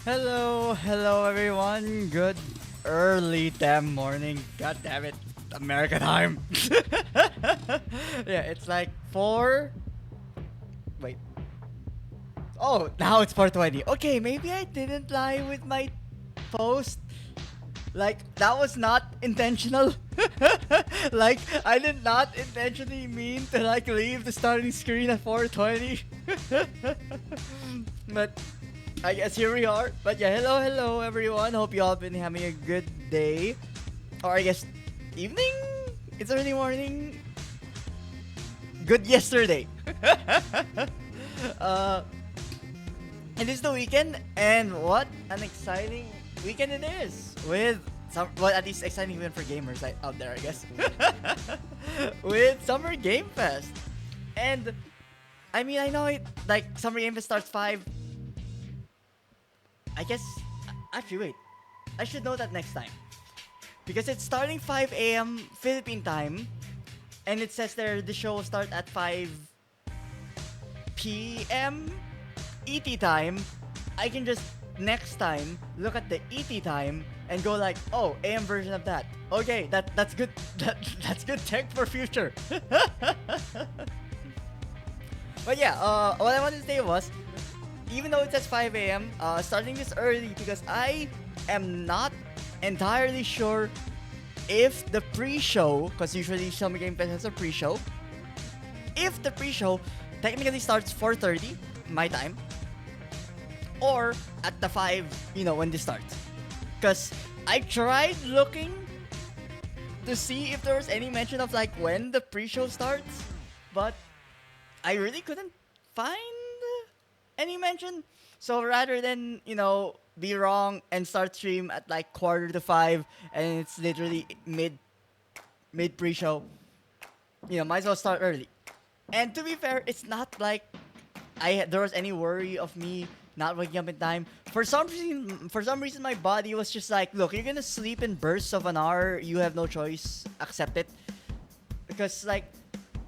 Hello everyone. Good early damn morning. God damn it. America time. Yeah, it's like 4. Wait. Oh, now it's 4:20. Okay, maybe I didn't lie with my post. Like that was not intentional. Like I did not intentionally mean to like leave the starting screen at 4:20. But I guess here we are. But yeah, hello everyone. Hope you all been having a good day, or I guess evening. It's early morning. Good yesterday. uh, it is the weekend, and what an exciting weekend it is with some. Well, at least exciting even for gamers out there, I guess. With Summer Game Fest, and I mean I know it like Summer Game Fest starts 5. I guess. Actually, wait. I should know that next time. Because it's starting 5 a.m. Philippine time. And it says there the show will start at 5 p.m. ET time. I can just next time look at the ET time and go like, oh, AM version of that. Okay, that's good. That's good tech for future. But yeah, what I wanted to say was, even though it says 5 a.m., starting this early because I am not entirely sure if the pre-show, because usually Summer Game Fest has a pre-show, if the pre-show technically starts 4:30 my time, or at the 5, when this starts. Because I tried looking to see if there was any mention of like when the pre-show starts, but I really couldn't find any mention. So rather than, be wrong and start stream at like 4:45 and it's literally mid pre-show, might as well start early. And to be fair, it's not like there was any worry of me not waking up in time. For some reason my body was just like, look, you're gonna sleep in bursts of an hour, you have no choice, accept it. Because like,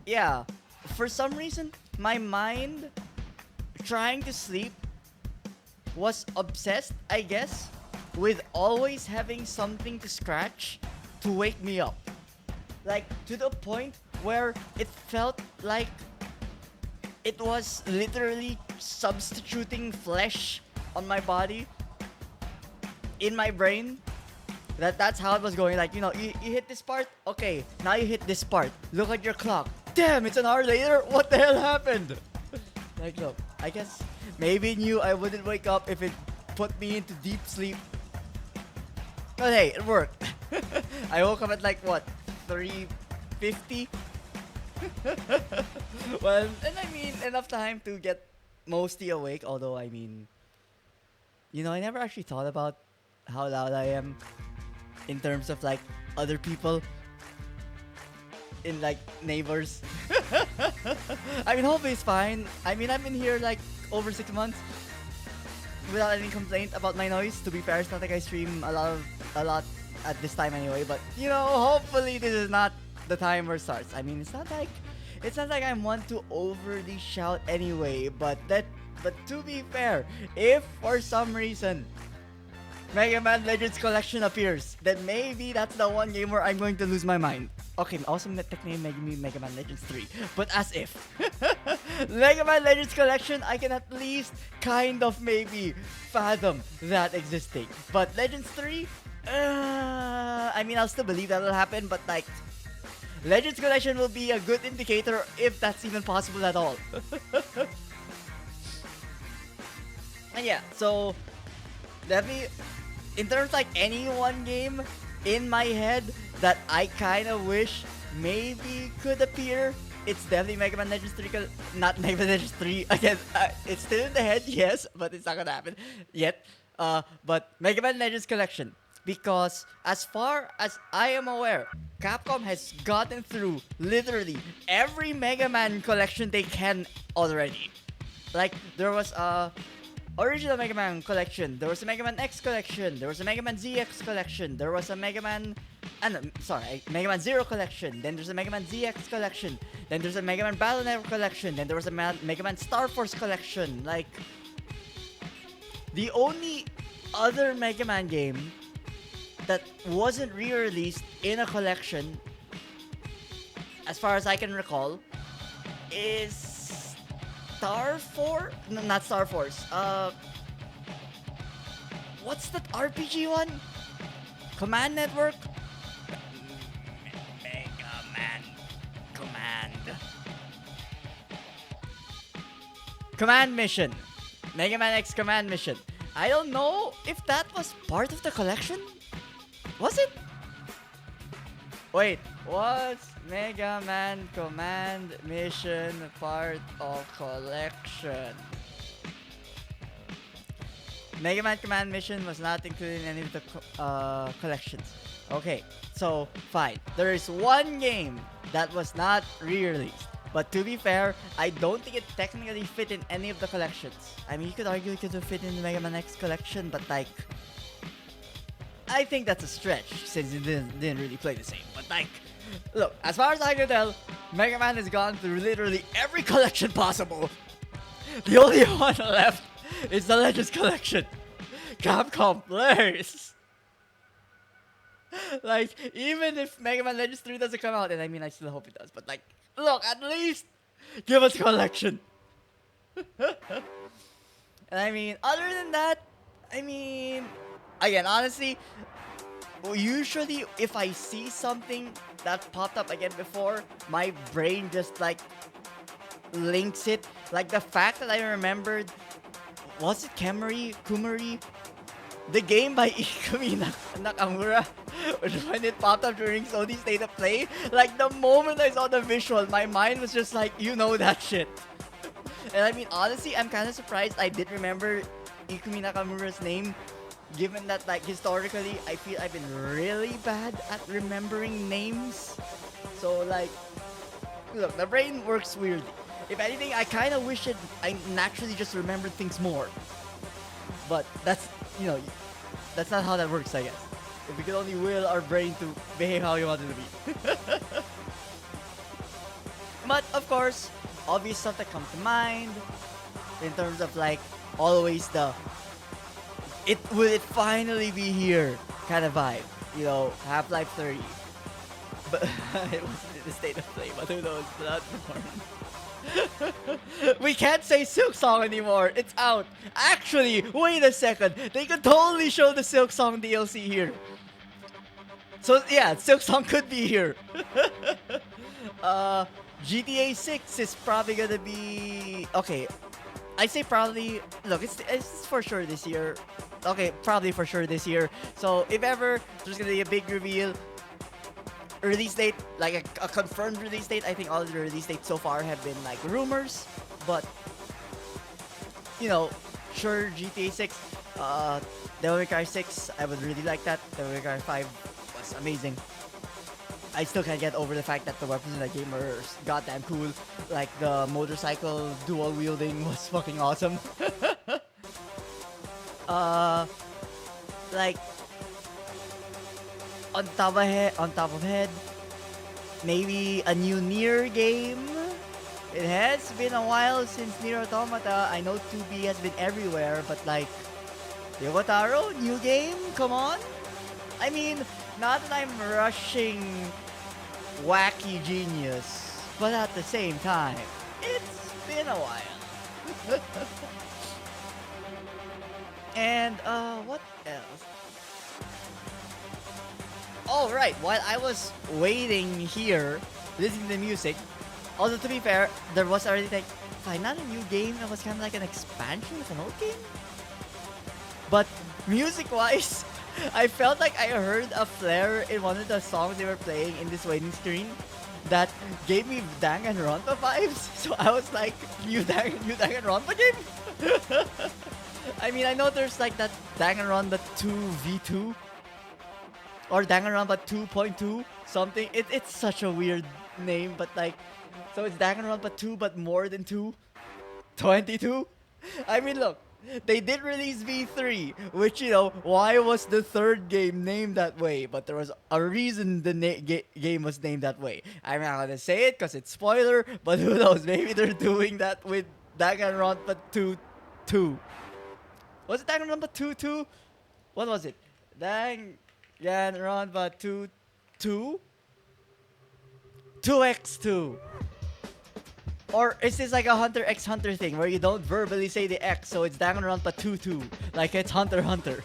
yeah, for some reason my mind trying to sleep was obsessed, I guess, with always having something to scratch to wake me up. Like, to the point where it felt like it was literally substituting flesh on my body, in my brain. That's how it was going. Like, you hit this part, okay, now you hit this part. Look at your clock. Damn, it's an hour later? What the hell happened? Like, look, I guess maybe knew I wouldn't wake up if it put me into deep sleep. But hey, it worked. I woke up at like, what, 3:50? Well, and I mean, enough time to get mostly awake. Although, I mean, I never actually thought about how loud I am in terms of like other people in like neighbors. I mean, hopefully it's fine. I mean, I've been here like over 6 months without any complaint about my noise. To be fair, it's not like I stream a lot at this time anyway. But hopefully this is not the time where it starts. I mean, it's not like I'm one to overly shout anyway. But to be fair, if for some reason Mega Man Legends Collection appears, then maybe that's the one game where I'm going to lose my mind. Okay, also technically Mega Man Legends 3, but as if. Mega Man Legends Collection, I can at least kind of maybe fathom that existing. But Legends 3, I mean, I'll still believe that'll happen, but like, Legends Collection will be a good indicator if that's even possible at all. And yeah, so definitely, in terms of like any one game in my head that I kind of wish maybe could appear, it's definitely Mega Man Legends 3. Not Mega Man Legends 3 again. It's still in the head, yes, but it's not gonna happen yet. But Mega Man Legends Collection, because as far as I am aware, Capcom has gotten through literally every Mega Man collection they can already. Like, there was original Mega Man collection, there was a Mega Man X collection, there was a Mega Man ZX collection, there was a Mega Man Mega Man Zero collection, then there's a Mega Man ZX collection, then there's a Mega Man Battle Network collection, then there was a Mega Man Star Force collection. Like, the only other Mega Man game that wasn't re-released in a collection, as far as I can recall, is Star Force? No, not Star Force. What's that RPG one? Command Network? Mega Man Command. Command Mission. Mega Man X Command Mission. I don't know if that was part of the collection. Was it? Wait, was Mega Man Command Mission part of collection? Mega Man Command Mission was not included in any of the collections. Okay, so fine. There is one game that was not re-released. But to be fair, I don't think it technically fit in any of the collections. I mean, you could argue it could have fit in the Mega Man X collection, but like, I think that's a stretch since it didn't really play the same. But like, look, as far as I can tell, Mega Man has gone through literally every collection possible. The only one left is the Legends collection. Capcom, please. Like, even if Mega Man Legends 3 doesn't come out, and I mean, I still hope it does, but like, look, at least give us a collection. And I mean, other than that, I mean, again, honestly, usually if I see something that popped up again before, my brain just like links it. Like the fact that I remembered, was it Kumari? The game by Ikumi Nakamura, when it popped up during Sony State of Play, like the moment I saw the visual, my mind was just like, you know that shit. And I mean, honestly, I'm kind of surprised I did remember Ikumi Nakamura's name, given that like historically, I feel I've been really bad at remembering names. So like, look, the brain works weirdly. If anything, I kind of wish I naturally just remembered things more. But that's, you know, that's not how that works, I guess. If we could only will our brain to behave how we want it to be. But, of course, obvious stuff that comes to mind in terms of, like, always the will it finally be here kind of vibe. You know, Half-Life 30. But it wasn't in the state of play, but who knows, Bloodborne. We can't say Silk Song anymore. It's out. Actually, wait a second. They could totally show the Silk Song DLC here. So yeah, Silk Song could be here. GTA 6 is probably gonna be okay. I say probably. Look, it's for sure this year. Okay, probably for sure this year. So if ever there's gonna be a big reveal, release date, like a confirmed release date. I think all the release dates so far have been like rumors, but you know, sure, GTA 6, Devil May Cry 6, I would really like that. Devil May Cry 5 was amazing. I still can't get over the fact that the weapons in that game are goddamn cool. Like the motorcycle dual wielding was fucking awesome. Like on top of head, maybe a new Nier game. It has been a while since Nier Automata. I know 2B has been everywhere, but like, Yogotaro, new game? Come on. I mean, not that I'm rushing wacky genius, but at the same time, it's been a while. And what else? All right, while I was waiting here, listening to music, although to be fair, there was already like, fine, not a new game, it was kind of like an expansion of an old game. But music-wise, I felt like I heard a flare in one of the songs they were playing in this waiting screen that gave me Danganronpa vibes. So I was like, new Danganronpa game? I mean, I know there's like that Danganronpa 2 V2 or Danganronpa 2.2 something. It's such a weird name, but like, so it's Danganronpa 2 but more than 2? 22? I mean, look, they did release V3, which, you know, why was the third game named that way? But there was a reason the game was named that way. I'm not gonna say it because it's spoiler, but who knows? Maybe they're doing that with Danganronpa 2 2. Was it Danganronpa 2 2? What was it? Danganronpa 2 2 2x2. Or is this like a Hunter x Hunter thing where you don't verbally say the X, so it's Danganronpa 2 2, like it's Hunter x Hunter?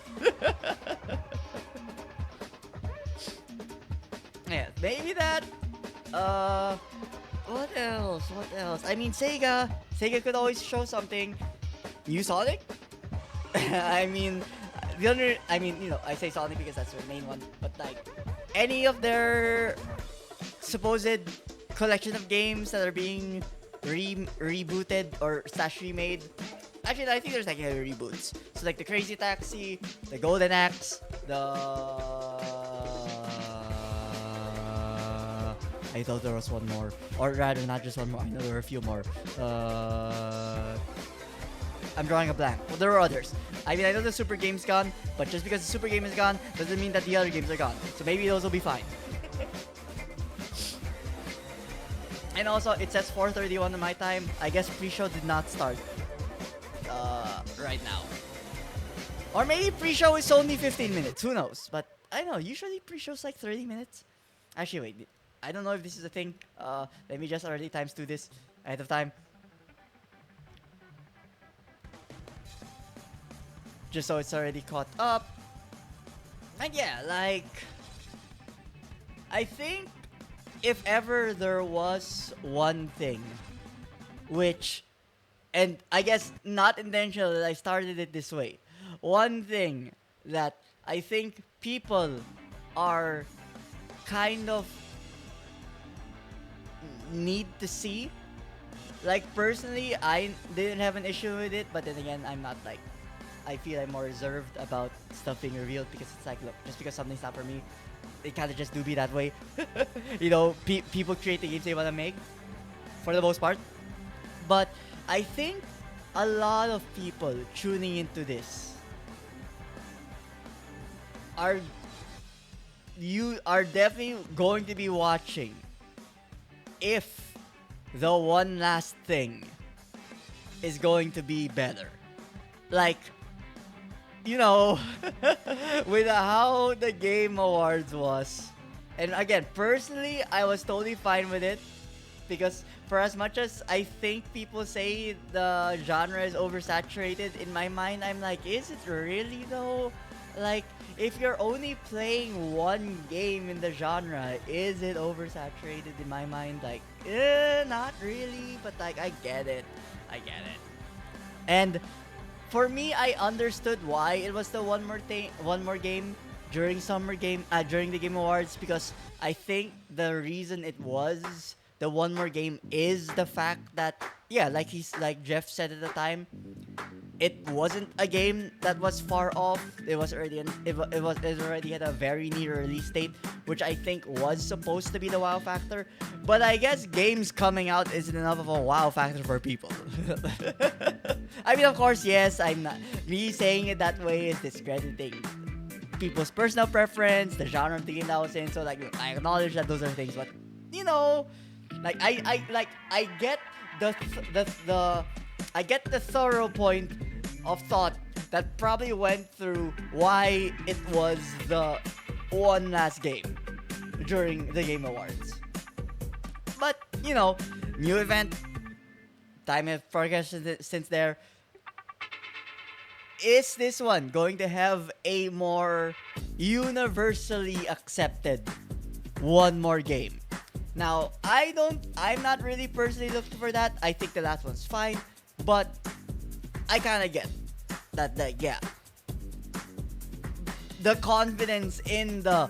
Yeah, maybe that. What else? What else? I mean, Sega could always show something. New Sonic? I mean, I say Sonic because that's their main one, but like, any of their supposed collection of games that are being rebooted or slash remade. Actually, I think there's like reboots. So like the Crazy Taxi, the Golden Axe, I thought there was one more, or rather, not just one more. I know there were a few more. I'm drawing a blank. Well, there are others. I mean, I know the Super Game's gone, but just because the Super Game is gone doesn't mean that the other games are gone. So maybe those will be fine. And also, it says 4:31 in my time. I guess pre-show did not start right now. Or maybe pre-show is only 15 minutes. Who knows? But I don't know. Usually pre-show's like 30 minutes. Actually, wait. I don't know if this is a thing. Let me just already times do this ahead of time. Just so it's already caught up. And yeah, like, I think if ever there was one thing which, and I guess not intentional that I started it this way, one thing that I think people are kind of need to see. Like, personally, I didn't have an issue with it, but then again, I'm not like, I feel I'm more reserved about stuff being revealed because it's like, look, just because something's not for me, it kind of just do be that way. You know, people create the games they want to make, for the most part. But I think a lot of people tuning into this are definitely going to be watching if the one last thing is going to be better. Like, you know, with how the Game Awards was. And again, personally, I was totally fine with it. Because for as much as I think people say the genre is oversaturated, in my mind, I'm like, is it really though? Like, if you're only playing one game in the genre, is it oversaturated in my mind? Like, not really, but like, I get it. And for me, I understood why it was the one more game during during the Game Awards, because I think the reason it was the one more game is the fact that, yeah, like Jeff said at the time, it wasn't a game that was far off. It was already it already had a very near release date, which I think was supposed to be the wow factor. But I guess games coming out isn't enough of a wow factor for people. I mean, of course, yes, I'm not. Me saying it that way is discrediting people's personal preference, the genre of the game that I was in. So like, I acknowledge that those are things, but you know, like I get I get the thorough point of thought that probably went through why it was the one last game during the Game Awards. But, you know, new event, time have progressed since there. Is this one going to have a more universally accepted one more game? Now, I'm not really personally looking for that. I think the last one's fine, but I kind of get that, yeah. The confidence in the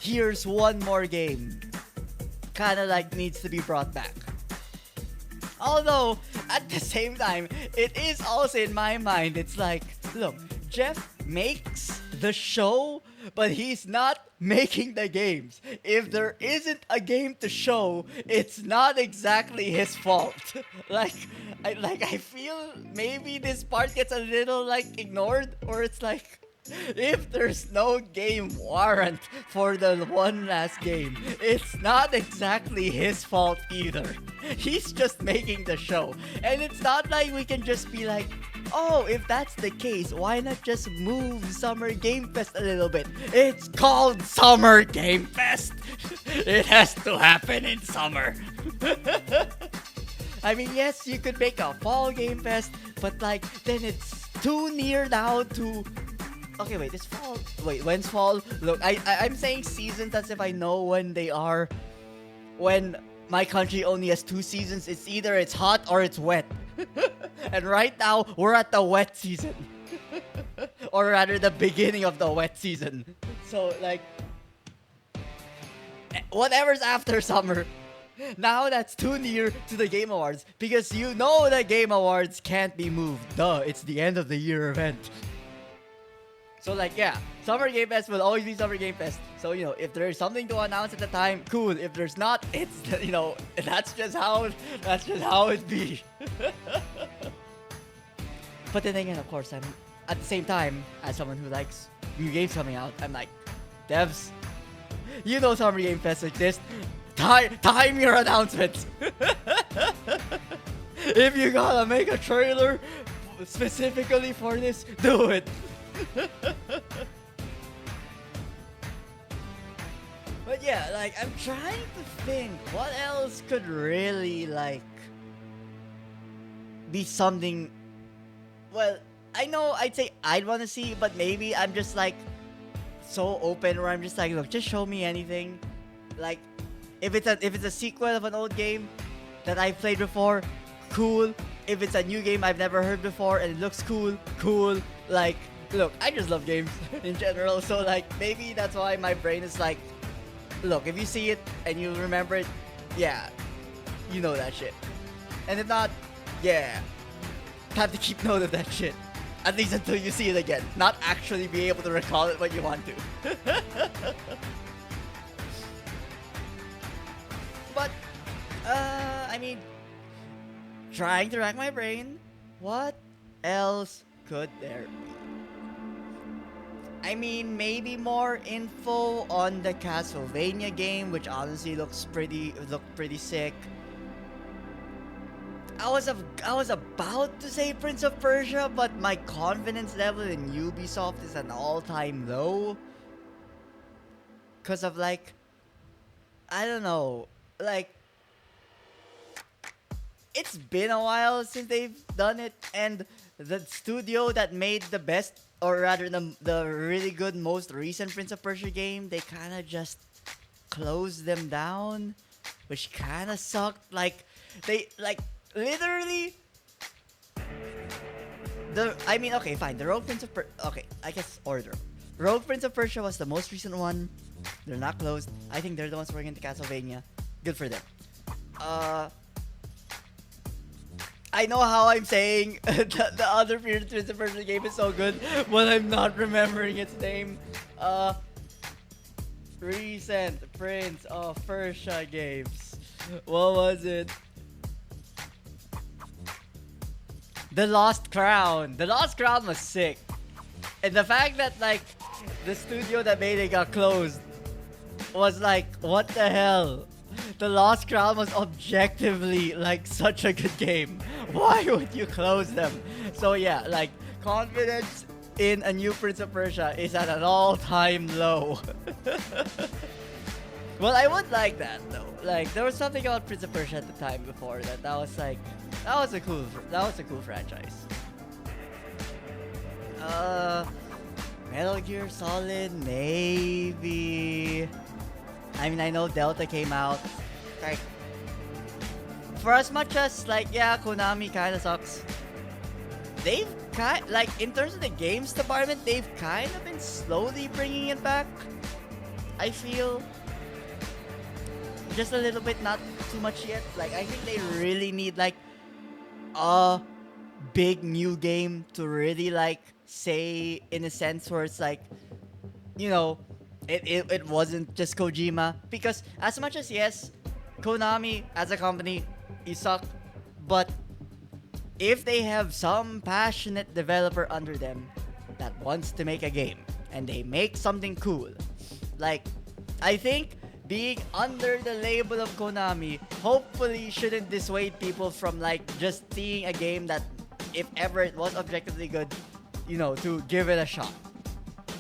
here's one more game kind of like needs to be brought back. Although, at the same time, it is also in my mind, it's like, look, Jeff makes the show, but he's not making the games. If there isn't a game to show, it's not exactly his fault. I feel maybe this part gets a little like ignored, or it's like, if there's no game warrant for the one last game, it's not exactly his fault either. He's just making the show. And it's not like we can just be like, oh, if that's the case, why not just move Summer Game Fest a little bit? It's called Summer Game Fest. It has to happen in summer. I mean, yes, you could make a Fall Game Fest, but like, then it's too near now to. Okay, wait, it's fall. Wait, when's fall? Look, I'm saying seasons as if I know when they are. When my country only has 2 seasons, it's either it's hot or it's wet. And right now, we're at the wet season. Or rather, the beginning of the wet season. So, like, whatever's after summer, now that's too near to the Game Awards. Because you know the Game Awards can't be moved. Duh, it's the end of the year event. So like, yeah, Summer Game Fest will always be Summer Game Fest. So, you know, if there's something to announce at the time, cool. If there's not, it's, you know, that's just how it be. But then again, of course, I'm at the same time, as someone who likes new games coming out, I'm like, devs, you know Summer Game Fest exists. Time your announcements. If you gotta make a trailer specifically for this, do it. But yeah, like, I'm trying to think what else could really, like, be something. Well, I know I'd say I'd want to see, but maybe I'm just like so open where I'm just like, look, just show me anything. Like, if it's a sequel of an old game that I've played before, cool. If it's a new game I've never heard before and it looks cool, cool. Like, look, I just love games in general, so like, maybe that's why my brain is like, look, if you see it and you remember it, yeah, you know that shit. And if not, yeah, have to keep note of that shit. At least until you see it again. Not actually be able to recall it when you want to. But, I mean, trying to rack my brain, what else could there be? I mean, maybe more info on the Castlevania game, which honestly looked pretty sick. I was about to say Prince of Persia, but my confidence level in Ubisoft is an all-time low. Cause of like, I don't know, like, it's been a while since they've done it, and the studio that made the best, or rather the really good most recent Prince of Persia game, they kind of just closed them down, which kind of sucked. Like, they, like, literally, I mean, okay, fine, the Rogue Prince of Persia, okay, I guess order. Rogue Prince of Persia was the most recent one. They're not closed. I think they're the ones working into Castlevania. Good for them. I know how I'm saying the other Prince of Persia game is so good, but I'm not remembering its name. Recent Prince of Persia games. What was it? The Lost Crown. The Lost Crown was sick. And the fact that, like, the studio that made it got closed was like, what the hell? The Lost Crown was objectively, like, such a good game. Why would you close them? So yeah, like, confidence in a new Prince of Persia is at an all-time low. Well, I would like that though. Like, there was something about Prince of Persia at the time before that was like, that was a cool franchise. Metal Gear Solid, maybe. I mean, I know Delta came out. Like, for as much as, like, yeah, Konami kind of sucks. They've like, in terms of the games department, they've kind of been slowly bringing it back. I feel. Just a little bit, not too much yet. Like, I think they really need, like, a big new game to really, like, say, in a sense where it's like, you know, it wasn't just Kojima. Because as much as, yes, Konami as a company, you suck, but if they have some passionate developer under them that wants to make a game and they make something cool, like, I think being under the label of Konami hopefully shouldn't dissuade people from, like, just seeing a game that if ever it was objectively good, to give it a shot.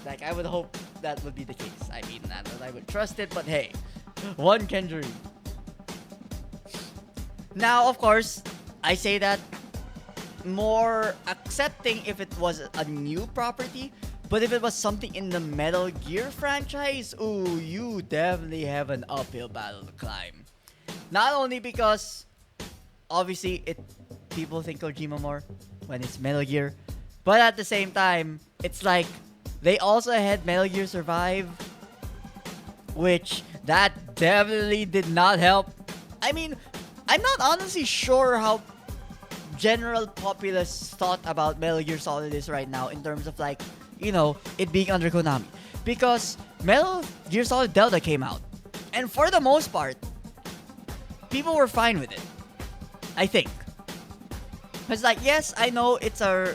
Like, I would hope that would be the case. I mean, not that I would trust it, but hey, one can dream. Now, of course, I say that more accepting if it was a new property, but if it was something in the Metal Gear franchise, ooh, you definitely have an uphill battle to climb. Not only because, obviously, people think Kojima more when it's Metal Gear, but at the same time, it's like they also had Metal Gear Survive, which that definitely did not help. I mean, I'm not honestly sure how general populace thought about Metal Gear Solid is right now in terms of like, it being under Konami. Because Metal Gear Solid Delta came out. And for the most part, people were fine with it. I think. It's like, yes, I know it's a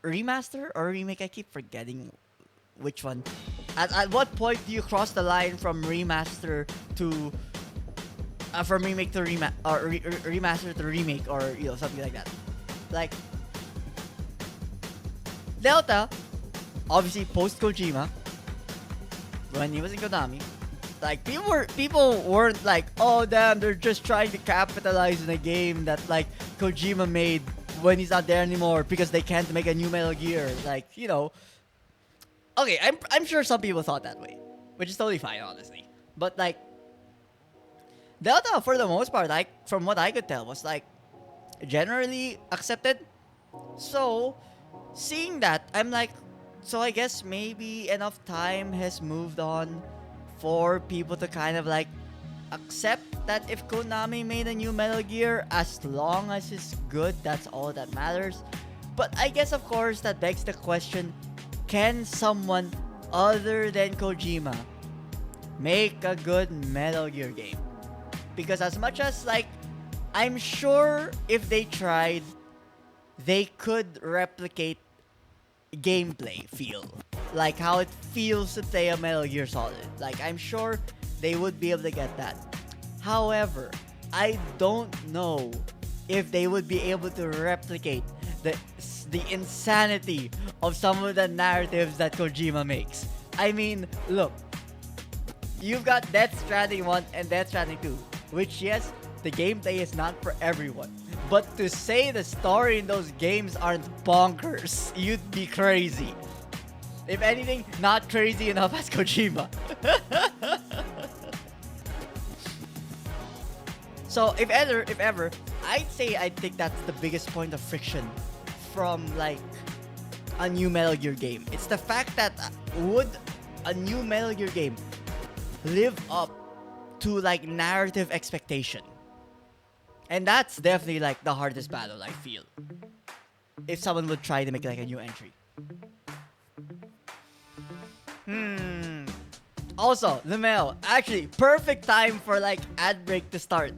remaster or remake. I keep forgetting which one. At what point do you cross the line from remaster to from remake to remaster to remake, or something like that? Like Delta, obviously post Kojima, when he was in Konami, like people weren't like, oh damn, they're just trying to capitalize on a game that like Kojima made when he's not there anymore because they can't make a new Metal Gear. Like, okay, I'm sure some people thought that way, which is totally fine, honestly. But like Delta, for the most part, like from what I could tell, was like generally accepted. So seeing that, I'm like, so I guess maybe enough time has moved on for people to kind of like accept that if Konami made a new Metal Gear, as long as it's good, that's all that matters. But I guess, of course, that begs the question, can someone other than Kojima make a good Metal Gear game? Because as much as like, I'm sure if they tried, they could replicate gameplay feel, like how it feels to play a Metal Gear Solid. Like, I'm sure they would be able to get that. However, I don't know if they would be able to replicate the insanity of some of the narratives that Kojima makes. I mean, look, you've got Death Stranding 1 and Death Stranding 2, which, yes, the gameplay is not for everyone. But to say the story in those games aren't bonkers, you'd be crazy. If anything, not crazy enough as Kojima. So if ever, I think that's the biggest point of friction from like a new Metal Gear game. It's the fact that would a new Metal Gear game live up to like narrative expectation? And that's definitely like the hardest battle, I feel, if someone would try to make like a new entry. Also, the mail. Actually, perfect time for like ad break to start.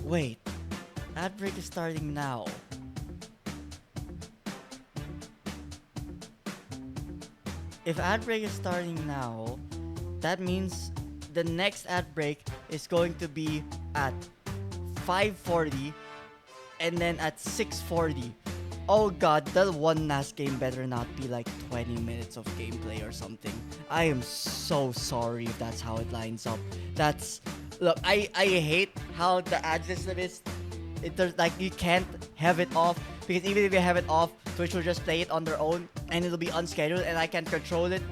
Wait, ad break is starting now. If ad break is starting now, that means the next ad break is going to be at 5:40 and then at 6:40. Oh god, that one last game better not be like 20 minutes of gameplay or something. I am so sorry if that's how it lines up. Look, I hate how the ad system is. There's like, you can't have it off, because even if you have it off, Twitch will just play it on their own and it'll be unscheduled and I can't control it.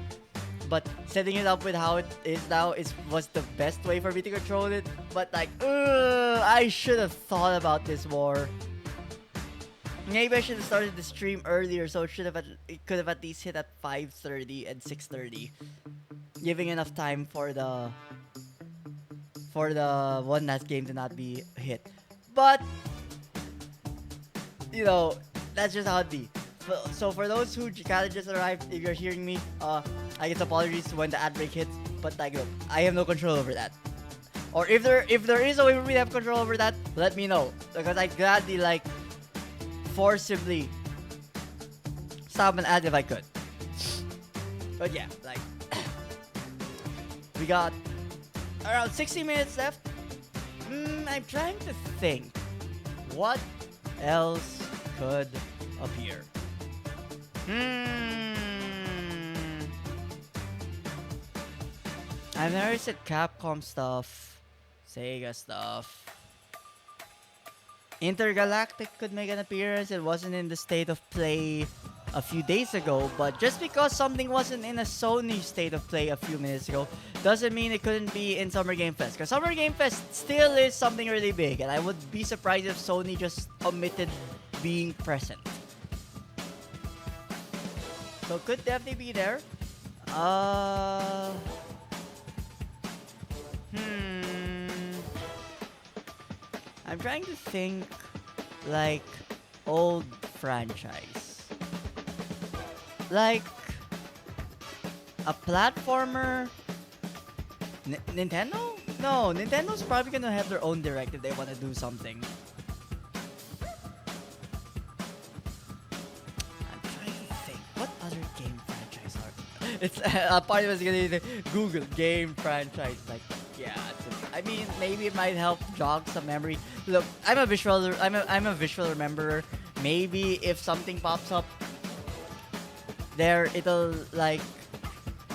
But setting it up with how it is now was the best way for me to control it. But like, I should have thought about this more. Maybe I should have started the stream earlier, so it could have at least hit at 5:30 and 6:30, giving enough time for the one last game to not be hit. But that's just how it be. So for those who kind of just arrived, if you're hearing me, I guess apologies when the ad break hits. But like, look, I have no control over that. Or if there is a way for me to have control over that, let me know, because I'd gladly like forcibly stop an ad if I could. But yeah, like we got around 60 minutes left. I'm trying to think what else could appear? I've never said Capcom stuff, Sega stuff. Intergalactic could make an appearance. It wasn't in the state of play a few days ago, but just because something wasn't in a Sony state of play a few minutes ago doesn't mean it couldn't be in Summer Game Fest. Because Summer Game Fest still is something really big, and I would be surprised if Sony just omitted being present. So could definitely be there. I'm trying to think like old franchise. Like a platformer. Nintendo? No, Nintendo's probably gonna have their own direct if they want to do something. I'm trying to think. What other game franchise are? It's part of us gonna Google game franchise. Like, yeah. I mean, maybe it might help jog some memory. Look, I'm a visual rememberer. Maybe if something pops up there, it'll like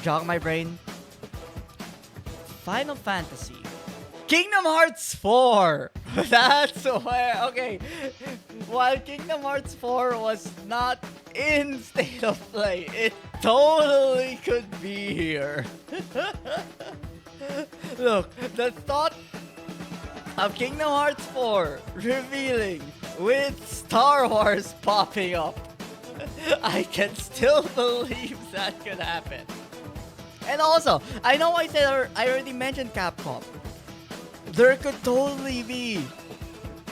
jog my brain. Final Fantasy, Kingdom Hearts 4. That's where. Okay, while Kingdom Hearts 4 was not in state of play, it totally could be here. Look, the thought of Kingdom Hearts 4 revealing with Star Wars popping up, I can still believe that could happen. And also, I know I already mentioned Capcom. There could totally be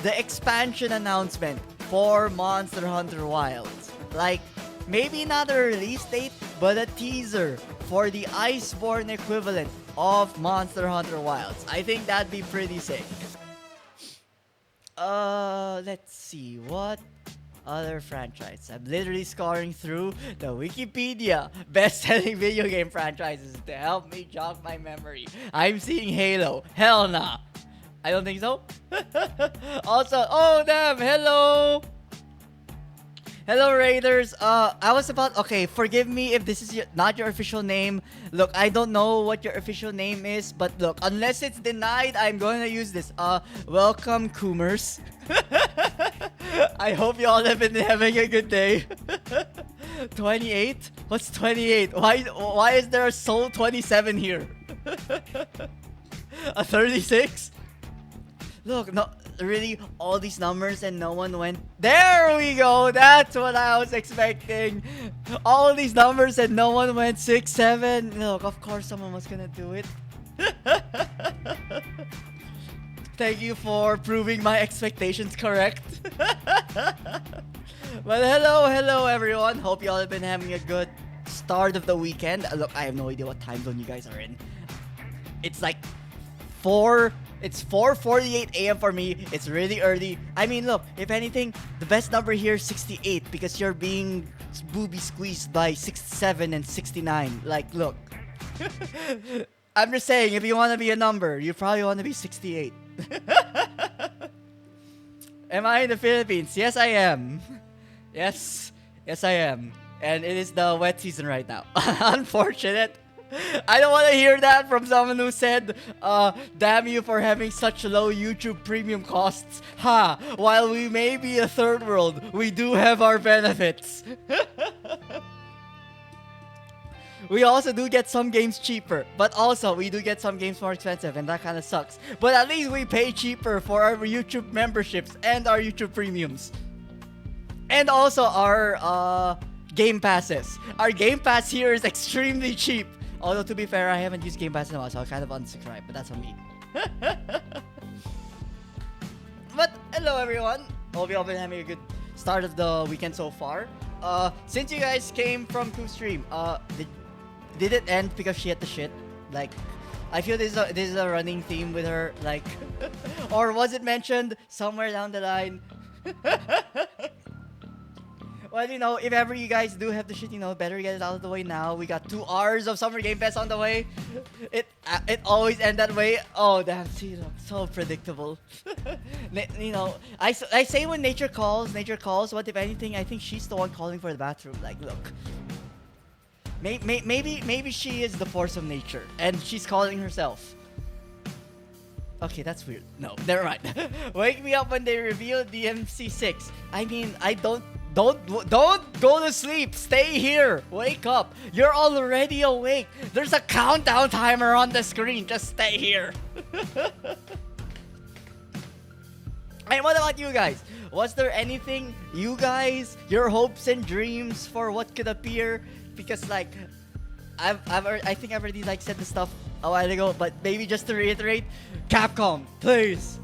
the expansion announcement for Monster Hunter Wilds. Like, maybe not a release date, but a teaser for the Iceborne equivalent of Monster Hunter Wilds. I think that'd be pretty sick. Let's see, what other franchise? I'm literally scoring through the Wikipedia best-selling video game franchises to help me jog my memory. I'm seeing Halo. Hell nah. I don't think so. Also, oh damn, hello! Hello, Raiders. Okay, forgive me if this is not your official name. Look, I don't know what your official name is, but look, unless it's denied, I'm going to use this. Welcome, Coomers. I hope you all have been having a good day. 28? What's 28? Why is there a Soul 27 here? A 36? Look, no, really, all these numbers and no one went. There we go. That's what I was expecting. All these numbers and no one went 6, 7. Look, of course someone was gonna do it. Thank you for proving my expectations correct. But hello everyone. Hope you all have been having a good start of the weekend. Look, I have no idea what time zone you guys are in. It's like 4:48 a.m. for me. It's really early. I mean, look, if anything, the best number here is 68 because you're being booby squeezed by 67 and 69. Like, look. I'm just saying, if you want to be a number, you probably want to be 68. Am I in the Philippines? Yes, I am. Yes, I am. And it is the wet season right now. Unfortunate. I don't want to hear that from someone who said, damn you for having such low YouTube premium costs. Ha! While we may be a third world, we do have our benefits. We also do get some games cheaper, but also we do get some games more expensive, and that kind of sucks. But at least we pay cheaper for our YouTube memberships and our YouTube premiums. And also our Game Passes. Our Game Pass here is extremely cheap. Although, to be fair, I haven't used Game Pass in a while, so I'll kind of unsubscribe, but that's on me. But, hello everyone. Hope you all been having a good start of the weekend so far. Since you guys came from Coop's stream, did it end because she had the shit? Like, I feel this is a running theme with her, like... Or was it mentioned somewhere down the line? Well, if ever you guys do have the shit, better get it out of the way now. We got 2 hours of Summer Game Fest on the way. It always ends that way. Oh, damn, see, so predictable. I say when nature calls, but if anything, I think she's the one calling for the bathroom. Like, look. Maybe she is the force of nature, and she's calling herself. Okay, that's weird. No, never mind. Wake me up when they reveal DMC6. I mean, don't go to sleep. Stay here. Wake up. You're already awake. There's a countdown timer on the screen. Just stay here. And what about you guys? Was there anything your hopes and dreams for what could appear? Because like, I think I've already like said the stuff a while ago, but maybe just to reiterate, Capcom, please.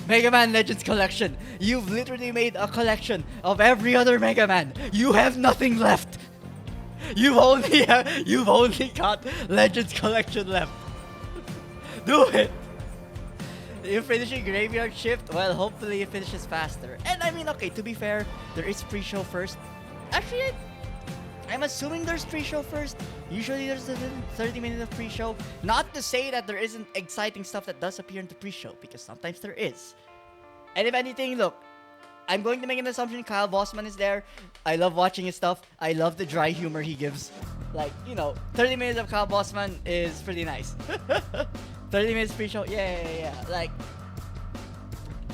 Mega Man Legends Collection. You've literally made a collection of every other Mega Man. You have nothing left. You've only got Legends Collection left. Do it. You're finishing Graveyard Shift? Well, hopefully it finishes faster. And I mean, okay, to be fair, there is pre-show first. Actually, I'm assuming there's pre-show first. Usually there's a 30 minutes of pre-show. Not to say that there isn't exciting stuff that does appear in the pre-show, because sometimes there is. And if anything, look, I'm going to make an assumption Kyle Bossman is there. I love watching his stuff. I love the dry humor he gives. Like, 30 minutes of Kyle Bossman is pretty nice. 30 minutes pre-show, yeah. Like,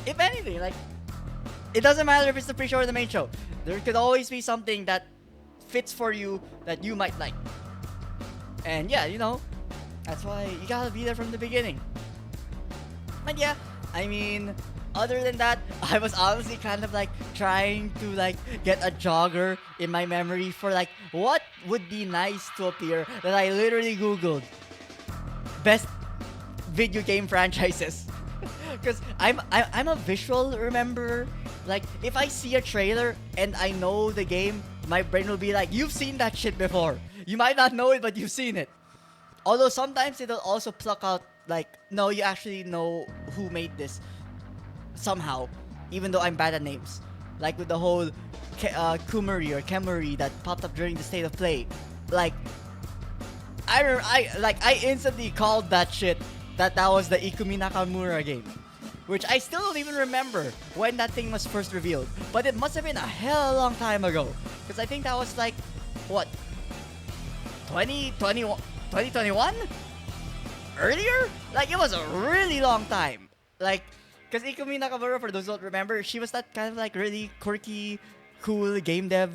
if anything, like, it doesn't matter if it's the pre-show or the main show. There could always be something that fits for you that you might like. And yeah, that's why you gotta be there from the beginning. But yeah, I mean, other than that, I was honestly kind of like trying to like get a jogger in my memory for like what would be nice to appear, that I literally googled best video game franchises. Because I'm a visual rememberer. Like, if I see a trailer and I know the game, my brain will be like, you've seen that shit before. You might not know it, but you've seen it. Although sometimes it'll also pluck out, like, no, you actually know who made this somehow, even though I'm bad at names. Like with the whole Kumari or Kemuri that popped up during the State of Play. Like, I instantly called that shit that was the Ikumi Nakamura game. Which I still don't even remember when that thing was first revealed. But it must have been a hell of a long time ago. Because I think that was like, what? 2021? Earlier? Like, it was a really long time. Like, because Ikumi Nakamura, for those who don't remember, she was that kind of like really quirky, cool game dev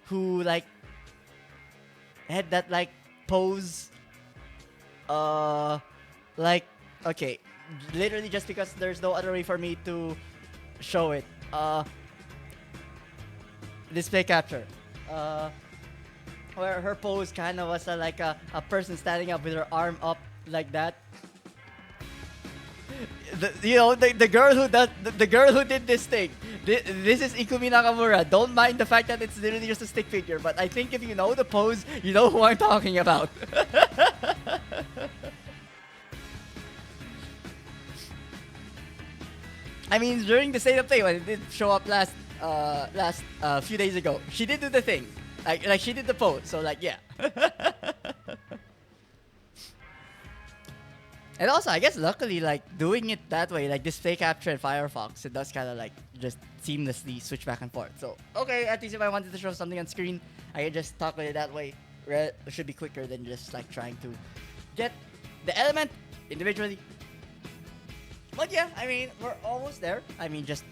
who like had that like pose. Like, okay. Literally just because there's no other way for me to show it. Display capture. Where her pose kind of was like a person standing up with her arm up like that. The girl who did this thing. This is Ikumi Nakamura. Don't mind the fact that it's literally just a stick figure, but I think if you know the pose, you know who I'm talking about. I mean, during the State of Play, when it did show up last few days ago, she did do the thing. Like she did the pose, so like, yeah. And also, I guess luckily, like, doing it that way, like display capture in Firefox, it does kind of like just seamlessly switch back and forth. So, okay, at least if I wanted to show something on screen, I could just talk with it that way. It should be quicker than just like trying to get the element individually. But yeah, I mean, we're almost there. I mean, just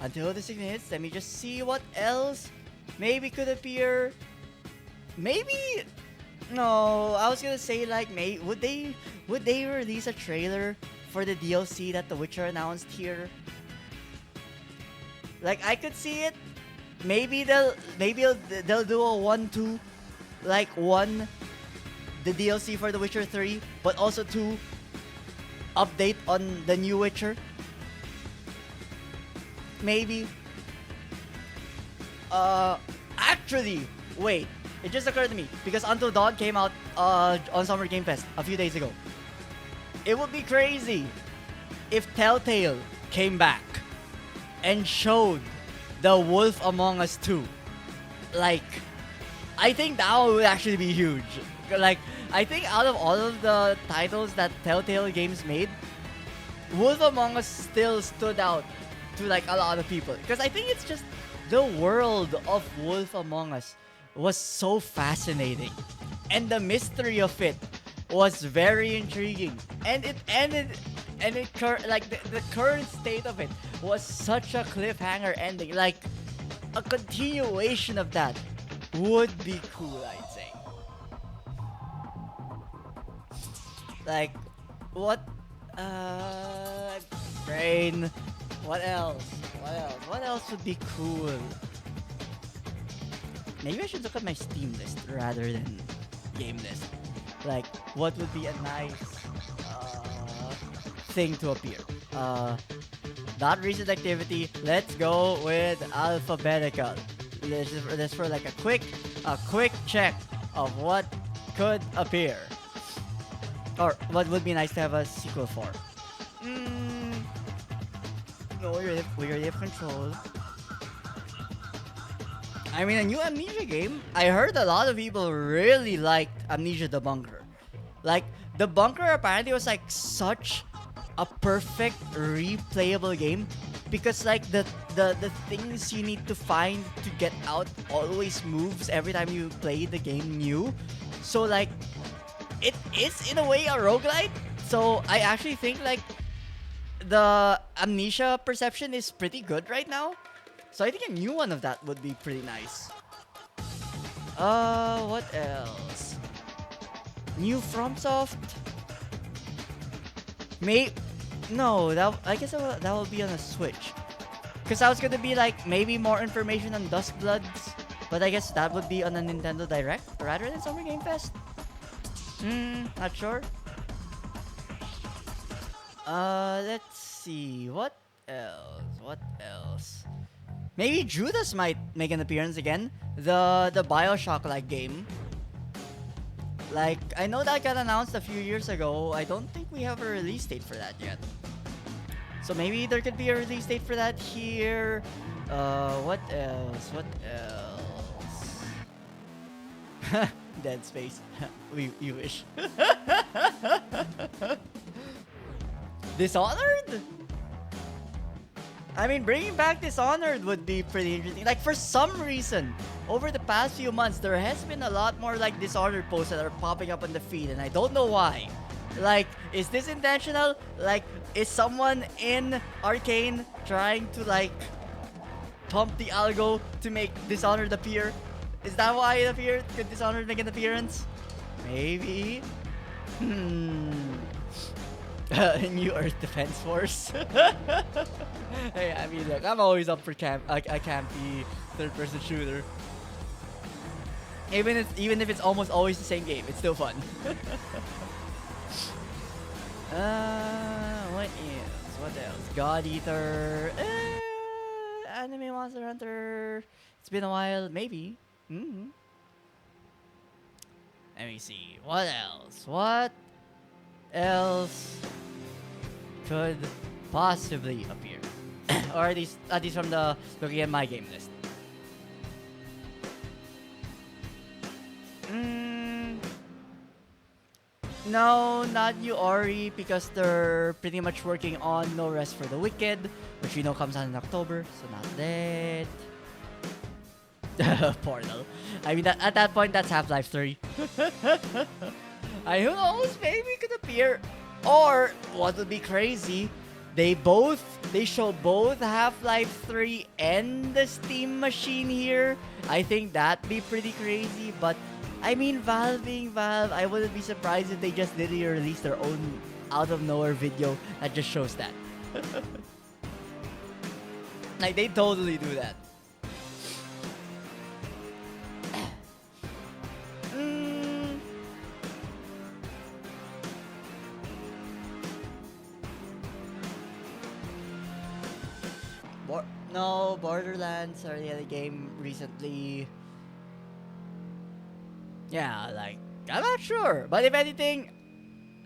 until the 6 minutes, let me just see what else maybe could appear. Maybe, no, I was gonna say like, would they release a trailer for the DLC that The Witcher announced here? Like, I could see it. Maybe they'll do a 1-2, like 1, the DLC for The Witcher 3, but also 2, update on the new Witcher. Maybe. Actually, wait. It just occurred to me, because Until Dawn came out on Summer Game Fest a few days ago. It would be crazy if Telltale came back and showed The Wolf Among Us 2 like, I think that would actually be huge. Like, I think out of all of the titles that Telltale Games made, Wolf Among Us still stood out to like a lot of people because I think it's just the world of Wolf Among Us was so fascinating, and the mystery of it was very intriguing, and it ended, and like the current state of it was such a cliffhanger ending. Like a continuation of that would be cool, I'd say. Like, what? Brain. What else? What else? What else would be cool? Maybe I should look at my Steam list rather than game list. Like, what would be a nice thing to appear? Not recent activity. Let's go with alphabetical. This for like a quick check of what could appear. Or what would be nice to have a sequel for? No, we already have Control. I mean, a new Amnesia game. I heard a lot of people really liked Amnesia the Bunker. Like, the Bunker apparently was like such a perfect replayable game because like the things you need to find to get out always moves every time you play the game new. So like, it is in a way a roguelite. So I actually think like the Amnesia perception is pretty good right now. So I think a new one of that would be pretty nice. What else? New FromSoft? No, I guess that will be on a Switch. Cause I was gonna be like maybe more information on Duskbloods, but I guess that would be on a Nintendo Direct rather than Summer Game Fest. Not sure. Let's see. What else? Maybe Judas might make an appearance again. The BioShock-like game. Like, I know that got announced a few years ago. I don't think we have a release date for that yet. So maybe there could be a release date for that here. What else? Dead Space. You wish. Dishonored? I mean, bringing back Dishonored would be pretty interesting. Like, for some reason, over the past few months, there has been a lot more, like, Dishonored posts that are popping up on the feed, and I don't know why. Like, is this intentional? Like, is someone in Arcane trying to, like, pump the algo to make Dishonored appear? Is that why it appeared? Could Dishonored make an appearance? Maybe. New Earth Defense Force. Hey, I mean, look, I'm always up for a campy third-person shooter. Even if it's almost always the same game, it's still fun. What else? God Eater. Anime Monster Hunter. It's been a while, maybe. Let me see. What else could possibly appear? Or at least from the looking at my game list. No, not new Ori because they're pretty much working on No Rest for the Wicked, which we know comes out in October, so not that. Portal. I mean, at that point, that's Half-Life 3. Who knows? Maybe it could appear. Or, what would be crazy, they show both Half-Life 3 and the Steam machine here. I think that'd be pretty crazy, but I mean, Valve being Valve, I wouldn't be surprised if they just didn't release their own out-of-nowhere video that just shows that. Like, they totally do that. No, Borderlands already had a game recently. Yeah, like, I'm not sure. But if anything,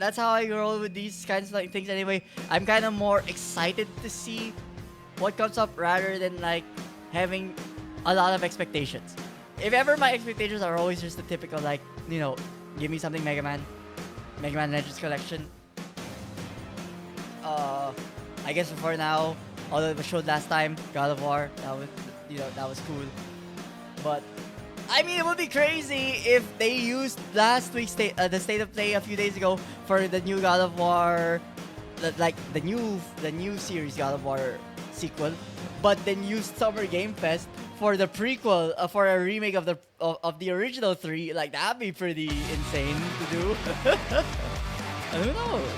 that's how I roll with these kinds of like things anyway. I'm kind of more excited to see what comes up rather than like having a lot of expectations. if ever my expectations are always just the typical like, you know, give me something Mega Man Legends Collection. I guess for now, although it was showed last time, God of War, that was cool. But I mean, it would be crazy if they used last week's the state of play a few days ago for the new God of War, the new series God of War sequel, but then used Summer Game Fest for the prequel, for a remake of the original 3. Like, that'd be pretty insane to do. And who knows?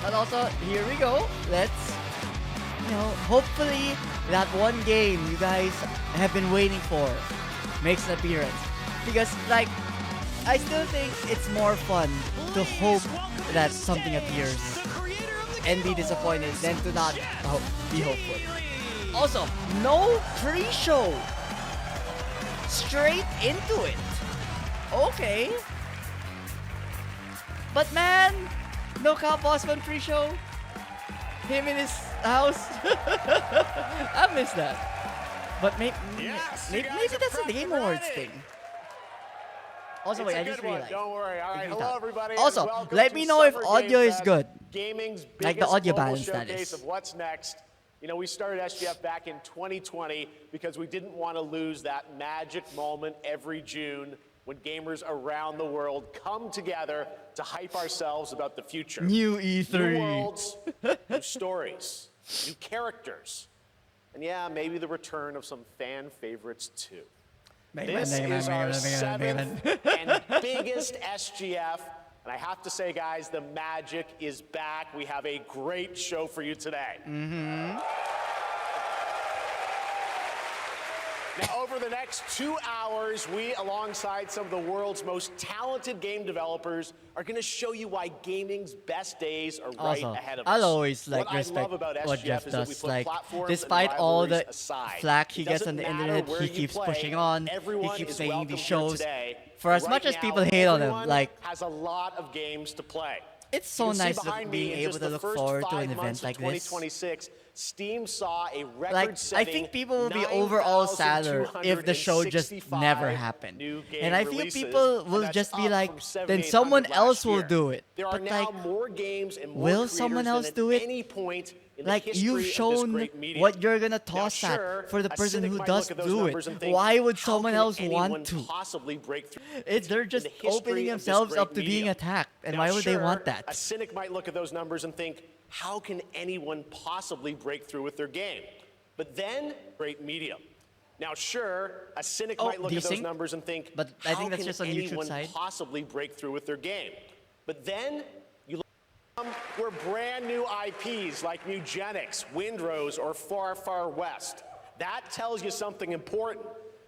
But also, here we go. Let's, hopefully that one game you guys have been waiting for makes an appearance. Because, like, I still think it's more fun to hope that something appears and be disappointed than to not be hopeful. Also, no pre-show. Straight into it. Okay. But man, no Cap Bossman pre-show. Him in his house. I miss that. But maybe that's a Game Awards thing. Also, wait, I just realized. Don't worry. All right, hello everybody. Also, let me know if audio is good. Gaming's like the audio balance showcase of what's next. You know, we started SGF back in 2020 because we didn't want to lose that magic moment every June when gamers around the world come together to hype ourselves about the future. New E3. New worlds, new stories, new characters. And yeah, maybe the return of some fan favorites too. This is our 7th and biggest SGF. And I have to say, guys, the magic is back. We have a great show for you today. Now, over the next 2 hours, we, alongside some of the world's most talented game developers, are going to show you why gaming's best days are right ahead of us. I'll always what respect I love about what SGF Jeff is that we does. put Like, platforms despite and all the aside, flack he gets on the internet, he keeps pushing on. He keeps making these shows. For as much as people hate on him, like, has a lot of games to play. It's so nice being able to look forward to an event like this. 2026, Steam saw a record Like, I think people will be overall sadder if the show just never happened. And I feel people will just be like, then someone else will do it. But like, will someone else do it? Like, you've shown what you're gonna toss at for the person who does do it. Why would someone else want to? They're just opening themselves up to being attacked. And why would they want that? A cynic might look at those numbers and think, how can anyone possibly break through with their game? But then, great medium. Now, sure, a cynic might look at those numbers and think, but I think that's just on YouTube side. Possibly break through with their game? But then, you look we're brand new IPs like Nugenics, Windrose, or Far Far West. That tells you something important.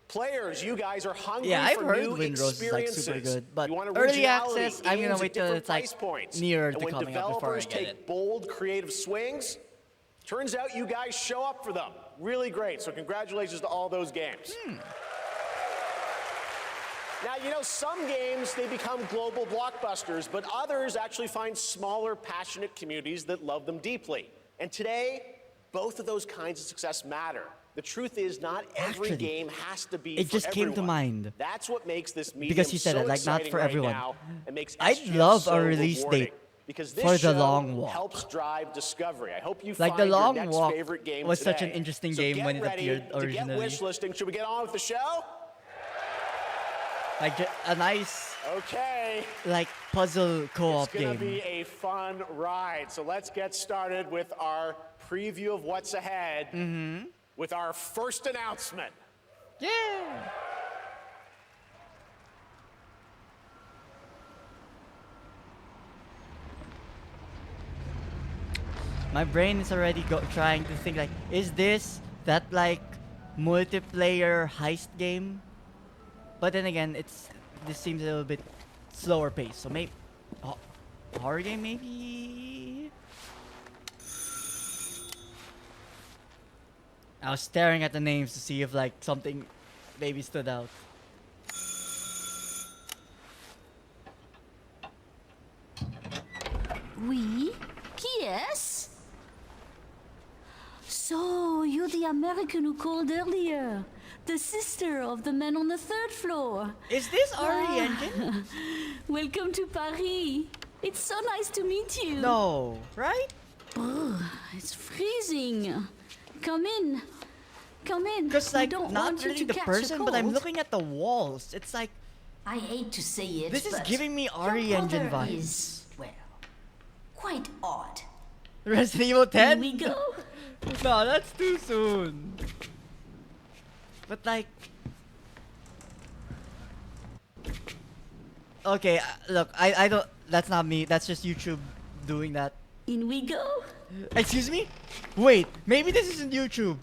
Players, you guys are hungry for new Windrose is like super experiences. good, but You want early originality, access, I'm gonna games wait at till different it's like price points. nearer And to when coming out before I developers get it. take bold, creative swings, turns out you guys show up for them. Really great. So congratulations to all those games. Now, you know, some games, they become global blockbusters, but others actually find smaller, passionate communities that love them deeply. And today, both of those kinds of success matter. The truth is, not every game has to be it for just everyone. came to mind. That's what makes this medium Because he said so it, like, not exciting for right everyone. now and makes I'd SGF love so a release rewarding. date Because this for the show Long Walk. helps drive discovery. I hope you Like, find the your Long next Walk favorite game was today. such an interesting So game get when it ready appeared to originally. Get wish listing. Should we get on with the show? Like, a nice, Okay. like, puzzle co-op It's gonna game. be a fun ride. So let's get started with our preview of what's ahead with our first announcement. Yeah. My brain is already trying to think like, is this that like multiplayer heist game? But then again, this seems a little bit slower paced. So maybe horror game maybe. I was staring at the names to see if like something maybe stood out. Oui? Qui est-ce? So, you're the American who called earlier. the sister of the man on the third floor. Is this Ari Engine? Welcome to Paris. It's so nice to meet you. No, right? It's freezing. Come in. Come in. Because I like don't not want you really to the catch a person, but I'm cold. looking at the walls. It's like I hate to say it, this is but giving me Ari your Engine brother vibes. is, well, quite odd. Resident Evil Here 10? we go. No, that's too soon. But like, okay, look, I don't. That's not me. That's just YouTube doing that. In we go. Excuse me? Wait, maybe this isn't YouTube.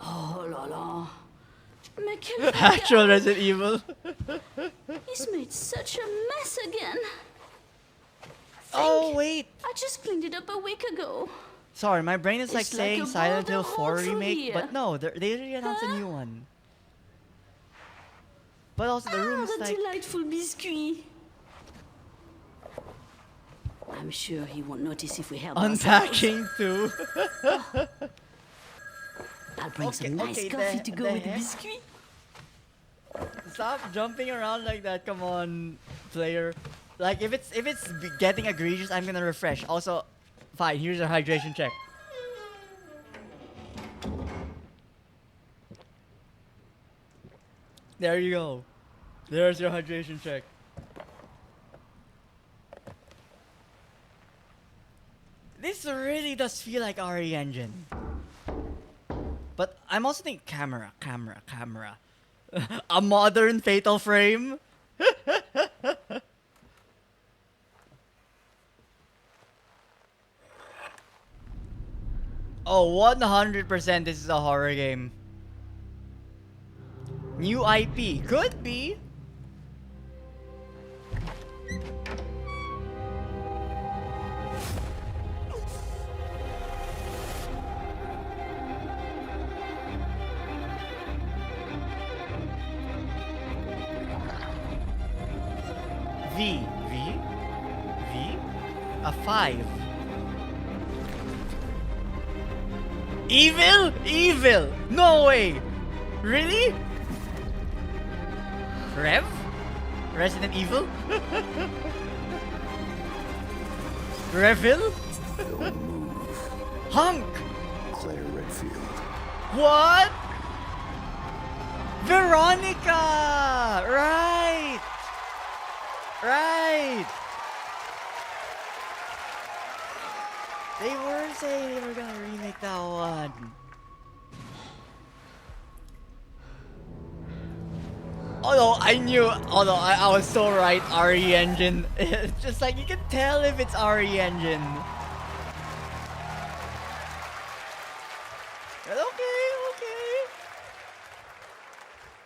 Oh la la. Mais quel Actual regard. Resident Evil. He's made such a mess again. Oh wait. I just cleaned it up a week ago. Sorry, my brain is like It's like saying a Silent Hill border 4 hole through remake, here. but no, they already announced a Huh? new one. But also the room is the like delightful biscuit. I'm sure he won't notice if we help ourselves. unpacking too. I'll bring Okay, some nice okay, coffee the- to go the with the heck? biscuit. Stop jumping around like that. Come on, player. Like if it's getting egregious, I'm gonna refresh. Also, fine. Here's a hydration check. There you go. There's your hydration check. This really does feel like RE Engine. But I'm also thinking camera. A modern Fatal Frame. Oh, 100% this is a horror game. New IP. Could be. V? A 5. Evil? No way! Really? Rev? Resident Evil? Revil? Hunk! Claire Redfield. What? Veronica! Right! They were saying they were gonna remake that one. Although I was so right, RE Engine. It's just like you can tell if it's RE Engine. But okay.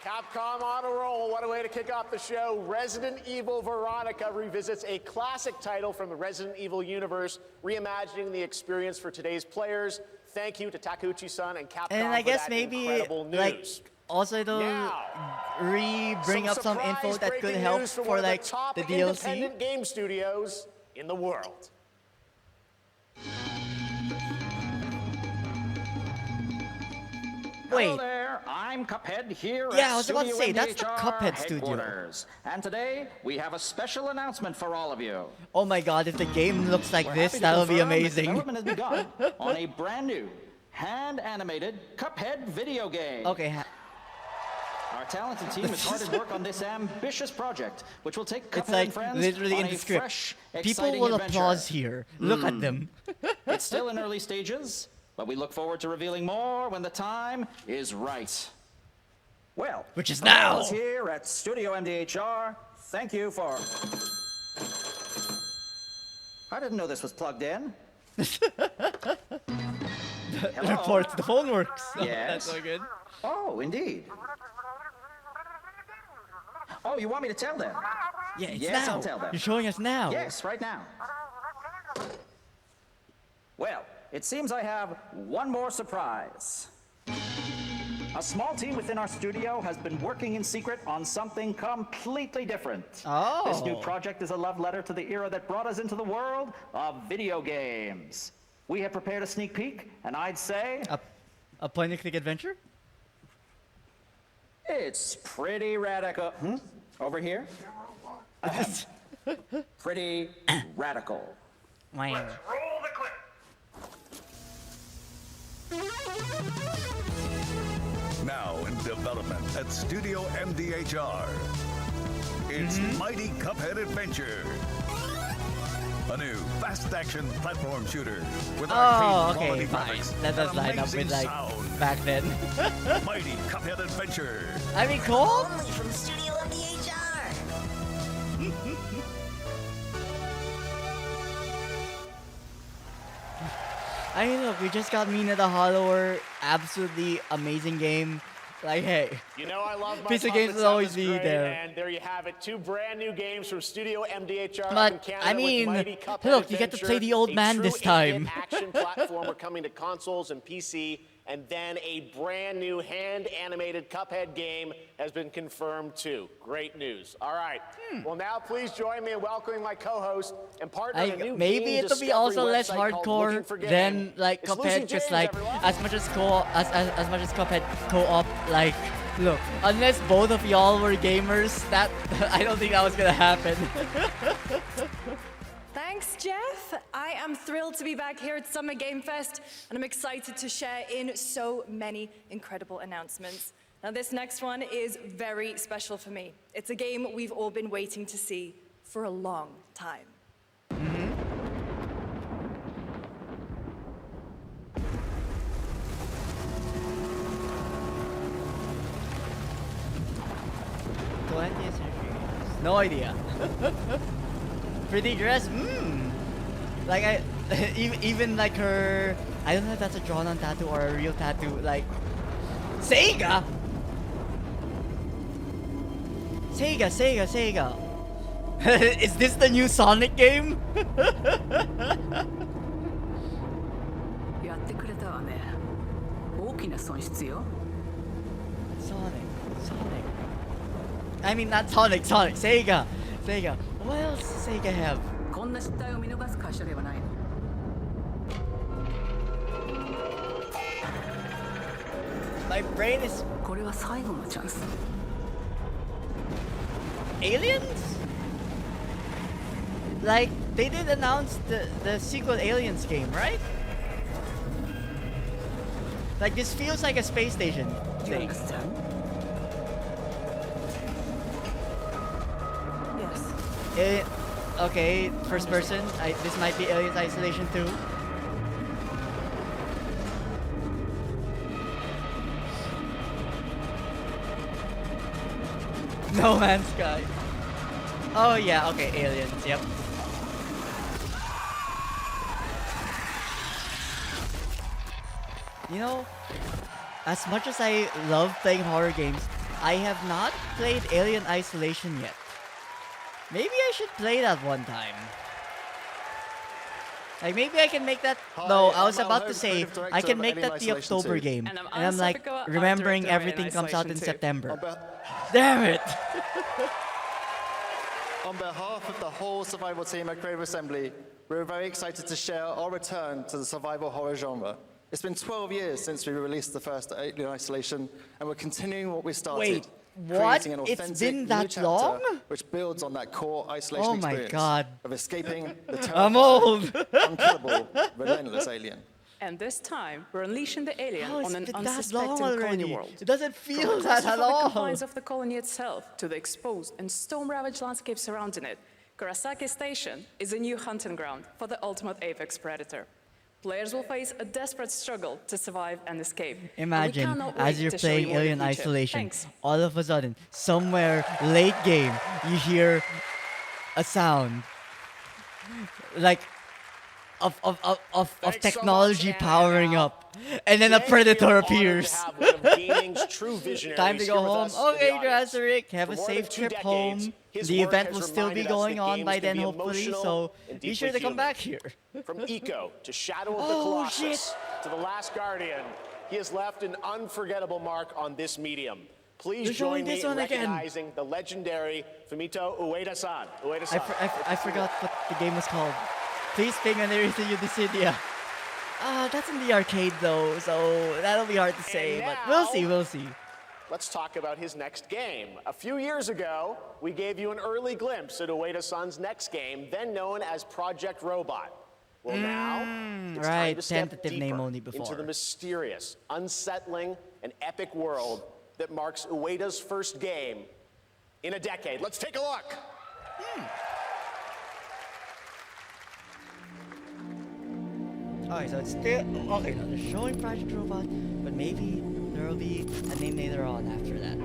Capcom on a roll. What a way to kick off the show. Resident Evil Veronica revisits a classic title from the Resident Evil universe, reimagining the experience for today's players. Thank you to Takeuchi-san and Capcom And I for guess that maybe incredible news. like also it'll bring up some info that could help for like top the DLC. independent game studios in the world. Wait. Hello there, I'm Cuphead here Yeah, at I was about to Studio say, that's the MDHR Cuphead studio. headquarters. And today, we have a special announcement for all of you. Oh my god, if the game looks like We're this, happy to that'll be confirm that amazing. Development has begun on a brand new, hand-animated Cuphead video game. Okay, Our talented team is hard at work on this ambitious project, which will take Cuphead it's like and friends literally on in a the script. fresh, People exciting will adventure. applause here. Look at them. It's still in early stages, but we look forward to revealing more when the time is right. Well, Which is from all now. of us here at Studio MDHR, thank you for... I didn't know this was plugged in. Hello? Reports the phone works. Yes? That's so good. Oh, indeed. Oh, you want me to tell them? Yeah, it's Yes, now. I'll tell them. You're showing us now. Yes, right now. Well, it seems I have one more surprise. A small team within our studio has been working in secret on something completely different. Oh. This new project is a love letter to the era that brought us into the world of video games. We have prepared a sneak peek, and I'd say A point-and-click adventure? it's pretty radical. Over here? Pretty radical. Wow. Roll the clip. Now in development at Studio MDHR. It's Mighty Cuphead Adventure. A new fast-action platform shooter with Oh, arcade okay, quality fine. graphics That does and line up amazing with like sound. back then. Mighty Cuphead Adventure. I mean, cool. Only from Studio MDHR. I mean, look, we just got Mina the Hollower. Absolutely amazing game. Like, hey. You know I love my Piece of games Muppets, will always that be was great, there. And there you have it, 2 brand new games from Studio MDHR up in But, Canada I with mean, Mighty Cuphead look, you get to Adventure, play the old a man true this 8-bit time. action platformer coming to consoles and PC, and then a brand new hand-animated Cuphead game has been confirmed too. Great news. All right. Well, now please join me in welcoming my co-host and partner in a new Maybe game it'll be discovery also less website called Looking hardcore for Game. than like It's Lucy Cuphead, because James, like everyone. as much as Cuphead co-op, like, look, unless both of y'all were gamers, that I don't think that was gonna happen. Thanks, Jeff. I am thrilled to be back here at Summer Game Fest, and I'm excited to share in so many incredible announcements. Now, this next one is very special for me. It's a game we've all been waiting to see for a long time. No idea. Pretty dress? Like even like her, I don't know if that's a drawn-on tattoo or a real tattoo. Like Sega. Is this the new Sonic game? やってくれたわね。大きな損失よ。 Sonic. I mean, not Sonic. Sega. What else does Sega have? こんな失態を見逃す会社ではないの。 My brain is これは最後のチャンス。 aliens? Like, they did announce the sequel Aliens game, right? Like, this feels like a space station You thing. understand? Yes. Okay, first person. This might be Aliens Isolation 2. No Man's Sky. Oh yeah, okay, Aliens, yep. You know, as much as I love playing horror games, I have not played Alien Isolation yet. Maybe I should play that one time. Like, maybe I can make that. No, I was about to say I can make that the October game, And I'm I'm like Anna Sapiko, art remembering director of everything Alien comes out in Isolation 2. September. Damn it! On behalf of the whole survival team at Creative Assembly, we're very excited to share our return to the survival horror genre. It's been 12 years since we released the first Alien Isolation, and we're continuing what we started. Wait, what? Creating an It's authentic been new that chapter long? which builds on that core isolation Oh my experience God. of escaping the I'm terrifying, old. unkillable, relentless alien. And this time, we're unleashing the alien How on has an it been that unsuspecting long colony already? world. It doesn't From feel the that at claustrophobic all. confines of the colony itself to the exposed and storm-ravaged landscape surrounding it, Kurosaki Station is a new hunting ground for the ultimate apex predator. Players will face a desperate struggle to survive and escape. And we Imagine, cannot wait as you're to show you playing more in the Alien future. Isolation, Thanks. all of a sudden, somewhere late game, you hear a sound like of Thanks so technology much, Anna. powering up, and then a Today, predator we are honored to appears. have one of gaming's true visionaries Time to here go with home. us in the Okay, audience. Jurassic, have For a more than safe 2 trip decades, home. his The work event has will still be reminded us going that on games by can then, be hopefully. emotional So and be sure deeply to come human. back here. From Eco to Shadow of the Oh, Colossus shit. to The Last Guardian, He has left an unforgettable mark on this medium. Please They're showing join me this in one again. recognizing the legendary Fumito Ueda-san. I forgot what the game was called. Please ping on everything you Dissidia. That's in the arcade though, so that'll be hard to say, but we'll see. Let's talk about his next game. A few years ago, we gave you an early glimpse at Ueda-san's next game, then known as Project Robot. Well, now it's time right, to step tentative deeper name only before. into the mysterious, unsettling, and epic world that marks Ueda's first game in a decade. Let's take a look. Okay, so it's still okay. No, they're showing Project Robot, but maybe there will be a name later on after that.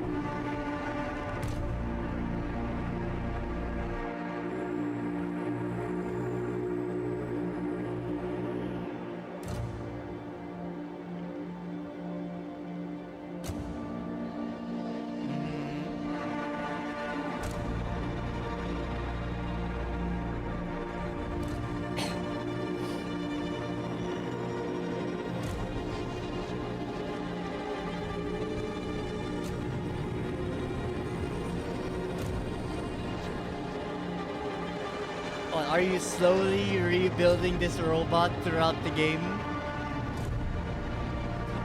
Are you slowly rebuilding this robot throughout the game?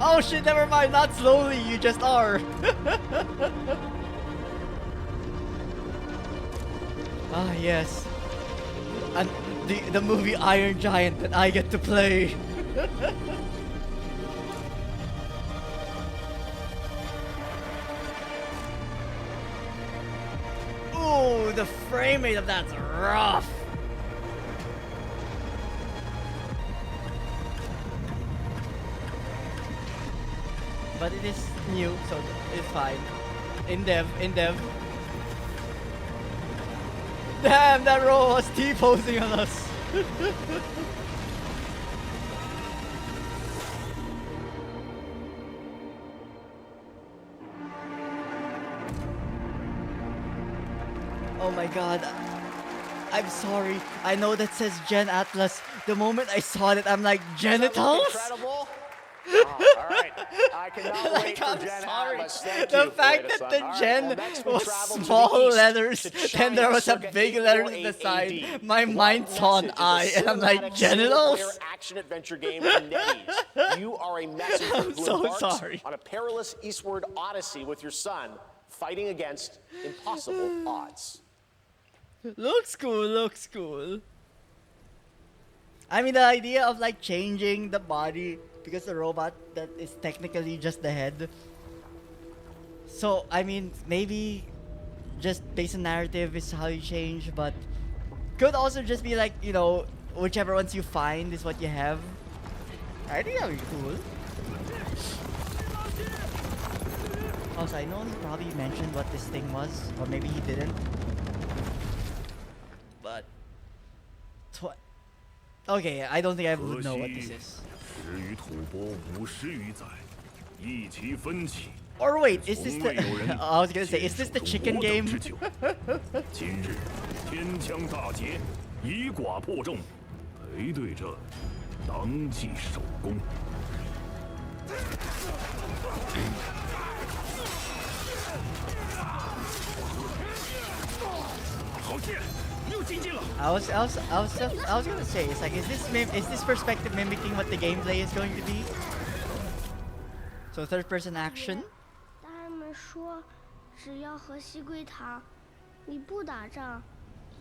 Oh shit, never mind, not slowly, you just are. Ah yes. And the movie Iron Giant that I get to play. Ooh, the frame rate of that's rough. But it is new, so it's fine. In dev. Damn, that roll was T-posing on us. Oh my god. I'm sorry. I know that says Gen Atlas. The moment I saw it, I'm like, genitals? Incredible. All right. I cannot wait for Gen sorry. Atlas. Thank The you, fact that Ueda-san. the All right, Gen well, next we was travel to the small east letters, to then there China was a circa big letter to the 848 side. AD. My mind's on Message is a I, and I'm like, cinematic genitals? single-player action-adventure game from NetEase. You are a messenger I'm who so embarks sorry. on a perilous eastward odyssey with your son, fighting against impossible odds. Looks cool. I mean, the idea of like changing the body because the robot that is technically just the head. So, I mean, maybe just based on narrative is how you change, but could also just be like, you know, whichever ones you find is what you have. I think that would be cool. Also, I know he probably mentioned what this thing was, or maybe he didn't. But okay, I don't think I would know what this is. Or wait, is this the I was gonna say, is this the chicken game? I was gonna say, it's like, is this perspective mimicking what the gameplay is going to be? So third person action. 大人们说，只要和西归堂，你不打仗，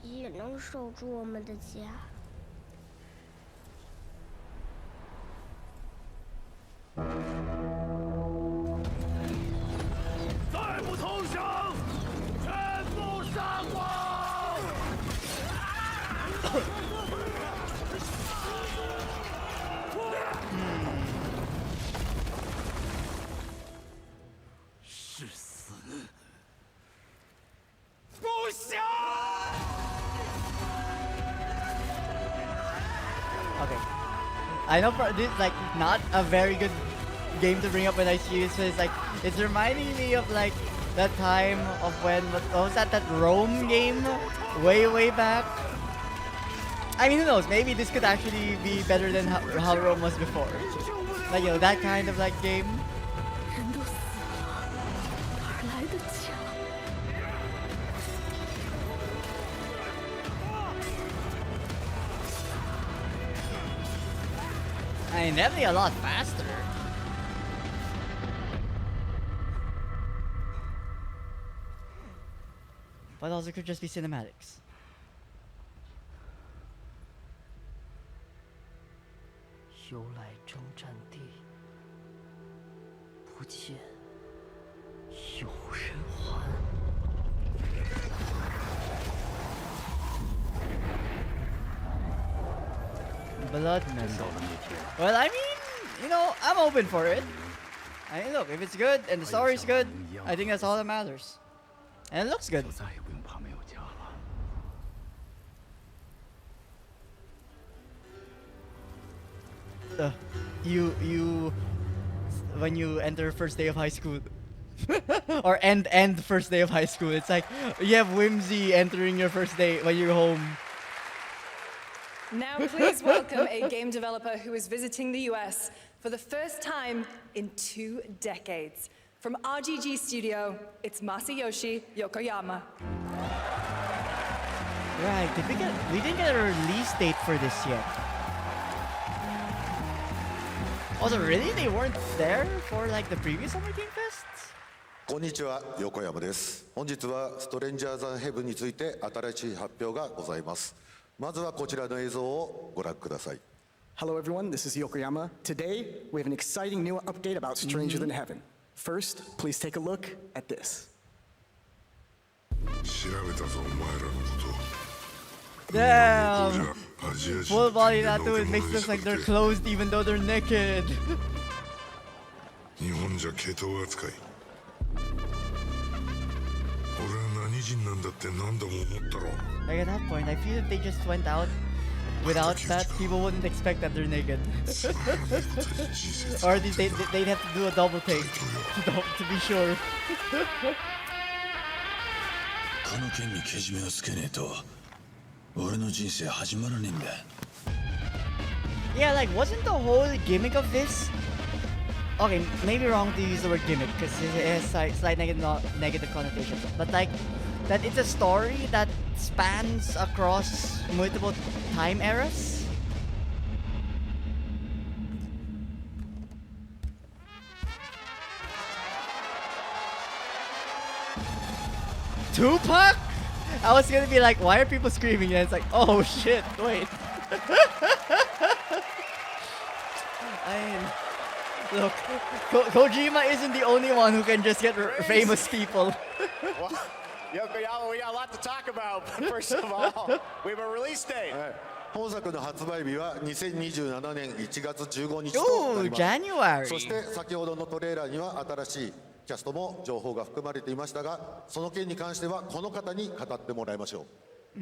也能守住我们的家。再不投降，全部杀光！是死不降！ Okay. I know for this like not a very good game to bring up when I see this, but it's like it's reminding me of like that time of when what was that Rome game way back. I mean, who knows? Maybe this could actually be better than how Rome was before. Like, you know, that kind of like game. 人都死了，哪儿来的枪？ I mean, definitely a lot faster. But also could just be cinematics. 由来征战地，不见有人还。Blood message. Well, I mean, you know, I'm open for it. I mean, look, if it's good and the story's good, I think that's all that matters. And it looks good. When you enter first day of high school, or end first day of high school, it's like you have Whimsy entering your first day when you're home. Now please welcome a game developer who is visiting the US for the first time in 2 decades. From RGG Studio, it's Masayoshi Yokoyama. Right, we didn't get a release date for this yet. Also, really? They weren't there for like the previous Summer Game Fests? こんにちは、横山です。本日はストレンジャーズ・ヘブンについて新しい発表がございます。まずはこちらの映像をご覧ください。Hello everyone, this is Yokoyama. Today, we have an exciting new update about Stranger Than Heaven. First, please take a look at this. Damn! Full body tattoo, it makes it look like they're closed even though they're naked. Like at that point, I feel if they just went out without that, people wouldn't expect that they're naked. Or at least they'd have to do a double take to be sure. Yeah, like, wasn't the whole gimmick of this... Okay, maybe wrong to use the word gimmick, because it has slight negative connotations. But like, that it's a story that spans across multiple time eras? Tupac? I was gonna be like, why are people screaming? And it's like, oh shit, wait. I mean, look, Kojima isn't the only one who can just get famous people. Well, Yokoyama, we got a lot to talk about. But first of all, we have a release date. 本作の発売日は2027年1月15日となります。January. そして先ほどのトレーラーには新しいキャストも情報が含まれていましたが、その件に関してはこの方に語ってもらいましょう。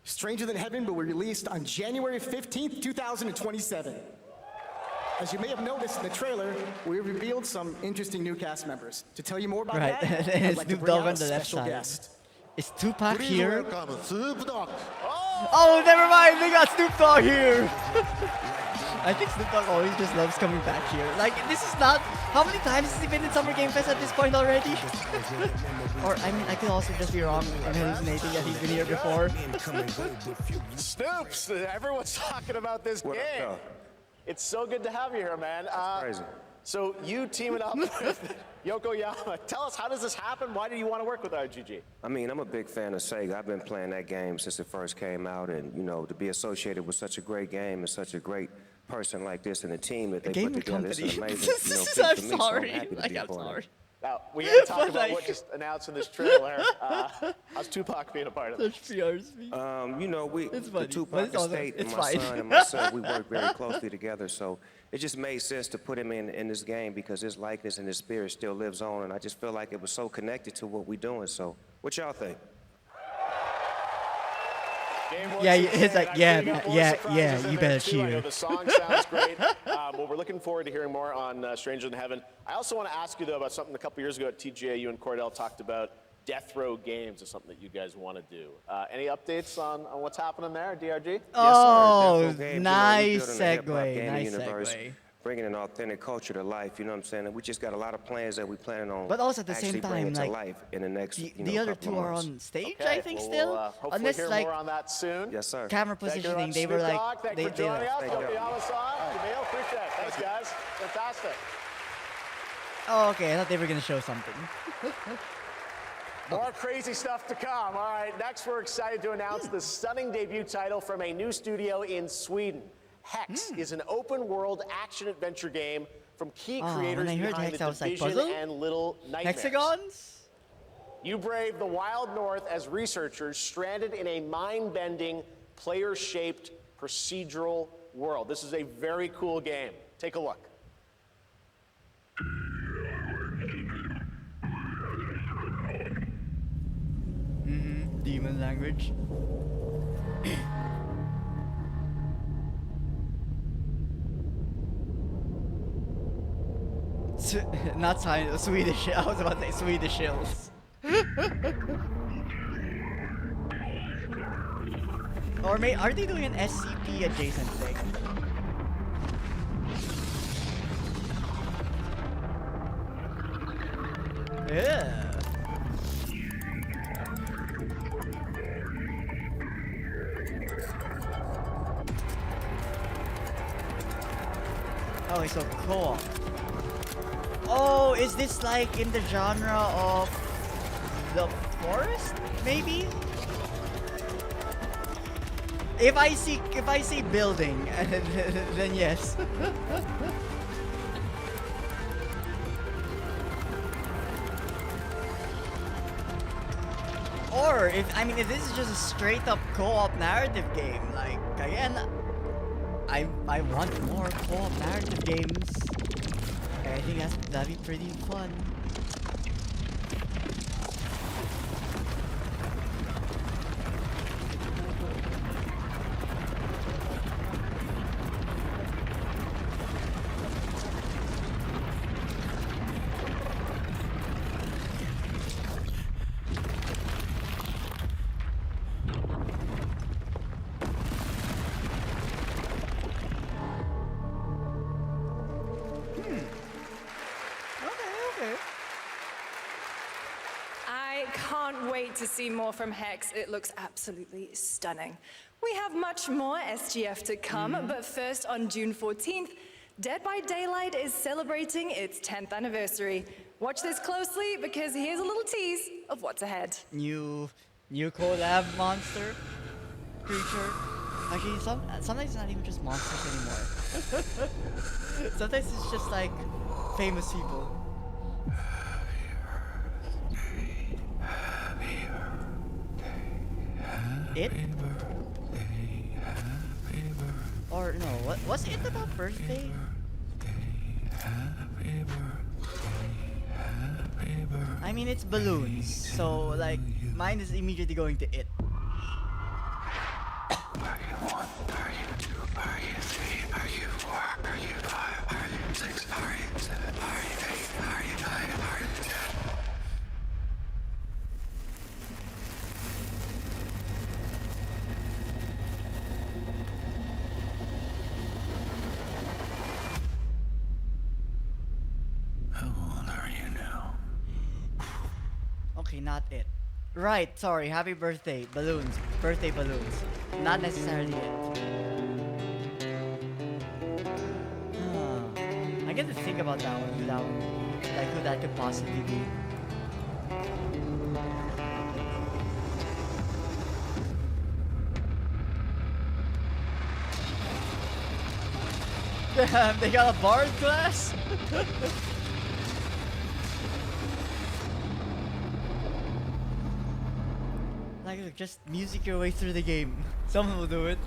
Stranger Than Heaven will be released on January 15th, 2027. As you may have noticed in the trailer, we revealed some interesting new cast members. To tell you more about that, I'd like to bring out a special guest. Is Tupac here? Welcome, Snoop Dogg. Oh, never mind, they got Snoop Dogg here. I think Snoop Dogg always just loves coming back here. Like, this is not... How many times has he been in Summer Game Fest at this point already? Or, I mean, I could also just be wrong and hallucinating that he's been here before. Snoops! Everyone's talking about this game. It's so good to have you here, man. That's crazy. So you teaming up with Yokoyama. Tell us, how does this happen? Why do you want to work with RGG? I mean, I'm a big fan of Sega. I've been playing that game since it first came out, and you know, to be associated with such a great game and such a great person like this and the team that they put together, it's an amazing, you know, feat for me. So I'm happy to be a part of it. Now, we got to talk about what just announced in this trailer. How's Tupac being a part of it? You know, the Tupac estate and my son and myself, we work very closely together, so it just made sense to put him in this game because his likeness and his spirit still lives on, and I just feel like it was so connected to what we're doing. So, what y'all think? Yeah, it's like, yeah, you better cheer. The song sounds great. Well, we're looking forward to hearing more on Stranger Than Heaven. I also want to ask you, though, about something a couple years ago at TGA, you and Cordell talked about Death Row Games is something that you guys want to do. Any updates on what's happening there, DRG? Oh, nice segue, nice segue. bringing an authentic culture to life. You know what I'm saying? And we just got a lot of plans that we planning on. But also at the actually same time, bringing like to life in the next. the other couple two of are months. on stage, Okay, I think, well, still. we'll, hopefully Unless hear like more on that soon. Yes, sir. camera Thank you positioning, very they much, were Snoop like Dogg. Thank you they for joining us. Thank Hope you. you have us on. Jamil, appreciate it. Thanks, guys. Fantastic. Oh, okay. I thought they were gonna show something. More crazy stuff to come. All right, next we're excited to announce the stunning debut title from a new studio in Sweden. Hex is an open-world action-adventure game from key creators when I heard behind Hex, The I was like, Division puzzle? and Little Nightmares. Hexagons? You brave the wild north as researchers stranded in a mind-bending, player-shaped procedural world. This is a very cool game. Take a look. Demon language. Not Swedish. I was about to say Swedish hills. Or are they doing an SCP adjacent thing? Yeah. Oh, it's so cool. Oh, is this like in the genre of the forest? Maybe? If I see building, then yes. Or if this is just a straight up co-op narrative game, like again, I want more co-op narrative games. I think that'd be pretty fun. I can't wait to see more from Hex. It looks absolutely stunning. We have much more SGF to come, but first on June 14th, Dead by Daylight is celebrating its 10th anniversary. Watch this closely because here's a little tease of what's ahead. New collab monster creature. Actually, sometimes it's not even just monsters anymore. Sometimes it's just like famous people. It? Or no, was it about birthday? I mean, it's balloons, so like mine is immediately going to it. Are you 1? Are you 2? Are you 3? Are you 4? Are you 5? Are you 6? Are you 7? Are you 8? Are you 9? Are you 10? How old are you now? Okay, not it. Right, sorry, happy birthday, balloons, birthday balloons. Not necessarily it. I get to think about that one, like who that could possibly be. Damn, they got a bard class? Like, just music your way through the game. Someone will do it.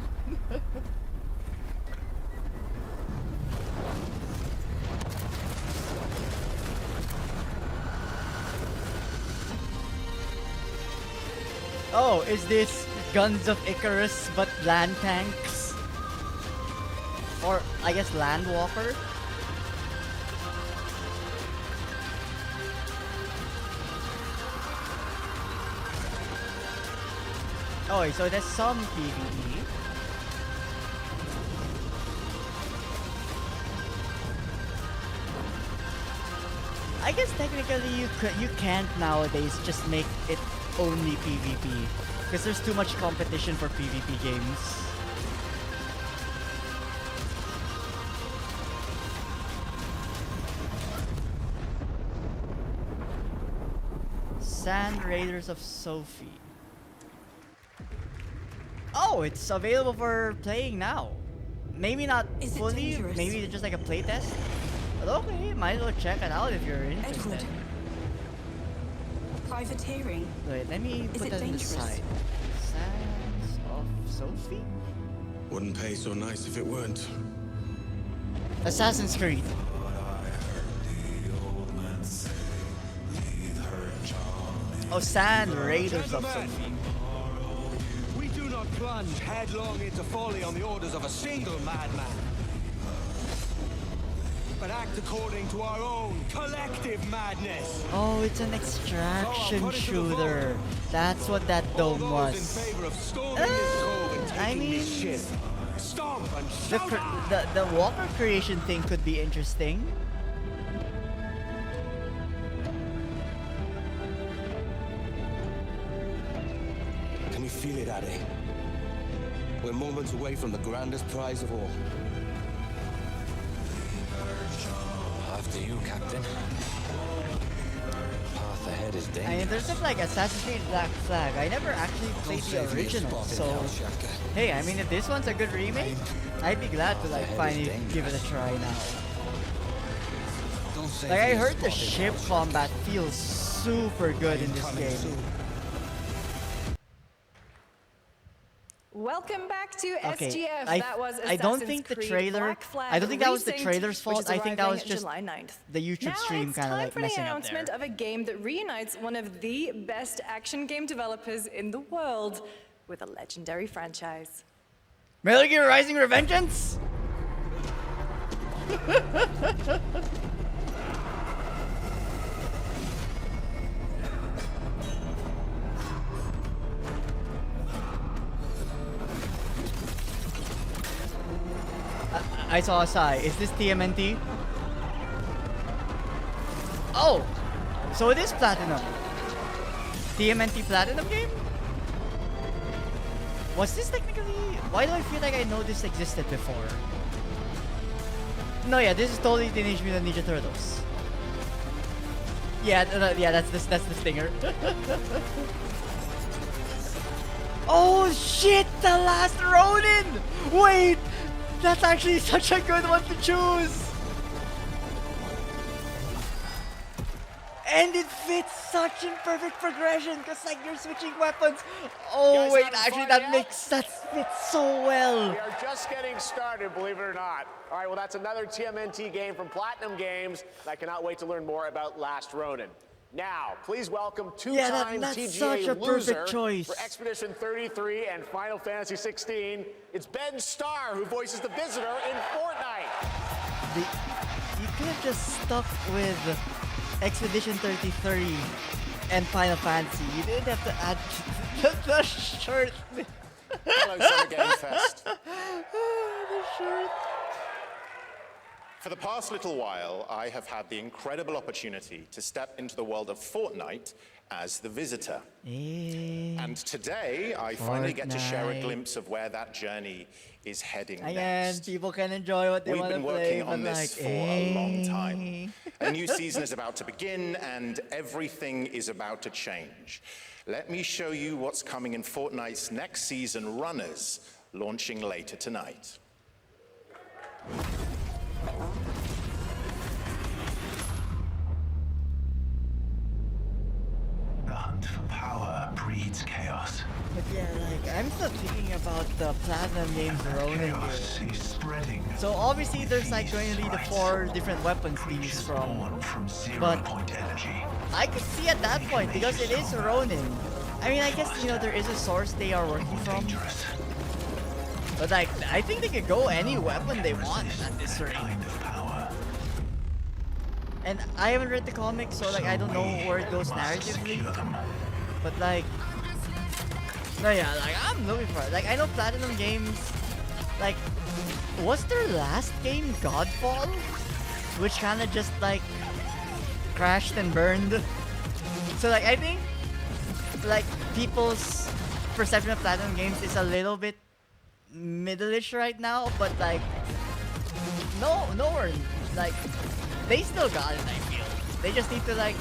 Oh, is this Guns of Icarus but land tanks? Or, I guess, Land Walker? Oh, so there's some PvE. I guess technically you can't nowadays just make it only PvP because there's too much competition for PvP games. Sand Raiders of Sophie. Oh, it's available for playing now. Maybe not fully, maybe just like a playtest. But okay, might as well check it out if you're interested. Edward. Privateering. Wait, let me put that on the side. Sands of Sophie? Wouldn't pay so nice if it weren't. Assassin's Creed. Oh, Sand Raiders of Sophie. We do not plunge headlong into folly on the orders of a single madman, but act according to our own collective madness. Oh, it's an extraction shooter. That's what that dome was. I mean, the Walker creation thing could be interesting. Can you feel it, Addy? We're moments away from the grandest prize of all. After you, Captain. Path ahead is dangerous. I mean, there's stuff like Assassin's Creed Black Flag. I never actually played the original, so hey, I mean, if this one's a good remake, I'd be glad to like finally give it a try now. Like I heard the ship combat feels super good in this game. Welcome back to SGF. I, that was I don't Assassin's think the Creed trailer. Black Flag I don't think that was the Resynced, trailer's fault. which is I think that was arriving just July 9th. the YouTube stream kind of like messing up there. Now it's time for the announcement of a game that reunites one of the best action game developers in the world with a legendary franchise. Metal Gear Rising: Revengeance. I saw a sigh. Is this TMNT? Oh! So it is Platinum. TMNT Platinum game? Was this technically... Why do I feel like I know this existed before? No, yeah, this is totally Teenage Mutant Ninja Turtles. Yeah, yeah, that's the stinger. Oh shit! The Last Ronin! Wait! That's actually such a good one to choose! And it fits such in perfect progression because like you're switching weapons. Oh wait, actually that fits so well. We are just getting started, believe it or not. All right, well that's another TMNT game from Platinum Games. I cannot wait to learn more about Last Ronin. Now, please welcome two-time TGA loser for Expedition 33 and Final Fantasy 16. It's Ben Starr who voices the Visitor in Fortnite. You could have just stuck with Expedition 33 and Final Fantasy. You didn't have to add the shirt. Hello, Summer Game Fest. The shirt. For the past little while, I have had the incredible opportunity to step into the world of Fortnite as the Visitor. And today, I finally get to share a glimpse of where that journey is heading next. People can enjoy what they want to play. We've been working on this for a long time. A new season is about to begin, and everything is about to change. Let me show you what's coming in Fortnite's next season, Runners, launching later tonight. The hunt for power breeds chaos. But yeah, like, I'm still thinking about the Platinum Games Ronin game. So obviously there's like going to be the 4 different weapons to use from. But I could see at that point, because it is Ronin. I mean, I guess, you know, there is a source they are working from. But like, I think they could go any weapon they want at this rate. And I haven't read the comics, so like I don't know where it goes narratively. But like, no, yeah, like I'm looking for it. Like I know Platinum Games, like, was their last game Godfall? Which kind of just like crashed and burned. So like I think like people's perception of Platinum Games is a little bit middle-ish right now, but like no one like they still got it, I feel. They just need to like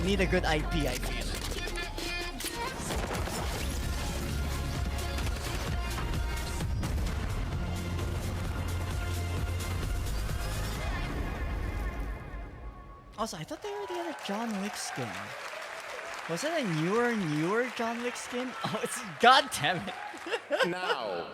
need a good IP, I feel. Also, I thought they already had a John Wick skin. Was it a newer John Wick skin? Oh, it's goddamn it. Now,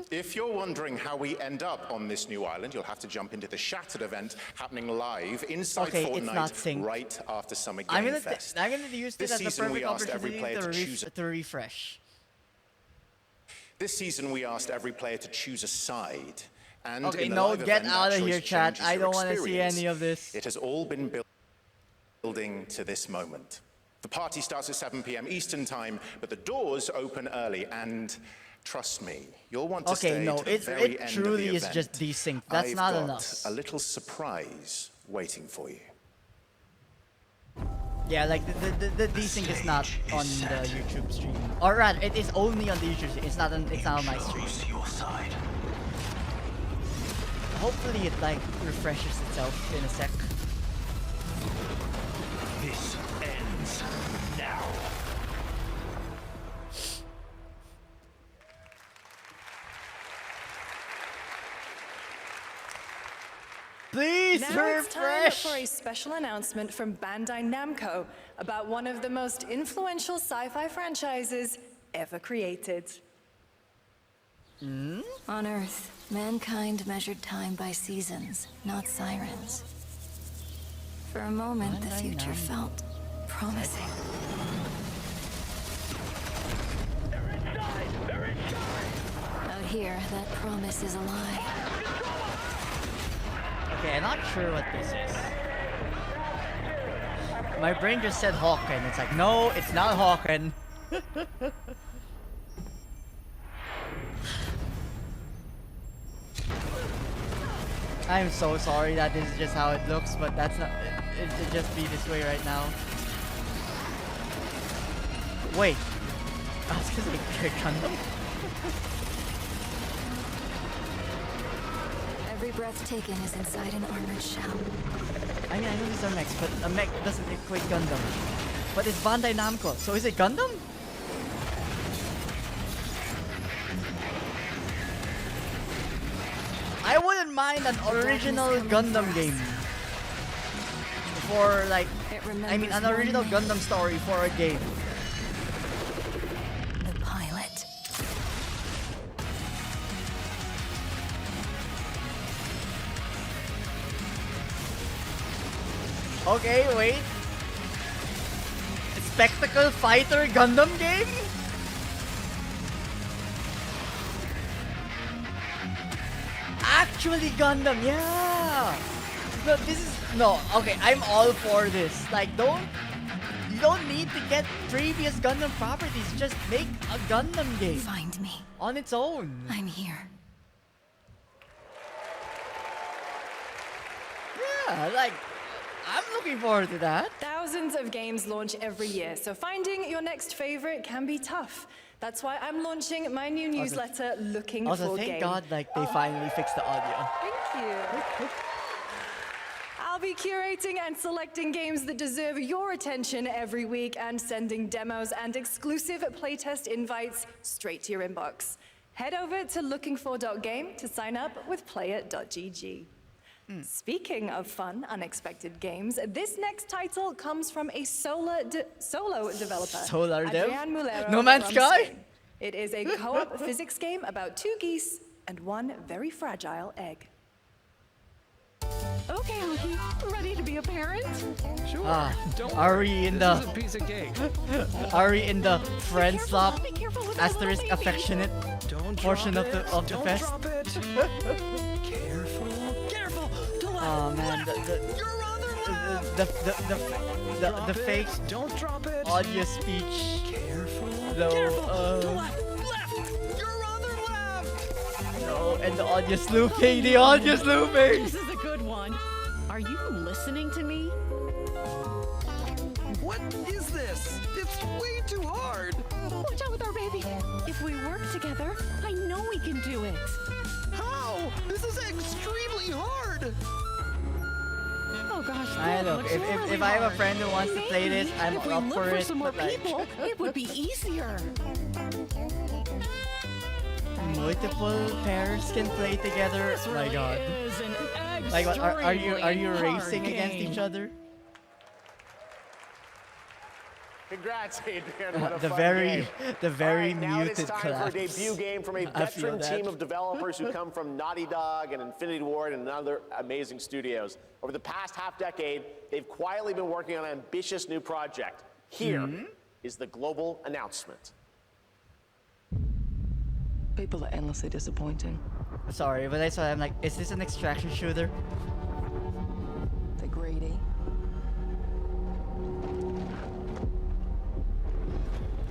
if you're wondering how we end up on this new island, you'll have to jump into the Shattered event happening live inside Fortnite right after Summer Game Fest. I'm gonna use this as a perfect opportunity to refresh. This season, we asked every player to choose a side. And okay, in the no, live get event, out that of here, choice chat. changes I your don't want to see experience. any of this. It has all been building to this moment. The party starts at 7 p.m. Eastern time, but the doors open early, and trust me, you'll want to stay to the very end of the event. It truly is just desync. That's not enough. A little surprise waiting for you. Yeah, like the desync is not on the YouTube stream, or rather, it is only on the YouTube stream. It's not on my stream. Hopefully, it like refreshes itself in a sec. This ends now. Please now it's time for a special announcement from Bandai Namco about one of the most influential sci-fi franchises ever created. On Earth, mankind measured time by seasons, not sirens. For a moment, the future felt promising. Out here, that promise is a lie. Okay, I'm not sure what this is. My brain just said Hawken. It's like, no, it's not Hawken. I'm so sorry that this is just how it looks, but that's not. It just be this way right now. Wait. I was gonna say Gundam. Every breath taken is inside an armored shell. I mean, I know these are mechs, but a mech doesn't equate Gundam. But it's Bandai Namco, so is it Gundam? I wouldn't mind an original Gundam game. For like, I mean, an original Gundam story for a game. The pilot. Okay, wait. Spectacle Fighter Gundam game? Actually Gundam, yeah! No, this is... No, okay, I'm all for this. Like, you don't need to get previous Gundam properties. Just make a Gundam game. Find me. On its own. I'm here. Yeah, like... I'm looking forward to that. Thousands of games launch every year, so finding your next favorite can be tough. That's why I'm launching my new newsletter, Looking for Game. Also, thank God, like, they finally fixed the audio. Thank you. I'll be curating and selecting games that deserve your attention every week and sending demos and exclusive playtest invites straight to your inbox. Head over to lookingfor.game to sign up with player.gg. Speaking of fun, unexpected games, this next title comes from a solo developer, Solar dev? Adrian Mulero No Man's from Sky? Spain. It is a co-op physics game about two geese and one very fragile egg. Okay, Honky, ready to be a parent? Sure. Are we in This is a piece of cake. Are we in the friend slop asterisk affectionate portion of the fest? Drop it. Careful. Oh man, the fake Don't drop it. audio speech. Careful. Left. You're on the left. No, and the audio slooping. The audio slooping. This is a good one. Are you listening to me? What is this? It's way too hard. Watch out with our baby. If we work together, I know we can do it. How? This is extremely hard. Oh gosh, I that know. looks If really I have a hard. friend who wants to play this, I'm if we up look for it. some more but, like, people, it would be easier. multiple pairs can play together. This My really God. is an Like, what, are you extremely racing hard against game. each other? Congrats, Adrian. What a The fun very- game. the very All right, now it is muted time claps. for a debut game from a I feel veteran that. team of developers who come from Naughty Dog and Infinity Ward and other amazing studios. Over the past half-decade, they've quietly been working on an ambitious new project. Here is the global announcement. People are endlessly disappointing. Sorry, but I saw. I'm like, is this an extraction shooter? They're greedy.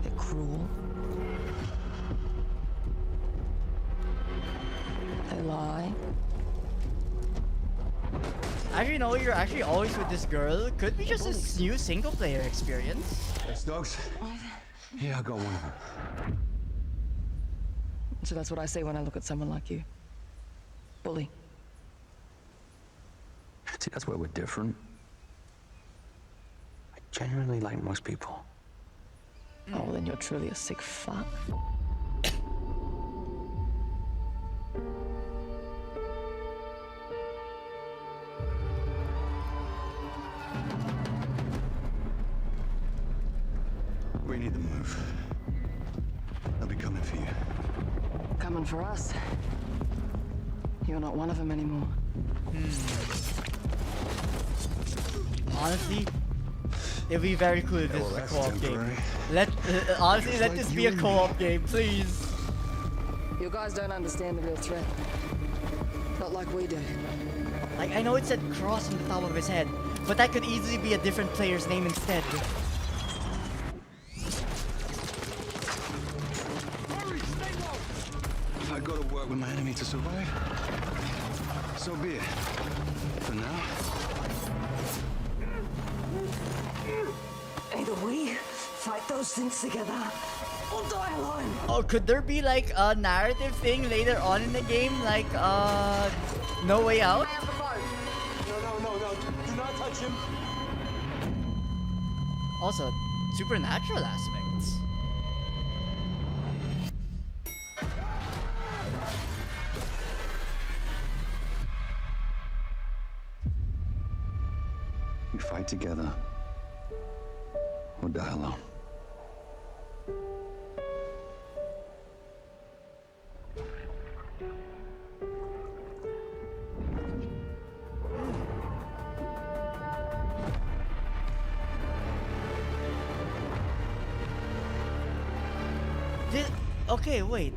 They're cruel. They lie. Actually, no, you're actually always with this girl. Could be just a new single-player experience. Yes, dogs? Yeah, I got one of them. So that's what I say when I look at someone like you. Bully. See, that's where we're different. I genuinely like most people. Oh, then you're truly a sick fuck. We need to move. They'll be coming for you. Coming for us. You're not one of them anymore. Honestly, it'd be very cool if this was a that's co-op game. temporary. Honestly, let like this you be a and me. co-op game, please. You guys don't understand the real threat. Not like we do. Like, I know it said cross on the top of his head, but that could easily be a different player's name instead. If I go to work with my enemy to survive, so be it. For now, Either we fight those things together or die alone. Oh, could there be like a narrative thing later on in the game, like No Way Out? No. Do not touch him. Also, supernatural aspects. we fight together or die alone. Okay, wait.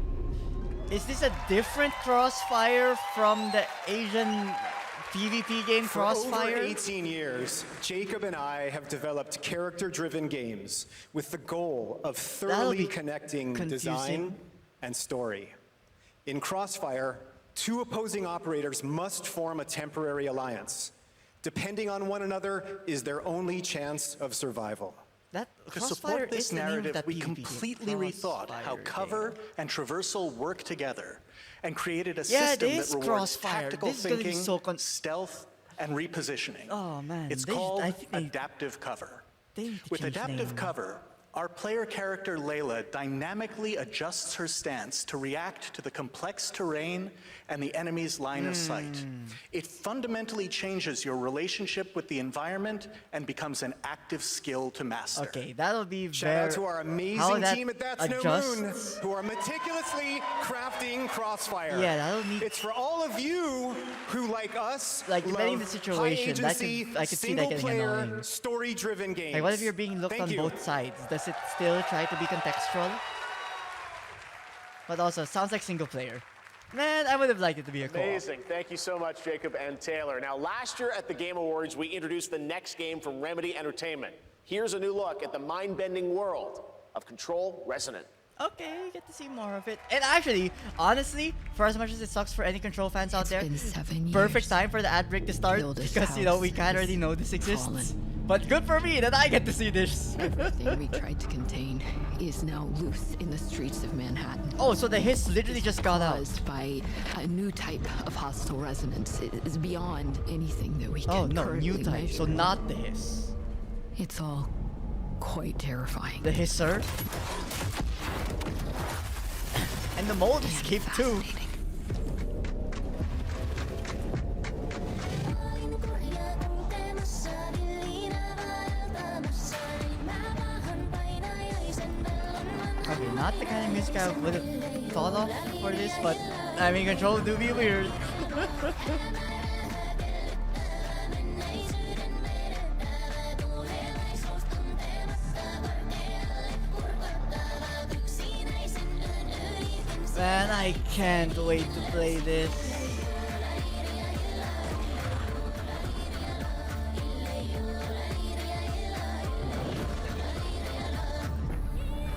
Is this a different Crossfire from the Asian PvP game For Crossfire? over 18 years, Jacob and I have developed character-driven games with the goal of thoroughly connecting design and story. In Crossfire, two opposing operators must form a temporary alliance. Depending on one another is their only chance of survival. To support this narrative, we completely rethought how cover and traversal work together and created a system that rewards tactical thinking, stealth, and repositioning. Oh man, It's called adaptive cover. With adaptive cover, our player character Layla dynamically adjusts her stance to react to the complex terrain and the enemy's line of sight. It fundamentally changes your relationship with the environment and becomes an active skill to master. Okay, that'll be Shout very... out to our how amazing that team at That's No adjusts- Moon, who are meticulously crafting Crossfire. Yeah, that'll need... It's for all of you who, like us, Like, depending on love the situation, that high-agency, I could see that getting single-player, annoying. story-driven games. Like, what if you're being looked Thank on you. both sides? Does it still try to be contextual? But also, sounds like single player. Man, I would have liked it to be a co-op. Amazing. Thank you so much, Jacob and Taylor. Now, last year at the Game Awards, we introduced the next game from Remedy Entertainment. Here's a new look at the mind-bending world of Control Resonant. Okay, you get to see more of it. And actually, honestly, for as much as it sucks for any Control fans out there, been 7 perfect years. time for the ad break to start Gilda's because, you know, we house kind of has already know this exists. fallen. But good for me that I get to see this. Everything we tried to contain is now loose in the streets of Manhattan. Oh, so the hiss literally just got out. Caused by a new type of hostile resonance. It is beyond anything that we can Oh, no, currently new type, so measure. not the hiss. It's all quite terrifying. The hisser. And the mold escape too. Okay, not the kind of music I would have thought of for this, but I mean, Control do be weird. Man, I can't wait to play this.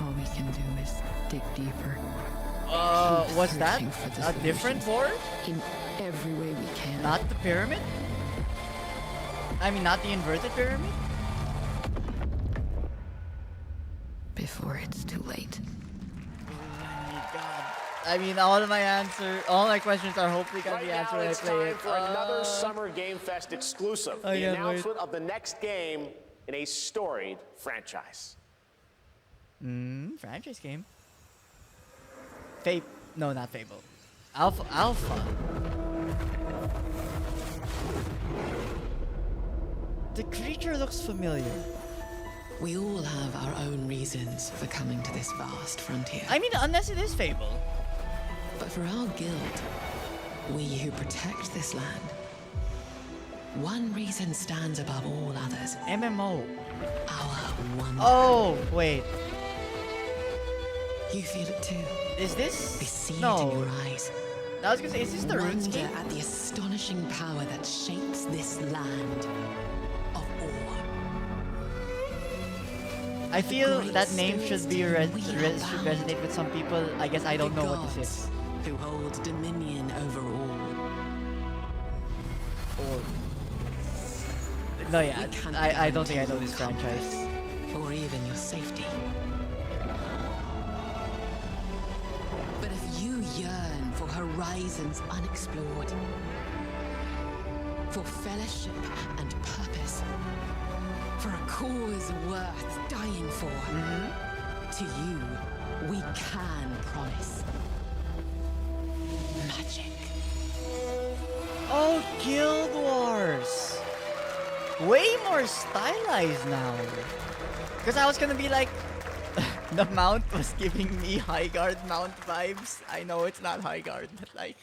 All we can do is dig deeper. Was that Searching for the a different board? in every way we can. Not the pyramid? I mean, not the inverted pyramid? Before it's too late. I mean, all my questions are hopefully gonna Right be now, answered when I it's play time it. for another Summer Game Fest exclusive. I The can't announcement of the next game in a storied franchise. Franchise game. No, not Fable. Alpha. The creature looks familiar. We all have our own reasons for coming to this vast frontier. I mean, unless it is Fable. But for our guild, we who protect this land, one reason stands above all others. MMO. Our wonder. Oh, wait. You feel it too. Is this? I see No. it in your eyes. I was gonna say, is this the Wonder RuneScape? at the astonishing power that shapes this land of awe. I feel great that name spirits should be to whom we should are bound. resonate with some people. I guess I don't The know what this is. gods who hold dominion over all. No, yeah, We can't I don't think I know guarantee this your franchise. comfort or even your safety. But if you yearn for horizons unexplored, for fellowship and purpose, for a cause worth dying for, to you, we can promise magic. Oh, Guild Wars! Way more stylized now. Because I was gonna be like, the mount was giving me High Guard mount vibes. I know it's not High Guard, but like,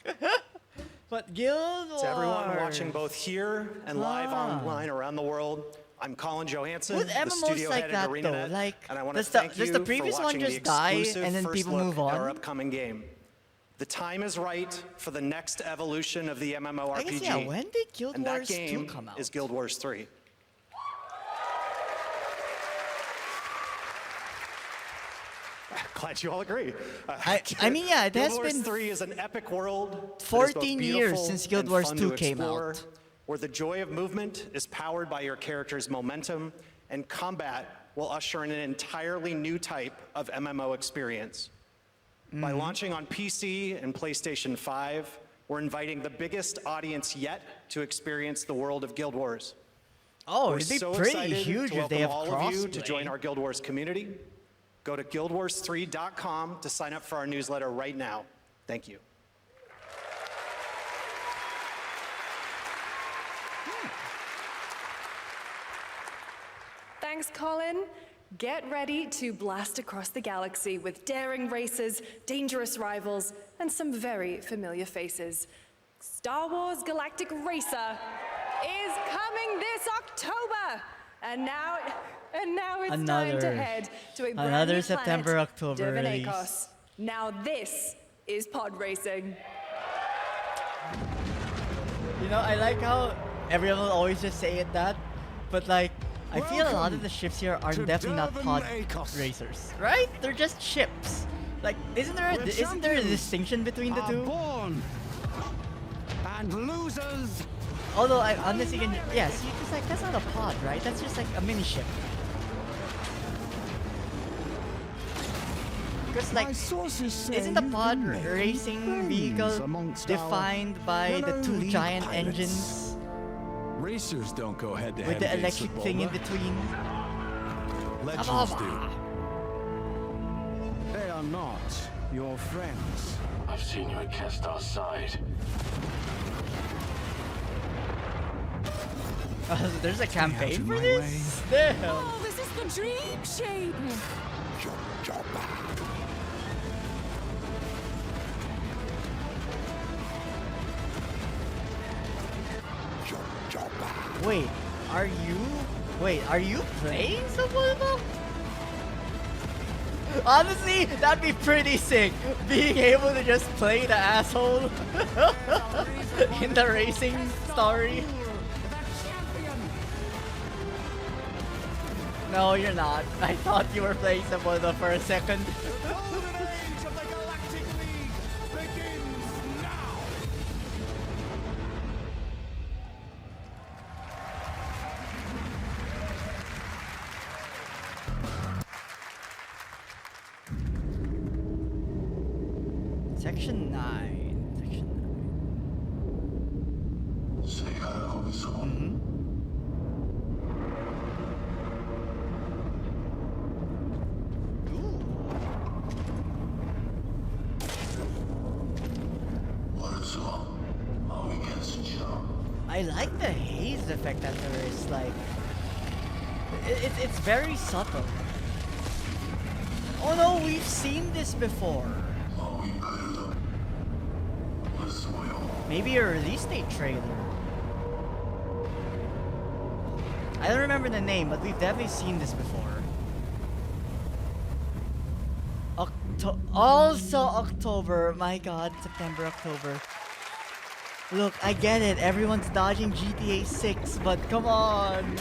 but Guild Wars. To everyone watching both here and live online around the world, I'm Colin Johansson, With the MMOs studio like head that at though, ArenaNet, like, and I want to does the- thank does you the for previous one watching the just die exclusive and then first people look move at our on? upcoming game. The time is right for the next evolution of the MMORPG. I guess, yeah, when did Guild and Wars that 2 game come out? is Guild Wars 3. Glad you all agree. I mean, yeah, it Guild has Wars been 3 is an epic world. that is both 14 years beautiful since Guild and Wars fun 2 to came explore, out. where the joy of movement is powered by your character's momentum, and combat will usher in an entirely new type of MMO experience. By launching on PC and PlayStation 5, we're inviting the biggest audience yet to experience the world of Guild Wars. Oh, We're it'd be so pretty excited huge to if they have welcome all of you to crossplay. join our Guild Wars community. Go to guildwars3.com to sign up for our newsletter right now. Thank you. Thanks, Colin. Get ready to blast across the galaxy with daring races, dangerous rivals, and some very familiar faces. Star Wars Galactic Racer is coming this October! And now it's time to head to a brand another new September, planet, October release. Divinacos. Now this is pod racing. You know, I like how everyone will always just say it that, but like, I feel a lot of the ships here are definitely not pod racers, right? They're just ships. Like, isn't there a distinction between the two? Born and losers. Although I honestly can, yeah, see, it's like that's not a pod, right? That's just like a mini ship. Because like, isn't the pod racing vehicle defined by the two giant engines? Racers don't go head to head with the electric thing in between. Legends do. They are not your friends. I've seen you at Kestar's side. There's a campaign for this? Damn. Oh, this is the dream shape. Wait, are you playing someone of them? Honestly, that'd be pretty sick. Being able to just play the asshole in the racing story. No, you're not. I thought you were playing someone of them for a second. Section 9. Section 9. I like the haze effect that there is, like, it's very subtle. Oh no, we've seen this before. Maybe a release date trailer. I don't remember the name, but we've definitely seen this before. Also October. My god, September, October. Look, I get it. Everyone's dodging GTA 6, but come on.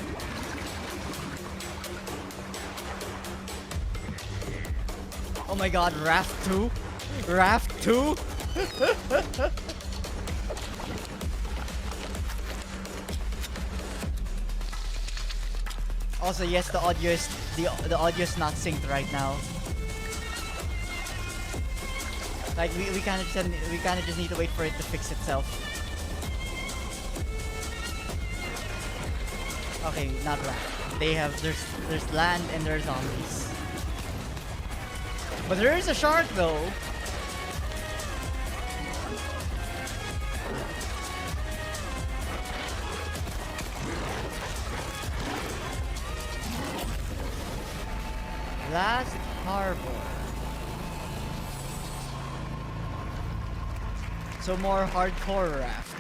Oh my god, Raft 2? Raft 2? Also, yes, the audio is not synced right now. Like we kind of just need to wait for it to fix itself. Okay, not Raft. There's land and there's zombies. But there is a shark though. Last harbor. So more hardcore Raft.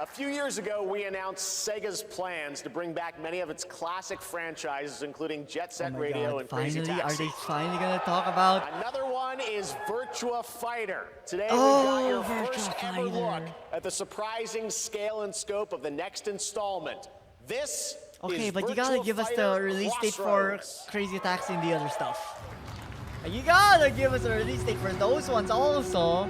A few years ago, we announced Sega's plans to bring back many of its classic franchises, including Jet Set Radio and Crazy Taxi. Are they finally gonna talk about? Another one is Virtua Fighter. Today, we've got your first ever look at the surprising scale and scope of the next installment. This okay, is but you Virtua gotta give us the Fighter release date for Crossroads. Crazy Taxi and the other stuff. You gotta give us a release date for those ones also.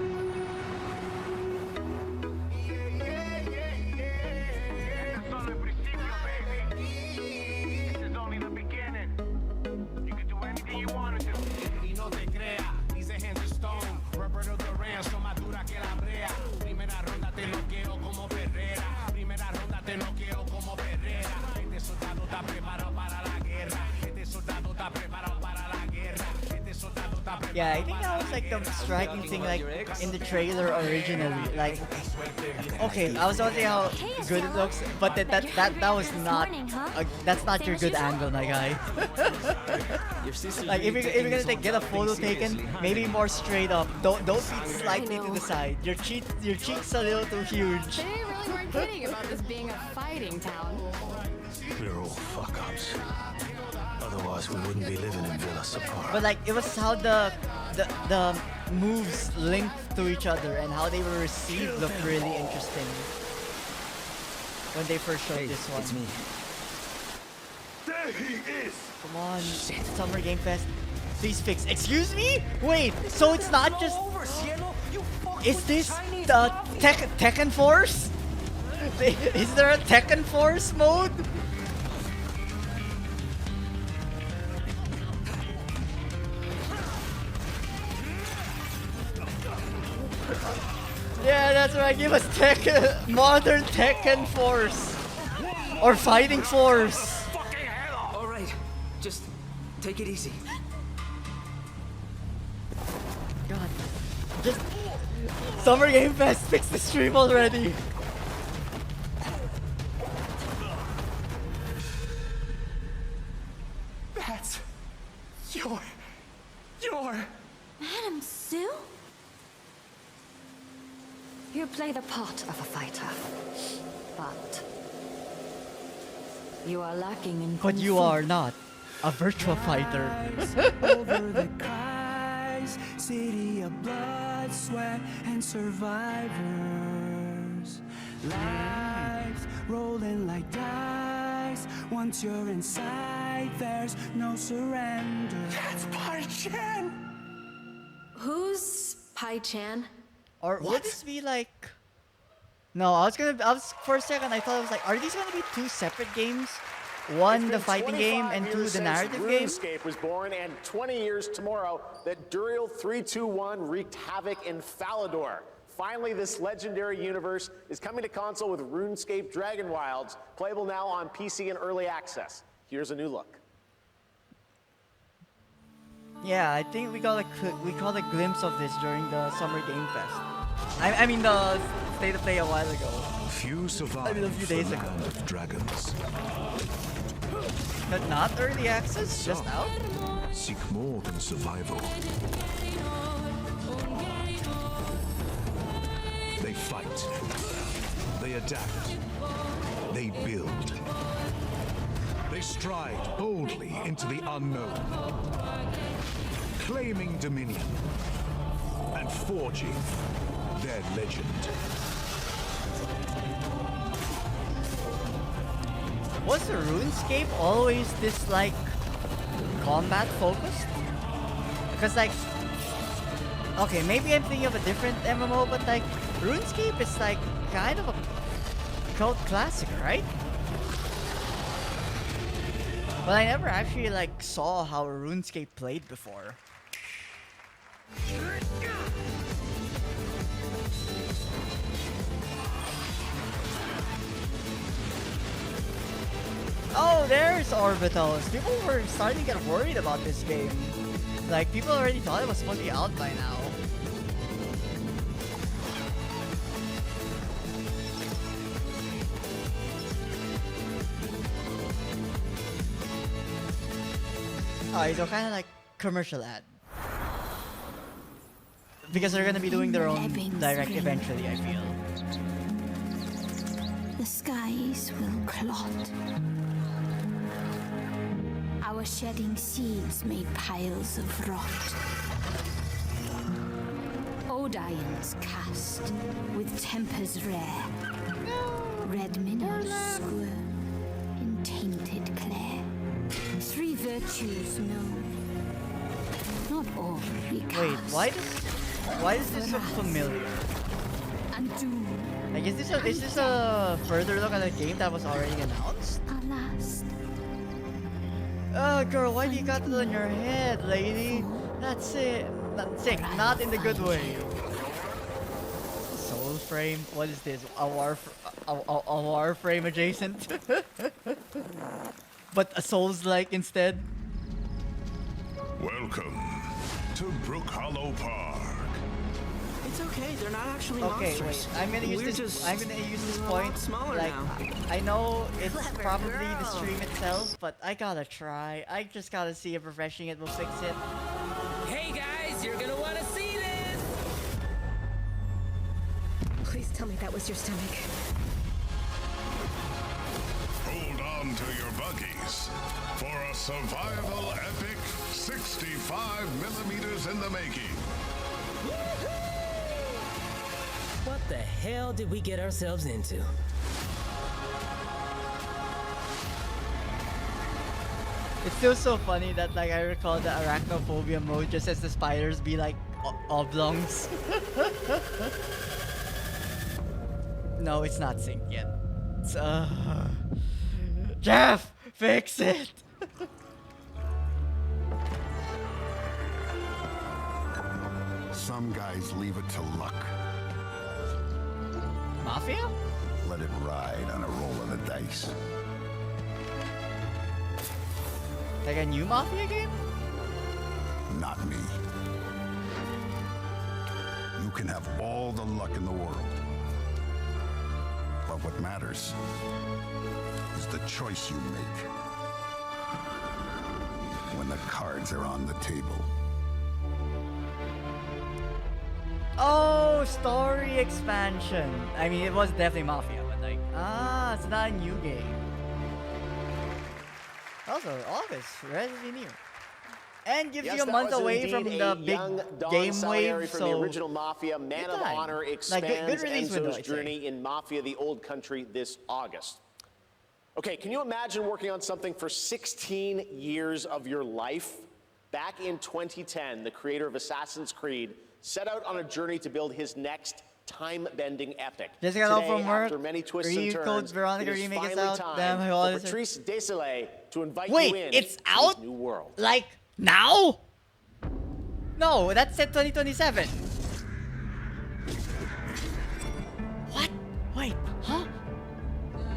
Yeah, I think that was like the striking thing, like in the trailer originally. Like, okay, I was gonna say how good it looks, but that was not. That's not your good angle, my guy. Like if you're gonna get a photo taken, maybe more straight up. Don't be slightly to the side. Your cheeks a little too huge. They really weren't kidding about this being a fighting town. We're all fuck-ups. Otherwise, we wouldn't be living in Villa Sapara. But like, it was how the moves linked to each other and how they were received looked really interesting when they first showed this one. It's me. There he is! Come on, Summer Game Fest. Please fix. Excuse me? Wait, so it's not just... Is this the Tekken Force? Is there a Tekken Force mode? Yeah, that's right. Give us Tekken, modern Tekken Force. Or Fighting Force. All right, just take it easy. God. Just... Summer Game Fest, fix the stream already. That's... You're... Madam Sue? You play the part of a fighter, but you are lacking in But you are not a virtual fighter. Over the skies, city of blood, sweat, and survivors. Lives rolling like dice. Once you're inside, there's no surrender. That's Pai Chan! Who's Pai Chan? Or would this be like... No, for a second I thought it was like, are these gonna be two separate games? One, the fighting game, and two, the narrative game? RuneScape was born, and 20 years tomorrow that Duriel 321 wreaked havoc in Falador. Finally, this legendary universe is coming to console with RuneScape Dragon Wilds, playable now on PC in early access. Here's a new look. Yeah, I think we got a glimpse of this during the Summer Game Fest. I mean the State of Play a while ago. Few survive a few days the ago. land of dragons. But not early access, just out? Seek more than survival. They fight. They adapt. They build. They stride boldly into the unknown, claiming dominion and forging their legend. Was the RuneScape always this like combat focused? Because like, okay, maybe I'm thinking of a different MMO, but like RuneScape is like kind of a cult classic, right? But I never actually like saw how RuneScape played before. Oh, there's Orbitals. People were starting to get worried about this game. Like, people already thought it was supposed to be out by now. Alright, so kind of like commercial ad. Because they're gonna be doing their own direct eventually, I feel. The skies will clot. Our shedding seeds made piles of rot. Odion's cast with tempers rare. Red minnows squirm in tainted clay. Three virtues known. Not all we cast. Wait, why does this look familiar? Like, is this a further look at a game that was already announced? Oh, girl, why do you got it on your head, lady? That's it. That's sick. Not in the good way. Soul frame. What is this? A Warframe adjacent? But a Souls-like instead. Welcome to Brook Hollow Park. It's okay, they're not actually Okay, monsters. wait. I'm gonna use this point. Like, I know it's probably the stream itself, but I gotta try. I just gotta see if refreshing it will fix it. Hey guys, you're gonna want to see this. Please tell me that was your stomach. Hold on to your buggies for a survival epic 65 millimeters in the making. What the hell did we get ourselves into? It's still so funny that like I recall the arachnophobia mode just as the spiders be like oblongs. No, it's not synced yet. It's, Jeff, fix it. Some guys leave it to luck. Mafia? Let it ride on a roll of the dice. Like a new Mafia game? Not me. You can have all the luck in the world. But what matters is the choice you make when the cards are on the table. Oh, story expansion. I mean, it was definitely Mafia, but like, it's not a new game. Also, August, relatively new. And gives you a month away from the big game wave, from so the original Mafia, Man of Honor expands Enzo's journey in Mafia: The Old Country this August. Okay, can you imagine working on something for 16 years of your life? Back in 2010, the creator of Assassin's Creed set out on a journey to build his next time-bending epic. Just got off from work. After many twists and turns, Veronica it is remake is finally out. time Damn, for Patrice Désilets to invite you Wait, in it's to out? his new world. Like now? No, that's set 2027. What? Wait, huh?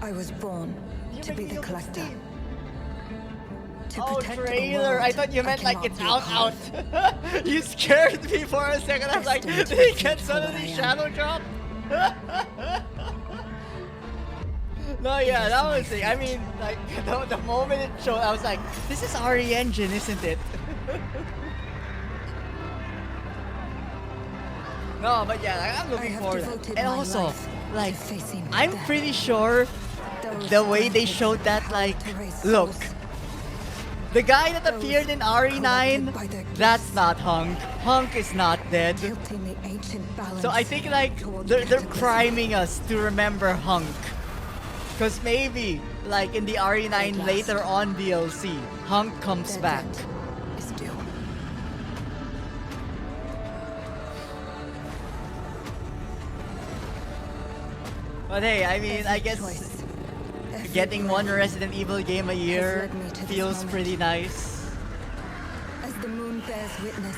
I was born to be the collector. To Oh, protect the trailer! world, I thought you meant like cannot it's be out. You scared me for a second. I was like, did he get suddenly shadow drop? No, yeah, that was it. I mean, like the moment it showed, I was like, this is RE Engine, isn't it? No, but yeah, like, I'm looking forward to that. And also, like, I'm pretty sure the way they showed that, like, look, the guy that appeared in RE9, that's not Hunk. Hunk is not dead. So I think, like, they're priming us to remember Hunk. Because maybe, like, in the RE9 later on DLC, Hunk comes back. But hey, I mean, I guess getting one Resident Evil game a year feels pretty nice. As the moon bears witness,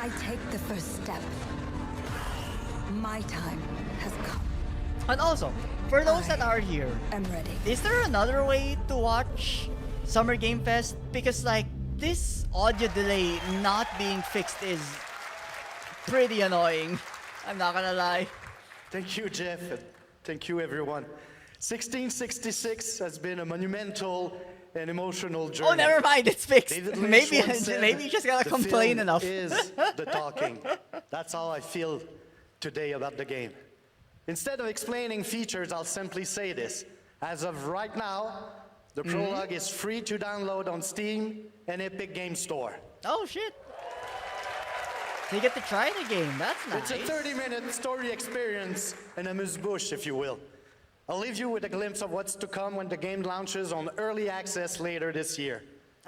I take the first step. My time has come. And also, for those that are here, I'm ready. Is there another way to watch Summer Game Fest? Because like this audio delay not being fixed is pretty annoying. I'm not gonna lie. Thank you, Jeff. Thank you, everyone. 1666 has been a monumental and emotional journey. Oh, never mind, it's fixed. Maybe you just gotta the complain film enough. Is the talking. That's how I feel today about the game. Instead of explaining features, I'll simply say this. As of right now, the prologue is free to download on Steam and Epic Game Store. Oh shit. So you get to try the game, that's nice. It's a 30-minute story experience, an amuse-bouche, if you will. I'll leave you with a glimpse of what's to come when the game launches on early access later this year.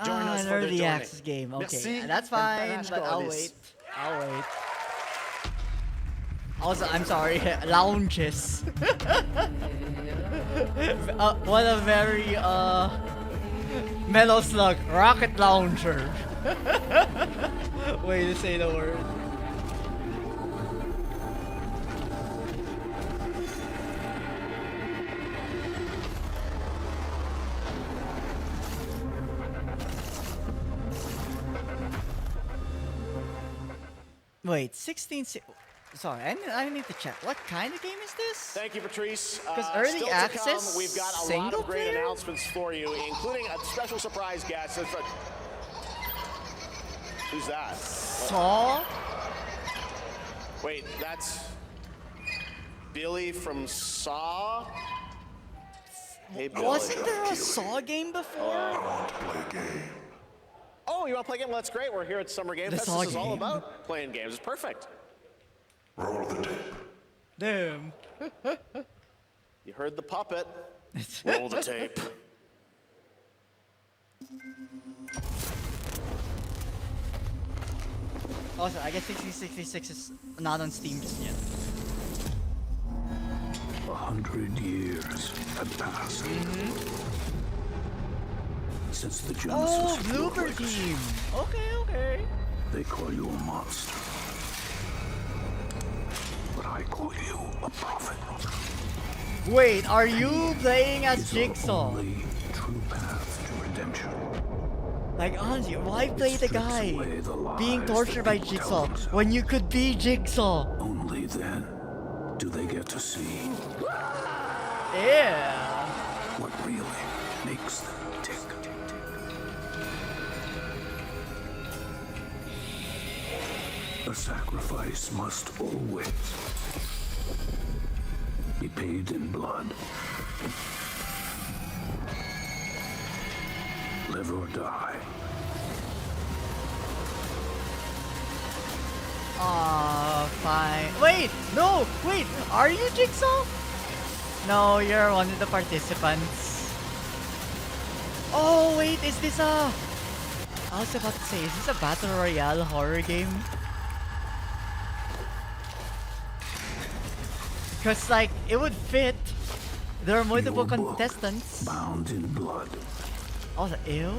Join us an for the early journey. access game. Okay, Merci, that's and fine, panache but I'll goddess. wait. I'll wait. Also, I'm sorry, lounges. What a very Metal Slug rocket launcher. Way to say the word. Wait, 16. Sorry, I need to check. What kind of game is this? Thank you, Patrice. Because early still to access, come, we've got a lot single of great player? announcements for you, including a special surprise guest. Who's that? Saw? Wait, that's Billy from Saw? Hey, Billy. Wasn't there a Saw game before? Oh, you want to play a game? Well, that's great. We're here at Summer Game The Fest. Saw This is all game. about playing games. It's perfect. Roll the tape. Damn. You heard the puppet. Roll the tape. Also, I guess 6066 is not on Steam just yet. 100 years have passed since the Genesis. Oh, Blooper Team. Okay, okay. They call you a monster, but I call you a prophet. Wait, are you playing as Jigsaw? Only true path to redemption. Like honestly, why play the guy being tortured by Jigsaw when you could be Jigsaw? Only then do they get to see. Yeah. What really makes them tick. A sacrifice must always be paid in blood. Live or die. Aw, fine. Wait, no, wait, are you Jigsaw? No, you're one of the participants. Oh, wait, is this a... I was about to say, is this a Battle Royale horror game? Cause like, it would fit. There are multiple contestants. Bound in blood. Also, ew?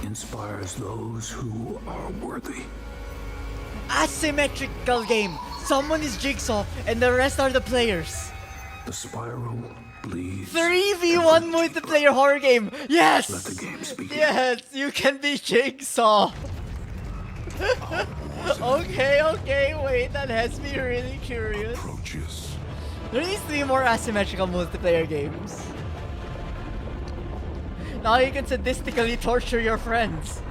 Inspires those who are worthy. Asymmetrical game. Someone is Jigsaw and the rest are the players. The spiral bleeds. 3v1 multiplayer horror game. Yes. Let the games begin. Yes, you can be Jigsaw. Okay, okay, wait, that has me really curious. There needs to be more asymmetrical multiplayer games. Now you can sadistically torture your friends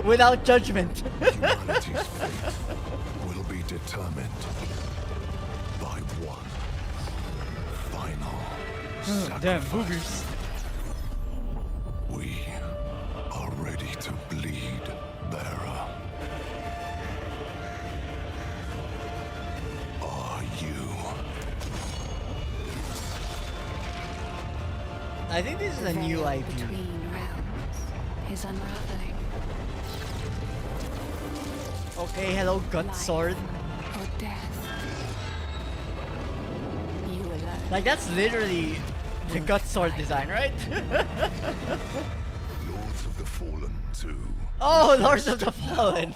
without judgment. Humanity's fate will be determined by one final sacrifice. Damn, boogers. We are ready to bleed, bearer. Are you? I think this is a new IP. Between realms is unraveling. Okay, hello, Gut Sword. Or death. You alone. Like, that's literally the Gut Sword design, right? Lords of the Fallen 2. Oh, Lords of the Fallen.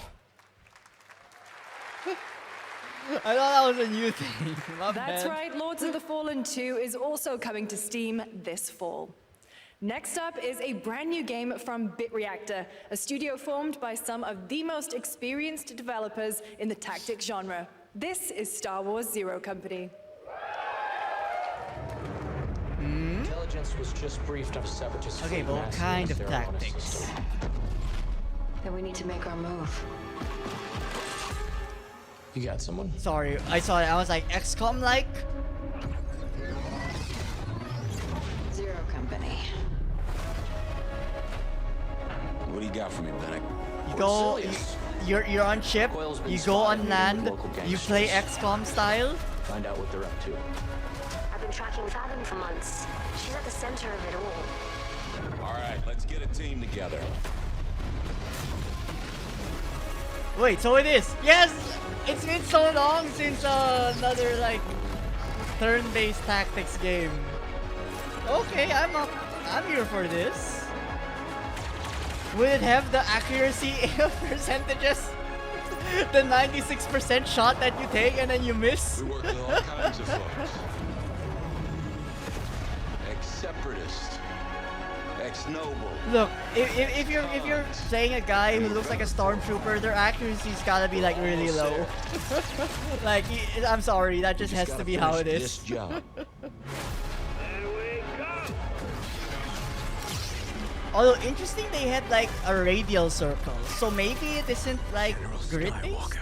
I thought that was a new thing. My That's bad. right, Lords of the Fallen 2 is also coming to Steam this fall. Next up is a brand new game from BitReactor, a studio formed by some of the most experienced developers in the tactics genre. This is Star Wars Zero Company. Intelligence was just briefed of Separatist Okay, fleet but what massing kind of their own tactics? system. Then we need to make our move. You got someone? Sorry, I saw it. I was like, XCOM like? Zero Company. What do you got for me, Bennett? You go, you're on ship, you go on land, you play XCOM style. Find out what they're up to. I've been tracking Fathom for months. She's at the center of it all. All right, let's get a team together. Wait, so it is. Yes! It's been so long since another like turn-based tactics game. Okay, I'm up. I'm here for this. Will it have the accuracy percentages? The 96% shot that you take and then you miss? We work with all kinds of folks. Ex-separatist, ex-noble. Look, if you're playing a guy who looks like a stormtrooper, their accuracy's gotta be like really low. Like, I'm sorry, that just has to be how it is. This job. Although interesting, they had like a radial circle, so maybe it isn't like grid based.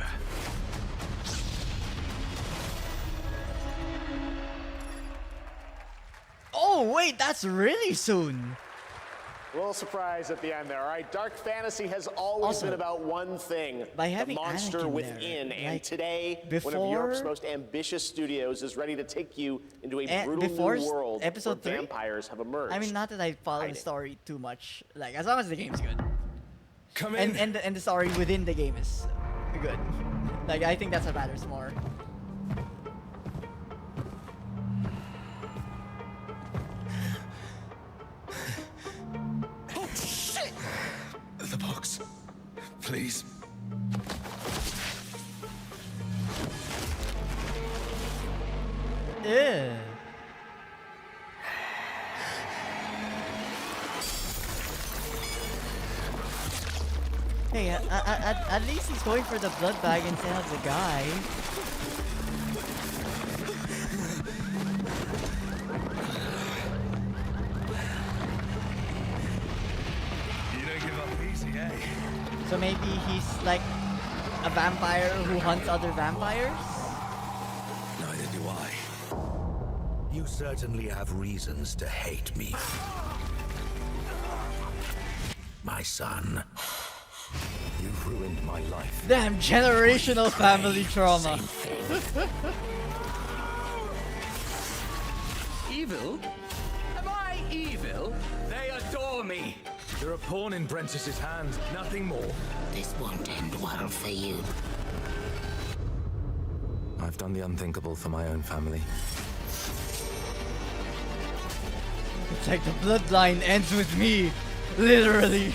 Oh wait, that's really soon. A little surprise at the end there. All right, dark fantasy has always been about one thing, by the having monster Anakin within. there, And like, today, one of Europe's most ambitious studios is ready to take you into a brutal new world episode where 3? vampires have emerged. I mean, not that I follow the story too much. Like, as long as the game's good. Come in. And the story within the game is good. Like, I think that's what matters more. Oh, shit! The box. Please. Ew. Hey, at least he's going for the blood bag instead of the guy. You don't give up easy, eh? So maybe he's like a vampire who hunts other vampires? Neither do I. You certainly have reasons to hate me. My son. You've ruined my life. Damn, generational family trauma. Evil? Am I evil? They adore me. You're a pawn in Brentus's hand, nothing more. This won't end well for you. I've done the unthinkable for my own family. It's like the bloodline ends with me. Literally.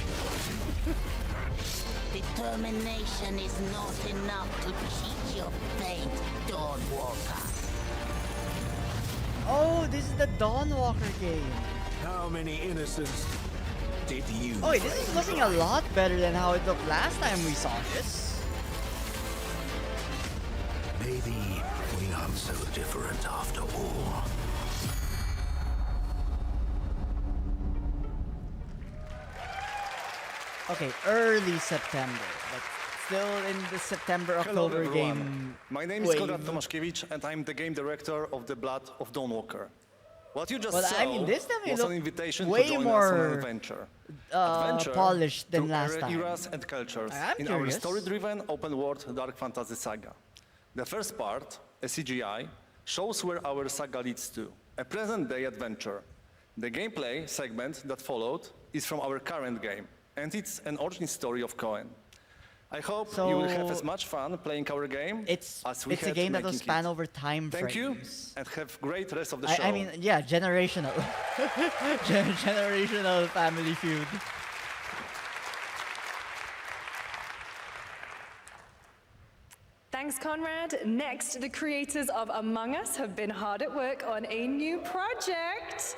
Determination is not enough to cheat your fate, Dawnwalker. Oh, this is the Dawnwalker game. How many innocents did you? Oh, wait, this is looking a lot better than how it looked last time we saw this. Maybe we aren't so different after all. Okay, early September, but still in the September-October game. My name is wave. Konrad Tomaszkiewicz, and I'm the game director of The Blood of Dawnwalker. What you just Well, saw I mean, this time it was an looked invitation way to join us on more, an adventure. polished than through last time. eras and cultures I'm in curious. our story-driven open-world dark fantasy saga. The first part, a CGI, shows where our saga leads to, a present-day adventure. The gameplay segment that followed is from our current game, and it's an origin story of Cohen. I hope you will have as much fun playing our game as we It's a had game that will making span it. over time Thank you, frames. and have great rest of the show. I mean, yeah, generational. Generational family feud. Thanks, Conrad. Next, the creators of Among Us have been hard at work on a new project.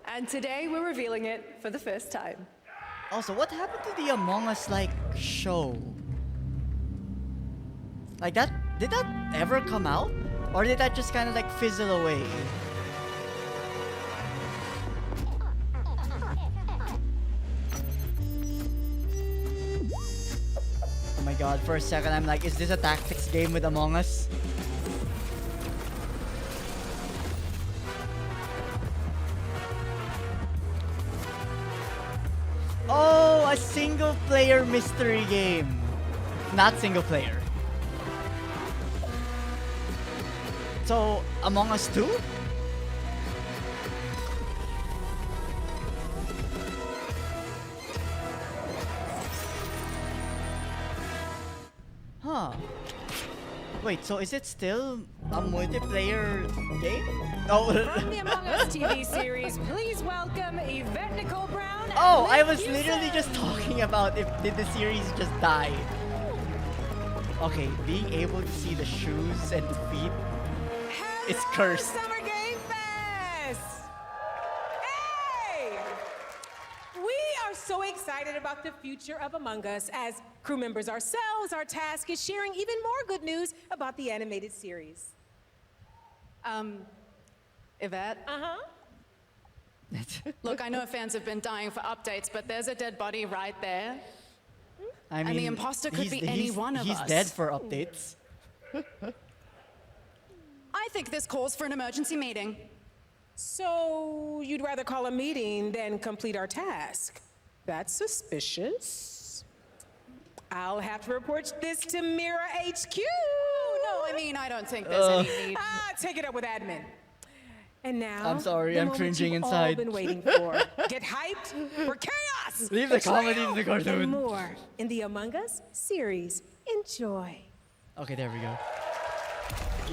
And today we're revealing it for the first time. Also, what happened to the Among Us like show? Like that, did that ever come out? Or did that just kind of like fizzle away? Oh my god, for a second I'm like, is this a tactics game with Among Us? Oh, a single player mystery game. Not single player. So, Among Us 2? Huh. Wait, so is it still a multiplayer game? Oh. From the Among Us TV series, please welcome Yvette Nicole Brown. And Oh, I Liv was Houston. literally just talking about did the series just die. Okay, being able to see the shoes and the feet is cursed. Summer Game Fest! Hey! We are so excited about the future of Among Us. As crew members ourselves, our task is sharing even more good news about the animated series. Yvette? Uh-huh. Look, I know fans have been dying for updates, but there's a dead body right there. I mean, And the imposter could be any one of He's us. dead for updates. I think this calls for an emergency meeting. So you'd rather call a meeting than complete our task? That's suspicious. I'll have to report this to Mira HQ. Oh, no, I mean, I don't think there's any need. Take it up with admin. And now, I'm sorry, the I'm moment cringing you've inside. all been waiting for. Get hyped for chaos. Leave the comedy in the betrayal, cartoon. And more in the Among Us series. Enjoy. Okay, there we go.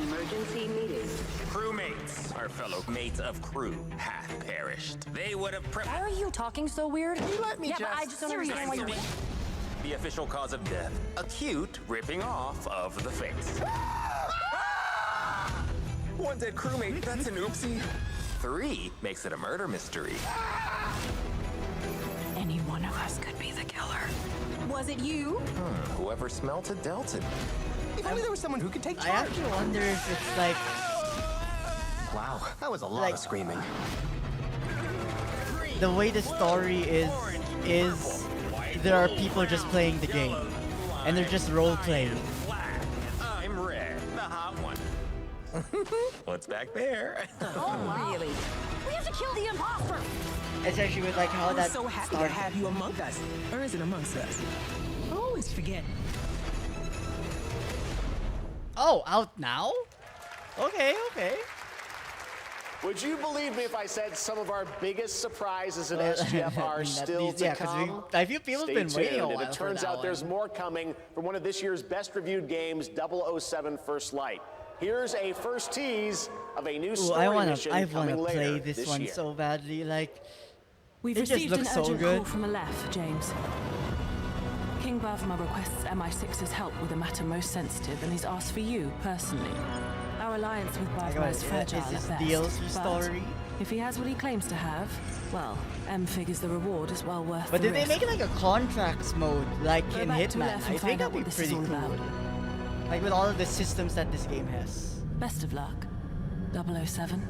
Emergency meeting. Crewmates, our fellow mates of crew, have perished. They would have Why are you talking so weird? Let me yeah, but I just don't understand why you're. The official cause of death: acute ripping off of the face. One dead crewmate, that's an oopsie. 3 makes it a murder mystery. Any one of us could be the killer. Was it you? Whoever smelt it dealt it. If only there was someone who could take charge. I actually wonder if it's like... Wow, that was a lot of screaming. The way the story is there are people just playing the game. And they're just role-playing. I'm Red, the hot one. What's back there? Oh, really? We have to kill the imposter! Especially with like how that I'm so happy started. to have you among us. Or is it amongst us? I always forget. Oh, out now? Okay, okay. Would you believe me if I said some of our biggest surprises in SGF are still to come? I feel people have been waiting a while. And it turns out there's more coming from one of this year's best reviewed games, 007 First Light. Here's a first tease of a new story mission coming later play this one year. so badly. Like, We've it just received an looks so urgent good. call from Aleph, James. King Bavma requests MI6's help with a matter most sensitive, and he's asked for you personally. Our alliance with Bavma is fragile is this at best, DLC but story? if he has what he claims to have, well, M figures the reward is well worth But the did they risk. make it like a contracts mode, like Go in back to Hitman? Aleph and I find think out that'd be what this pretty is all cool. about. Like with all of the systems that this game has. Best of luck, 007.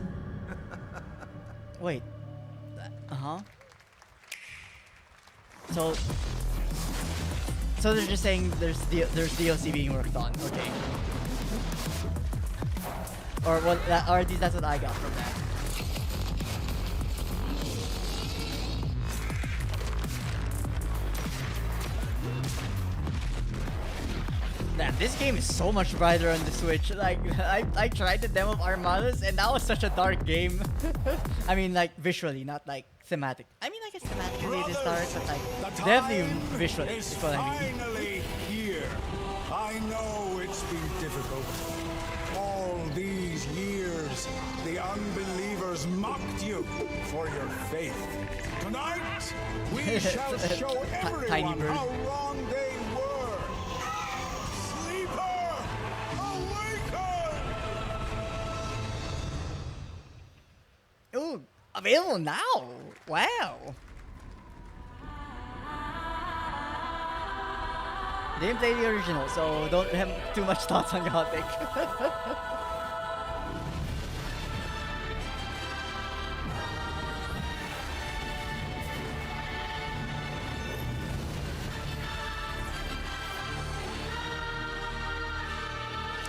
Wait. Uh-huh. So they're just saying there's DLC being worked on. Okay. Or what? Or at least that's what I got from that. Man, this game is so much brighter on the Switch. Like, I tried the demo of Armadas, and that was such a dark game. I mean, like, visually, not like thematic. I mean, I guess thematically it is dark, but like, definitely visually is what I mean. Finally here. I know it's been difficult. All these years, the unbelievers mocked you for your faith. Tonight, we shall show everyone how wrong they were. Sleeper, awaken! Ooh, available now. Wow. Didn't play the original, so don't have too much thoughts on Gothic.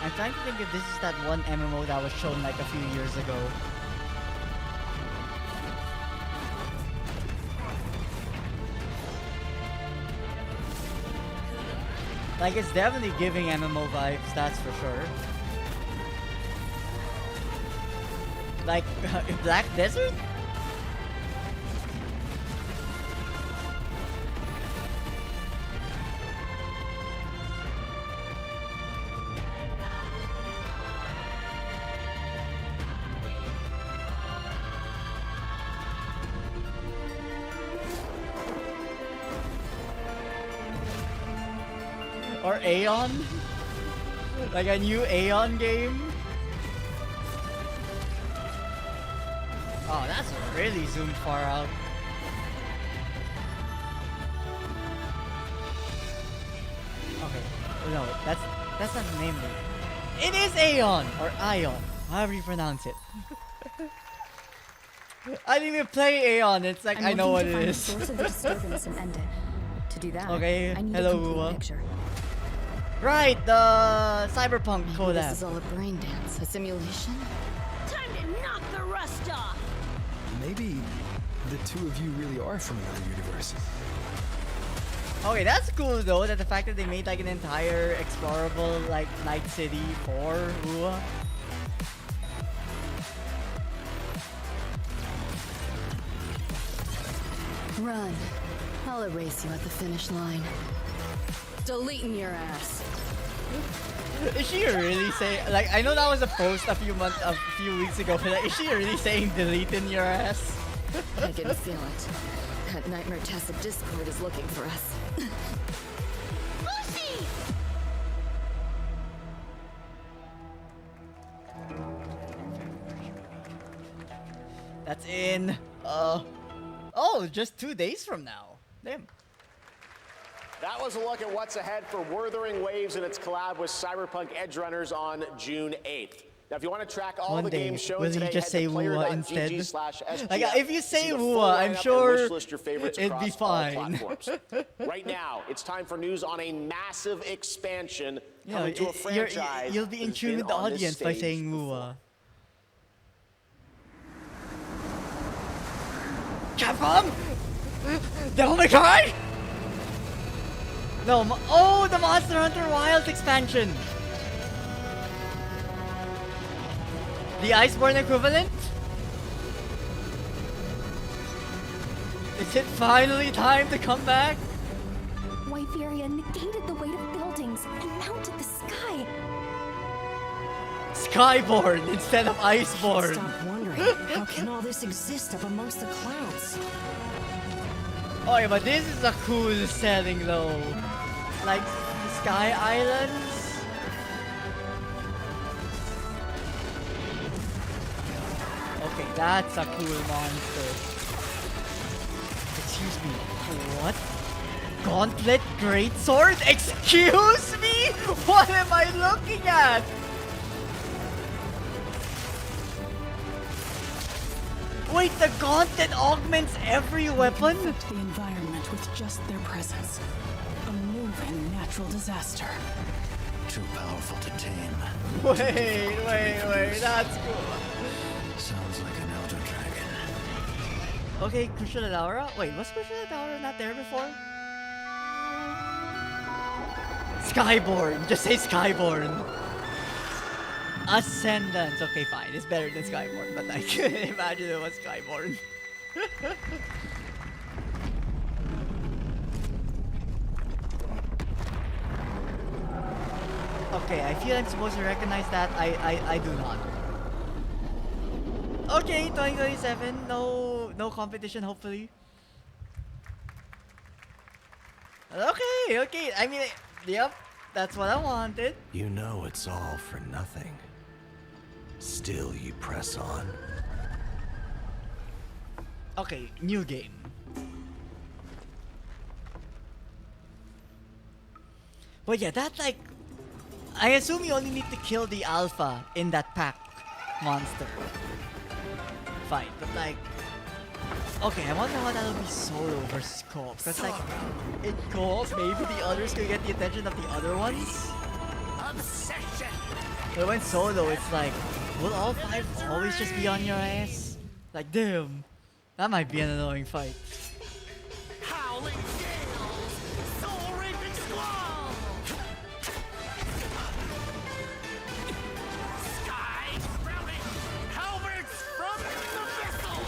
I'm trying to think if this is that one MMO that was shown like a few years ago. Like, it's definitely giving MMO vibes, that's for sure. Like, Black Desert? Or Aeon? Like a new Aeon game? Oh, that's really zoomed far out. Okay, no, that's not the name of it. It is Aeon! Or Ion, however you pronounce it. I didn't even play Aeon, it's like I know what it is. Source of the disturbance and end it. To do that, Okay, I need hello, a complete Uwa. picture. Right, the Cyberpunk Maybe collab. this is all a brain dance, a simulation. Time to knock the rust off. Maybe the two of you really are from another universe. Okay, that's cool though, that the fact that they made like an entire explorable like Night City for Ua. Run. I'll erase you at the finish line. Deleting your ass. Is she really saying, like, I know that was a post a few weeks ago, but like, is she really saying deleting your ass? I can feel it. That Nightmare Tacit Discord is looking for us. Lucy! That's in, just 2 days from now. Damn. That was a look at what's ahead for Wuthering Waves and its collab with Cyberpunk Edgerunners on June 8th. Now, if you want to track all the games shown will today, you just head say to Wua instead? player.gg/SGF. Like, if you say See the Wua, full I'm lineup and sure wish list your favorites it'd be across all fine. platforms. Right now, it's time for news on a massive expansion Yeah, coming to a franchise. you'll be in that's tune been with the on this audience by stage saying before. Wua. Capcom? Devil May Cry? No, the Monster Hunter Wilds expansion. The Iceborne equivalent? Is it finally time to come back? Wyveria negated the weight of buildings and mounted the sky. Skyborn instead of Iceborne. Stop wondering, how can all this exist up amongst the clouds? Oh yeah, but this is a cool setting though. Like the Sky Islands. Okay, that's a cool monster. Excuse me, what? Gauntlet Greatsword? Excuse me? What am I looking at? Wait, the gauntlet augments every weapon? The environment with just their presence. A moving natural disaster. Too powerful to tame. Wait, that's cool. Sounds like an elder dragon. Okay, Crucial Laura? Wait, was Crucial Laura not there before? Skyborn! Just say Skyborn! Ascendance! Okay, fine. It's better than Skyborn, but I couldn't imagine it was Skyborn. Okay, I feel I'm supposed to recognize that. I do not. Okay, 2027. No competition, hopefully. Okay. I mean, yep. That's what I wanted. You know it's all for nothing. Still you press on. Okay, new game. But yeah, that like... I assume you only need to kill the alpha in that pack monster. Fine, but like... Okay, I wonder how that'll be solo versus co-op. Because like, in co-op, maybe the others could get the attention of the other ones. Obsession. But when solo, it's like, will all five always just be on your ass? Like, damn, that might be an annoying fight. Howling gales, soul-raping squall. Sky sprouting, halberds from the vessel.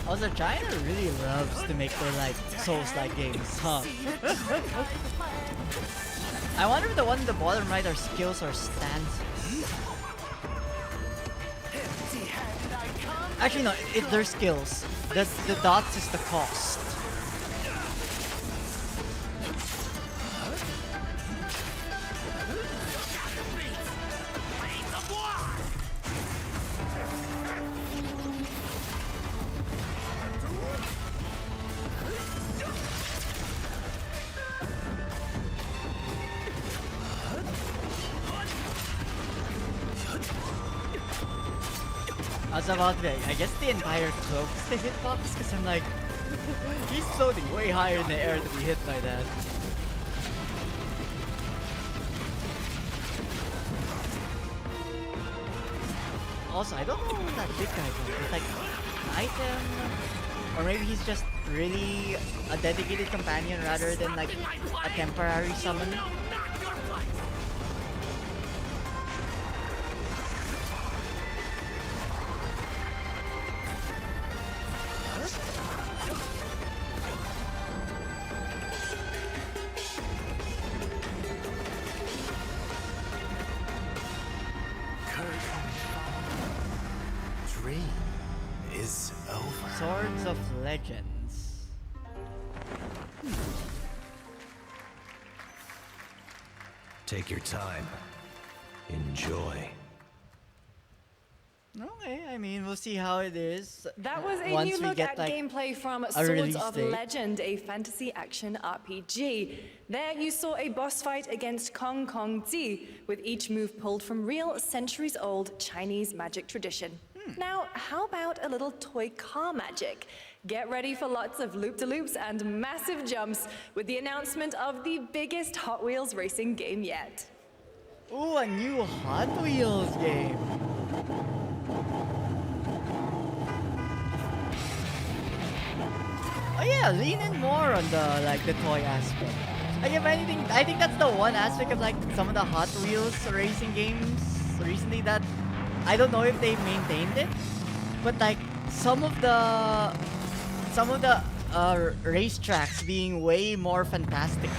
Also, China really loves to make their like Souls-like games, huh? I wonder if the one in the bottom right are skills or stances. Actually, no, they're skills. The dots is the cost. I was about to be like, I guess the entire cloak is the hitbox, because I'm like, he's floating way higher in the air to be hit by that. Also, I don't know what that big guy does. It's like an item, or maybe he's just really a dedicated companion rather than like a temporary summon. Dream is over. Swords of Legends. Take your time. Enjoy. Okay, I mean, we'll see how it is. That was a once new we look get, at like, gameplay from a Swords release of date. Legend, a fantasy action RPG. There you saw a boss fight against Kong Kong Zi, with each move pulled from real centuries-old Chinese magic tradition. Now, how about a little toy car magic? Get ready for lots of loop-de-loops and massive jumps with the announcement of the biggest Hot Wheels racing game yet. Ooh, a new Hot Wheels game. Oh yeah, lean in more on the toy aspect. Like if anything, I think that's the one aspect of like some of the Hot Wheels racing games recently that I don't know if they've maintained it, but like some of the racetracks being way more fantastic.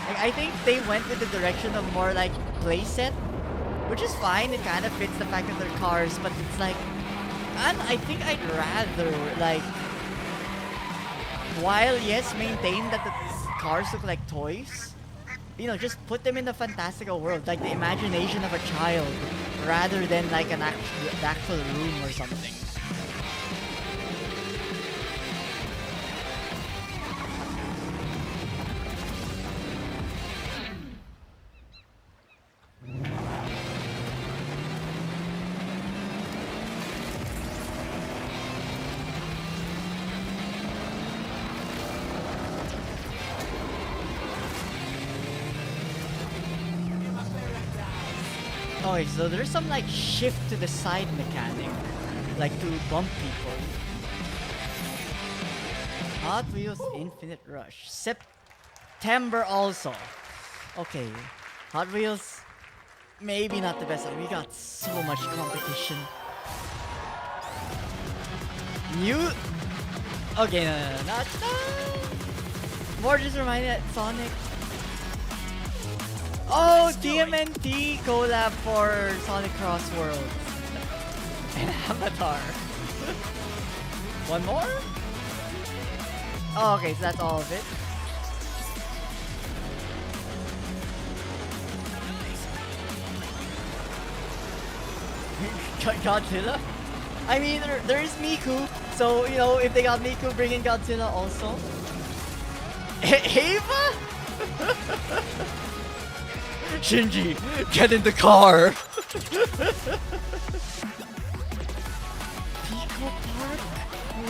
Like, I think they went with the direction of more like playset, which is fine. It kind of fits the fact that they're cars, but it's like, and I think I'd rather like, while yes, maintain that the cars look like toys, you know, just put them in the fantastical world, like the imagination of a child, rather than like an actual room or something. Okay, so there's some like shift to the side mechanic, like to bump people. Hot Wheels Infinite Rush. September also. Okay, Hot Wheels, maybe not the best. We got so much competition. New. Okay, no, not. More just reminding that Sonic. Oh, TMNT collab for Sonic Cross Worlds and Avatar. One more? Oh, okay, so that's all of it. Godzilla? I mean, there is Miku, so, you know, if they got Miku, bring in Godzilla also. Ava? Shinji, get in the car! Pico Park?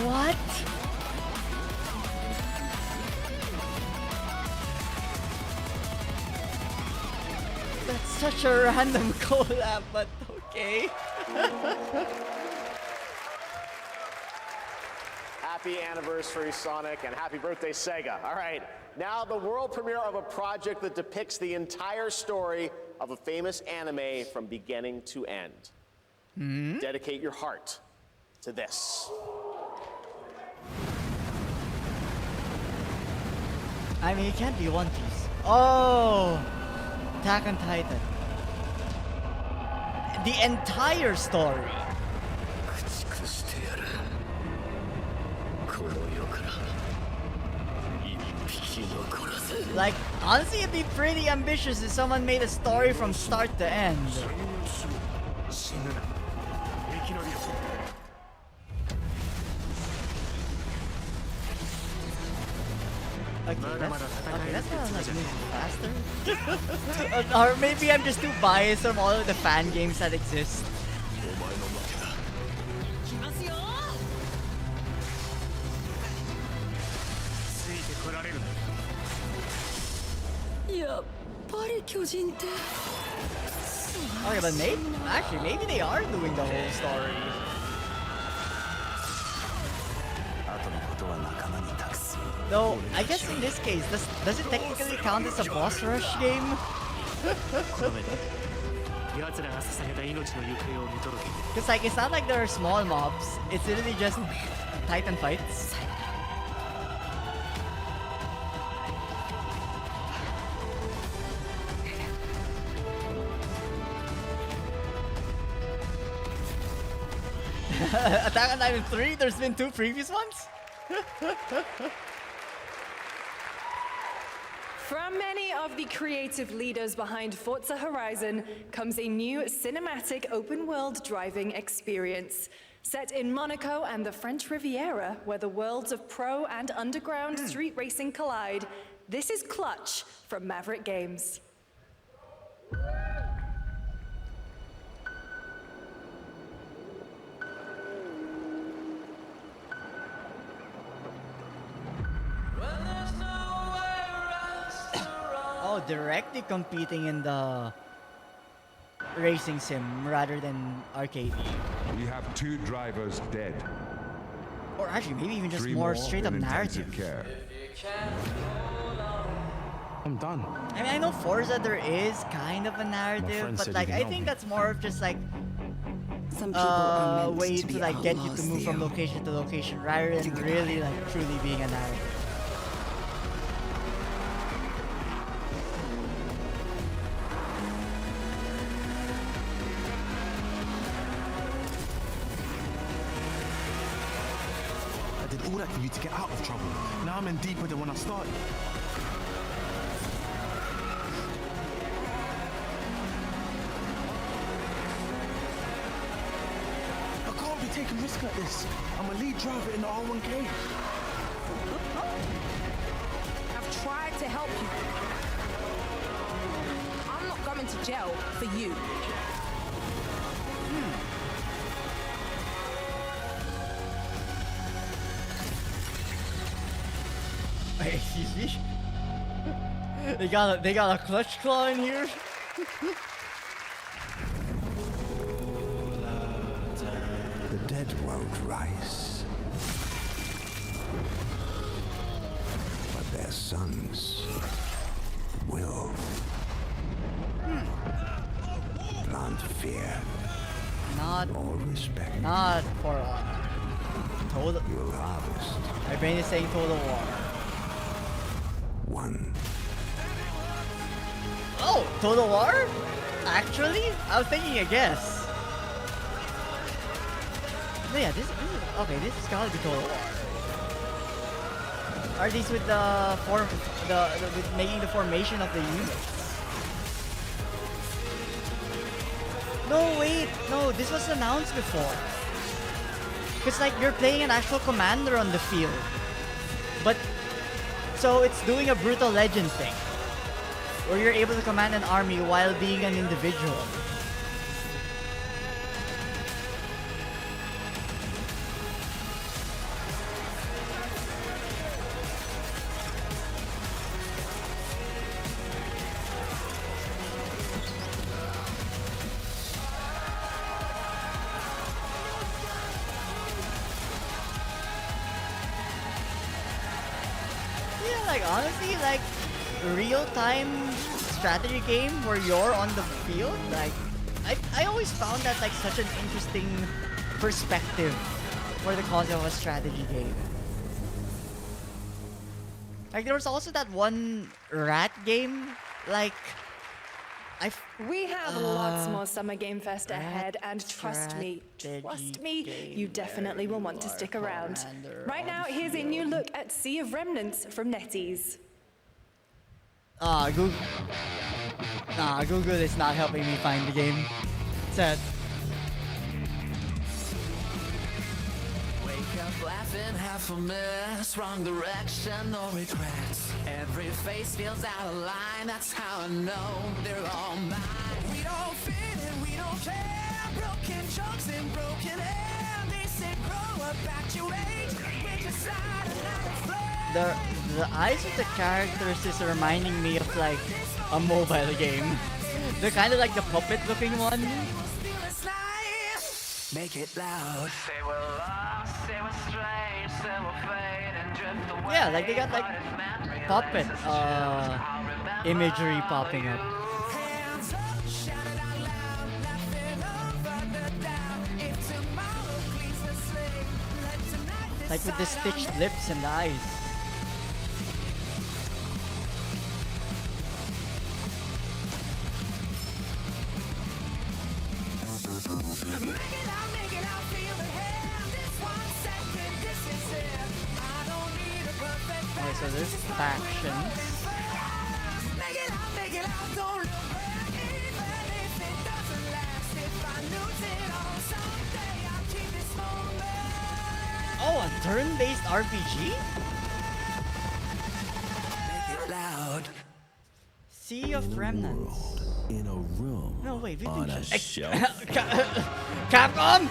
What? That's such a random collab, but okay. Happy anniversary, Sonic, and happy birthday, Sega. All right, now the world premiere of a project that depicts the entire story of a famous anime from beginning to end. Dedicate your heart to this. I mean, it can't be One Piece. Oh! Attack on Titan. The entire story. Like, honestly, it'd be pretty ambitious if someone made a story from start to end. Okay, that's kind of like moving faster. Or maybe I'm just too biased from all of the fan games that exist. Okay, but maybe they are doing the whole story. Though, I guess in this case, does it technically count as a boss rush game? Because like, it's not like there are small mobs, it's literally just Titan fights. Attack on Titan 3? There's been 2 previous ones? From many of the creative leaders behind Forza Horizon comes a new cinematic open-world driving experience. Set in Monaco and the French Riviera, where the worlds of pro and underground street racing collide, this is Clutch from Maverick Games. Oh, directly competing in the racing sim rather than arcade. We have 2 drivers dead. Or actually, maybe even just 3 more straight up in narrative. intensive care. I'm done. I mean, I know Forza there is kind of a narrative, but like I think that's more of just like a way to like get you to move from location to location rather than really like truly being a narrative. I did all that for you to get out of trouble. Now I'm in deeper than when I started. I can't be taking risks like this. I'm a lead driver in the R1K. I've tried to help you. I'm not going to jail for you. Excuse me? They got a clutch claw in here. The dead won't rise, but their sons will. Plant fear. Not or respect. Not for total. You'll harvest. My brain is saying total war. 1. Oh, Total War? Actually? I was thinking a guess. No, yeah, this is okay. This is gotta be Total War. Are these with the with making the formation of the units? No, wait, no. This was announced before. Cause like you're playing an actual commander on the field, but. So it's doing a brutal legend thing, where you're able to command an army while being an individual. Honestly, like real-time strategy game where you're on the field, like I always found that like such an interesting perspective for the concept of a strategy game. Like there was also that one rat game, like we have lots more Summer Game Fest ahead, and trust me, you definitely will want to stick around. Right now, here's a new look at Sea of Remnants from NetEase. Google is not helping me find the game. Sad. Wake up laughing, half a mess, wrong direction, no regrets. Every face feels out of line, that's how I know they're all mine. We don't fit and we don't care, broken jokes and broken air. They say grow up at your age, with your side and not a flare. The eyes of the characters is reminding me of like a mobile game. They're kind of like the puppet-looking one. Make it loud. Yeah, like they got like puppet imagery popping up. Like with the stitched lips and the eyes. Alright, so there's factions. Oh, a turn-based RPG? Make it loud. Sea of Remnants. In a room. No, wait, we've on been a shelf. Capcom?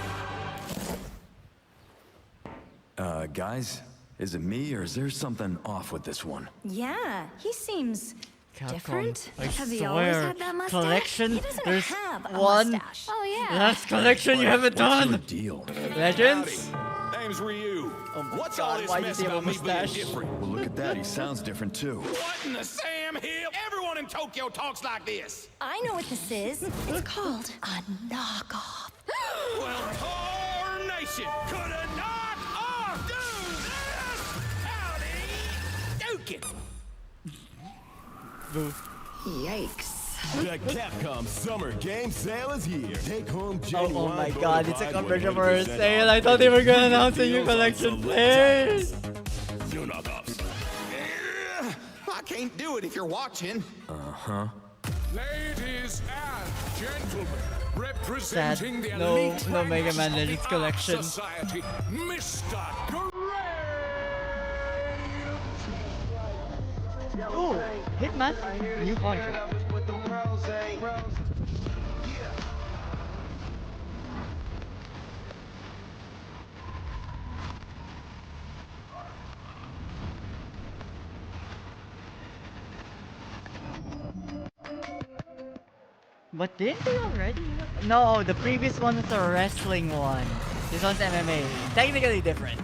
Guys, is it me or is there something off with this one? Yeah, he seems Capcom, different. I Have you swear, always had that mustache? collection, He doesn't there's have a one mustache. Oh yeah. last collection you haven't What's your done. deal? Legends? Name's Ryu. Oh my What's God, all this why does mess he have a about me being mustache? different? Well, look at that. He sounds different too. What in the Sam Hill? Everyone in Tokyo talks like this. I know what this is. It's called a knockoff. Well, tarnation could a knock off do this? Howdy, Duke it. Boo. Yikes. The Capcom Summer Game Sale is here. Take home Oh my God, it's a conversion for a sale. I thought they were gonna announce a new collection. Please. No knockoffs. I can't do it if you're watching. Uh-huh. Ladies and gentlemen, Sad. representing the No, elite no Mega ranks Man of Legends the collection. Art Society, Mr. Gray. Oh, Hitman, new contract. But didn't they already? No, the previous one was a wrestling one. This one's MMA. Technically different.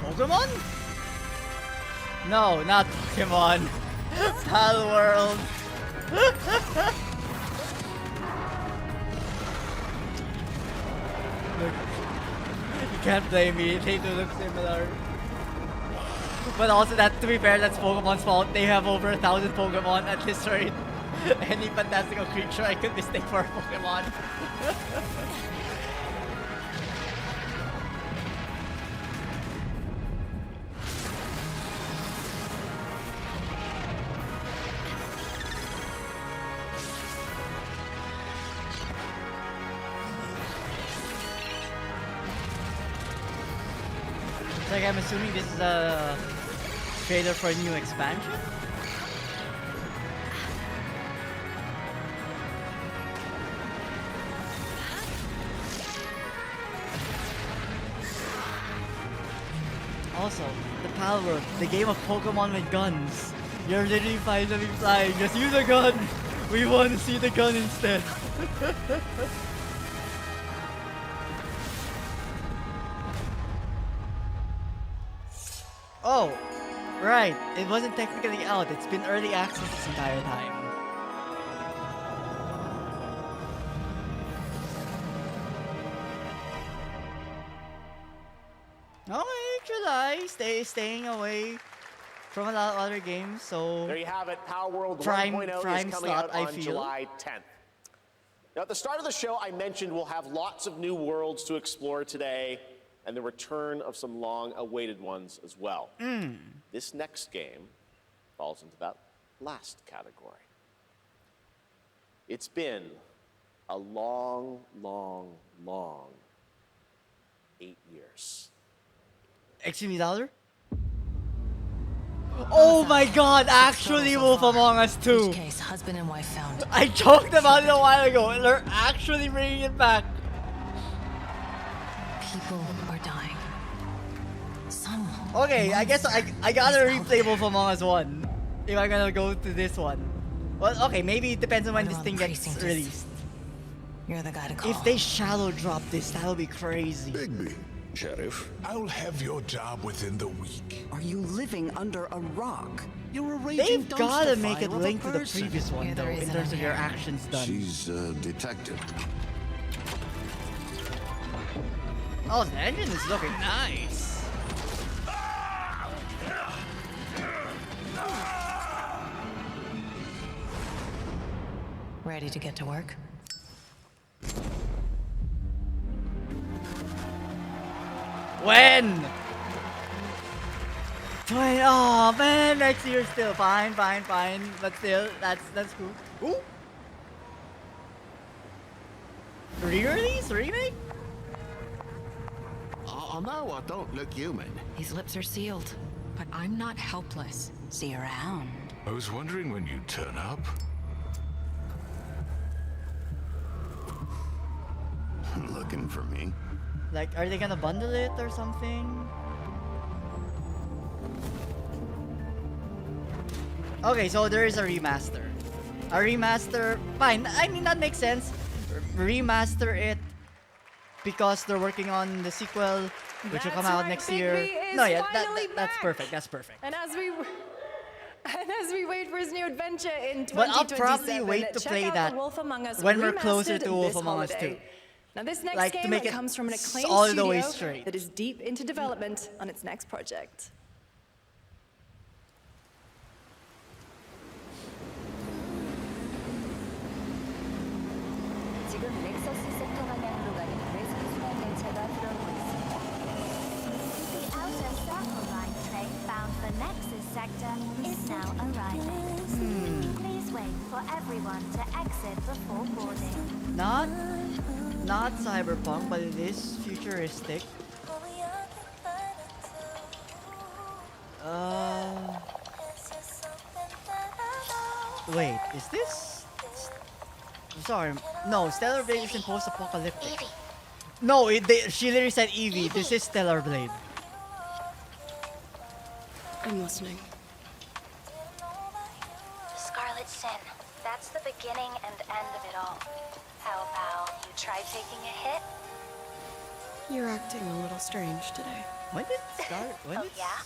Pokemon? No, not Pokemon. Pal World. Look, you can't blame me. They do look similar. But also, that to be fair, that's Pokemon's fault. They have over 1,000 Pokemon at this rate. Any fantastical creature I could mistake for a Pokemon. Like, I'm assuming this is a trailer for a new expansion? Also, the Pal World, the game of Pokemon with guns. You're literally finally flying. Just use a gun! We want to see the gun instead. Oh, right. It wasn't technically out. It's been early access this entire time. Okay, July. Staying away from a lot of other games, so... There you have it. Power World Prime 1.0 is coming slot, out I on feel. July 10th. Now, at the start of the show, I mentioned we'll have lots of new worlds to explore today, and the return of some long-awaited ones as well. This next game falls into that last category. It's been a long, long, long 8 years. Excuse me, louder? Oh my God! Actually, Wolf Among Us 2. Case, husband and wife found. I joked about it a while ago, and they're actually bringing it back. People are dying. Okay, I guess I gotta replay Wolf Among Us 1 if I'm gonna go to this one. Well, okay, maybe it depends on when this thing gets released. You're the guy to call. If they shallow drop this, that'll be crazy. Bigby. Sheriff, I'll have your job within the week. Are you living under a rock? You're a raging They've gotta dumpster make it fire of a link to the person. previous one, though, in terms of your actions done. She's a detective. Oh, the engine is looking nice. Ready to get to work? When? Oh man, next year still fine, but still, that's cool. Ooh. Re-release? Remake? Oh no, I don't look human. His lips are sealed, but I'm not helpless. See you around. I was wondering when you'd turn up. Looking for me? Like, are they gonna bundle it or something? Okay, so there is a remaster. A remaster, fine. I mean, that makes sense. Remaster it because they're working on the sequel, which will come out next year. No, yeah, that's perfect. That's perfect. And as we wait for his new adventure in 2027, But I'll probably wait to check play out that The Wolf Among Us when we're closer Remastered to Wolf this Among Us holiday. 2. Now, this next Like, to game make it comes from an acclaimed all the way studio straight. that is deep into development on its next project. 지금 넥서스 섹터 방향으로 가는 외선 순환 열차가 들어오고 있습니다. The outer circle line train bound for Nexus sector is now arriving. Please wait for everyone to exit before boarding. Not cyberpunk, but it is futuristic. Wait, is this? Sorry, no. Stellar Blade isn't post-apocalyptic. No, she literally said Eevee. This is Stellar Blade. I'm listening. The Scarlet Sin. That's the beginning and end of it all. How about you try taking a hit? You're acting a little strange today. When did Scarlet? When did? Yeah?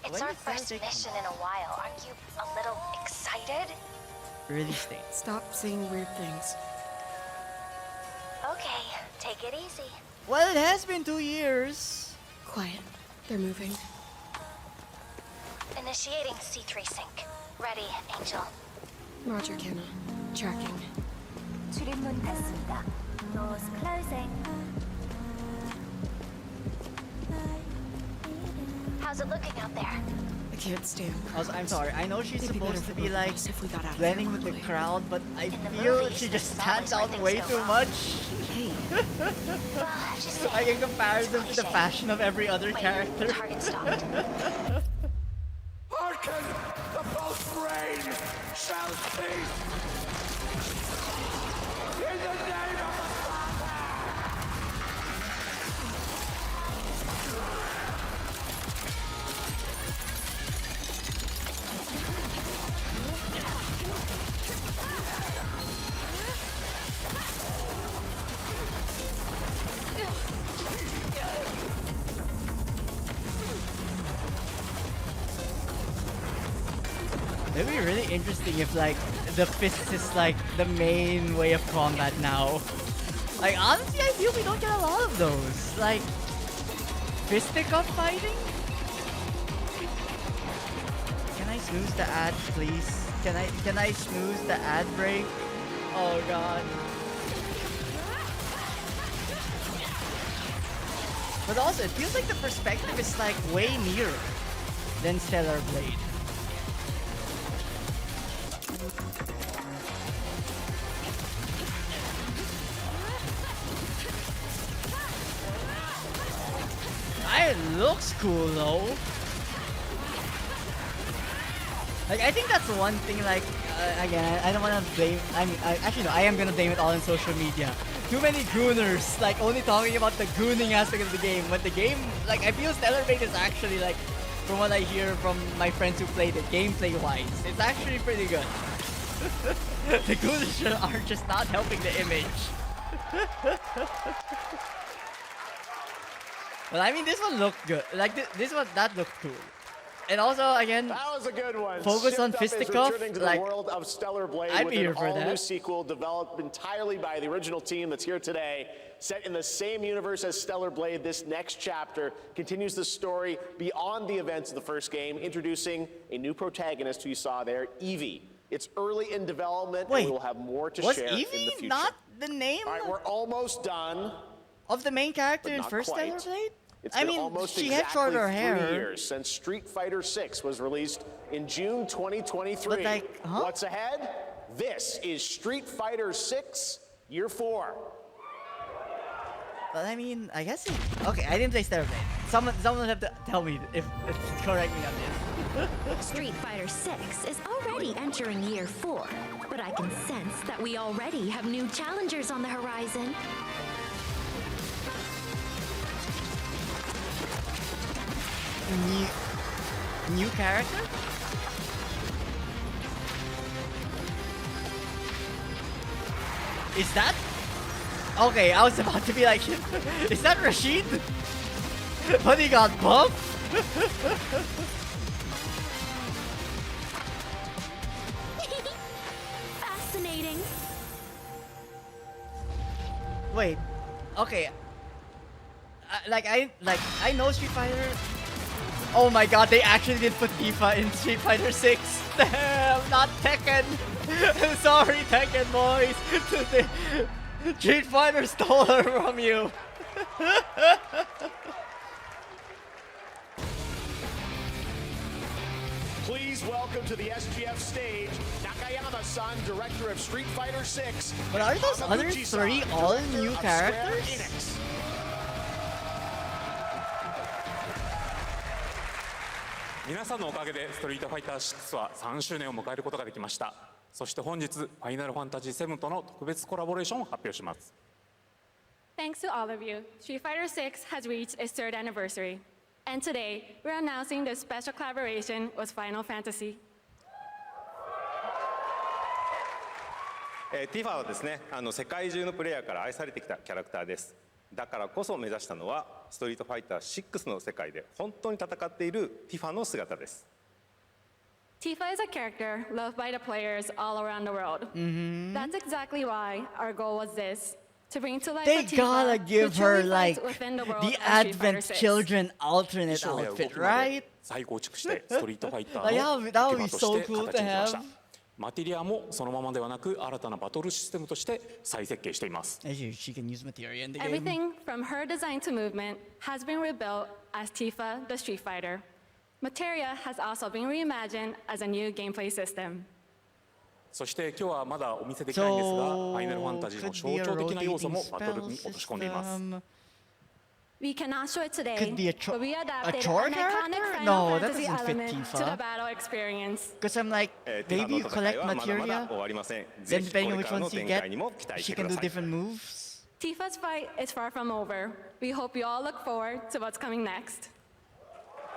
It's our first Scarlet mission in a while. Aren't you a little excited? Release date. Stop saying weird things. Okay, take it easy. Well, it has been 2 years. Quiet. They're moving. Initiating C3 sync. Ready, Angel. Roger, Kenna. Tracking. 출입문 닫습니다. Doors closing. How's it looking out there? I can't stand. Also, I'm sorry. I know she's It'd be better supposed to for be both of like us if we got out of blending here with the quickly. crowd, but I In the feel movies, she just that's stands always out where way things too go much. Hey. Well, just saying. Like in comparison to the fashion of every other Wait, character. target stopped. Hearken! The boat's brain shall cease! In the name of the It'd be really interesting if like the fist is like the main way of combat now. Like honestly, I feel we don't get a lot of those. Like fisticuff fighting. Can I snooze the ad, please? Can I snooze the ad break? Oh god. But also, it feels like the perspective is like way nearer than Stellar Blade. It looks cool though. Like I think that's one thing. Like again, I don't want to blame. I mean, actually no, I am gonna blame it all on social media. too many gooners, like only talking about the gooning aspect of the game. When the game, like I feel Stellar Blade is actually like, from what I hear from my friends who played it, gameplay-wise, it's actually pretty good. The gooners are just not helping the image. But I mean, this one looked good. Like this one, that looked cool. And also, again, that was a good one. Focus on fisticuff. Returning to like, the world of Stellar Blade I'd with be here an for all-new that. sequel developed entirely by the original team that's here today. Set in the same universe as Stellar Blade, this next chapter continues the story beyond the events of the first game, introducing a new protagonist who you saw there, Evie. It's early in development, and we will have more to share in the future. Not the name? All right, we're almost done. Of the main character in first quite. Stellar Blade? It's I been mean, almost she exactly had shorter 3 hair. years since Street Fighter 6 was released in June 2023. But like, huh? What's ahead? This is Street Fighter 6 Year 4. But I mean, I guess okay, I didn't play Stellar Blade. Someone have to tell me if correct me on this. Street Fighter 6 is already entering year 4, but I can sense that we already have new challengers on the horizon. New character? Is that? Okay, I was about to be like, is that Rashid? But he got buffed? Fascinating. Wait, okay. I know Street Fighter. Oh my god, they actually did put Tifa in Street Fighter 6. Damn, not Tekken. Sorry, Tekken boys. Street Fighter stole her from you. Please welcome to the SGF stage, Nakayama-san, director of Street Fighter 6. But are those other 3 all new characters? 皆さんのおかげでストリートファイター6は3周年を迎えることができました。そして本日、ファイナルファンタジー7との特別コラボレーションを発表します。Thanks to all of you, Street Fighter 6 has reached its 3rd anniversary. And today, we're announcing the special collaboration with Final Fantasy. ティファはですね、世界中のプレイヤーから愛されてきたキャラクターです。だからこそ目指したのはストリートファイター6の世界で本当に戦っているティファの姿です。Tifa is a character loved by the players all around the world. That's exactly why our goal was this. To bring to life They a Tifa gotta who give truly her like fights within the world the of Street Fighter Advent 6. Children alternate outfit, right? 再構築してストリートファイター Like, の that ティ would フ be ァと so して cool 形 to にしました have.。マテリアもそのままではなく新たなバトルシステムとして再設計しています。She can use materia in the game. Everything from her design to movement has been rebuilt as Tifa the Street Fighter. Materia has also been reimagined as a new gameplay system. そして今日はまだお見せできないんですが、ファイナルファンタジーの象徴的な要素もバトルに落とし込んでいます。We cannot show it today, Could be but we adapted chore an iconic character? Final No, that Fantasy doesn't fit element Tifa. to the battle experience. Because I'm like, maybe you collect materia, then depending on which ones you get, she can do different moves. Tifa's fight is far from over. We hope you all look forward to what's coming next.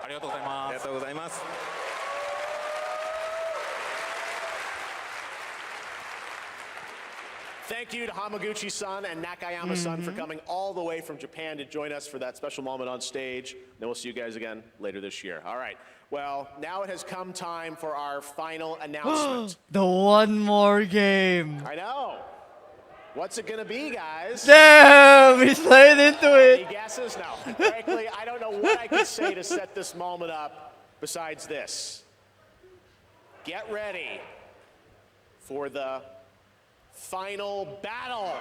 ありがとうございます。ありがとうございます。Thank you to Hamaguchi-san and Nakayama-san for coming all the way from Japan to join us for that special moment on stage. Then we'll see you guys again later this year. All right. Well, now it has come time for our final announcement. The one more game. I know. What's it going to be, guys? Damn, he's playing into it. Any guesses? No. Frankly, I don't know what I could say to set this moment up besides this. Get ready for the final battle.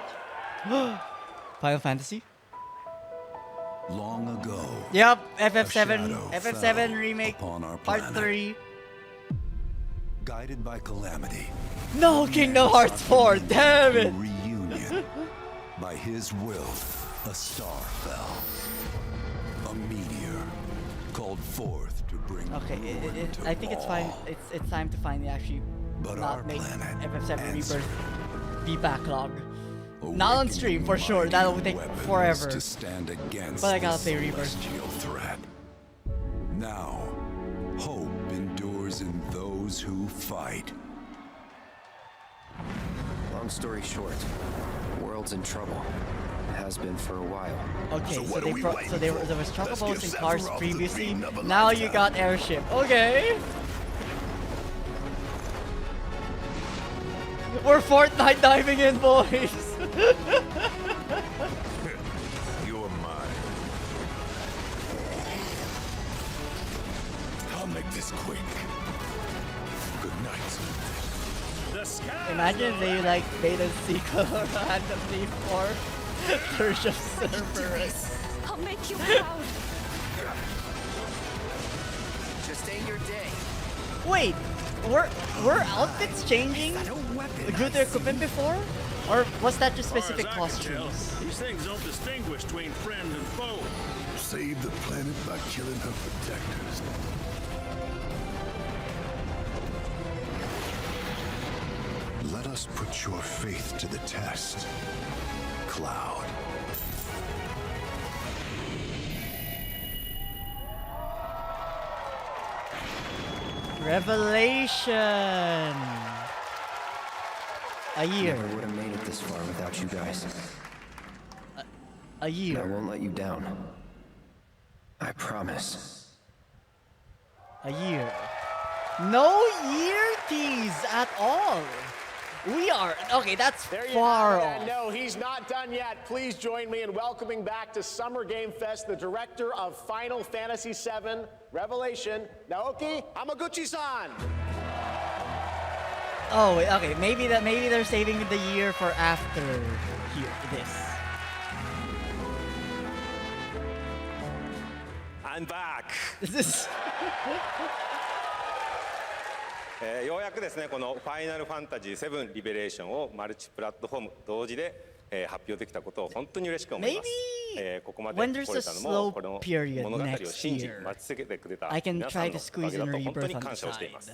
Final Fantasy? Long ago. Yep, FF7 remake part 3. Guided by calamity. No, Kingdom Hearts 4, damn it! Reunion. By his will, a star fell. A meteor called forth to bring Okay, I think it's fine. It's time to finally actually not make FF7 Rebirth the backlog. Not on stream for sure. That'll take forever. To stand against but I gotta this play Rebirth. celestial threat. Now, hope endures in those who fight. Long story short, the world's in trouble. It has been for a while. Okay, so there was chocobos and cars previously. Now you got airship. Okay. We're Fortnite diving in, boys. You're mine. I'll make this quick. Good night. The sky. Imagine if they like made a sequel randomly for Surge of Cerberus. I'll make you proud. Just ain't your day. Wait, were outfits changing due to equipment before? Or was that just specific costumes? These things don't distinguish between friend and foe. Save the planet by killing her protectors. Let us put your faith to the test, Cloud. Revelation. A year. Never would have made it this far without you guys. A year. I won't let you down. I promise. A year. No year tease at all. We are okay. That's far off. No, he's not done yet. Please join me in welcoming back to Summer Game Fest the director of Final Fantasy VII Revelation, Naoki Hamaguchi-san. Oh, wait, okay. Maybe they're saving the year for after here. This. I'm back. This is. ようやくですね、このファイナルファンタジー7リベレーションをマルチプラットフォーム同時で、発表できたことを本当に嬉しく思います。ここまで来れたのもこの物語を信じ待ち続けてくれた皆さんのおかげだと本当に感謝をしています。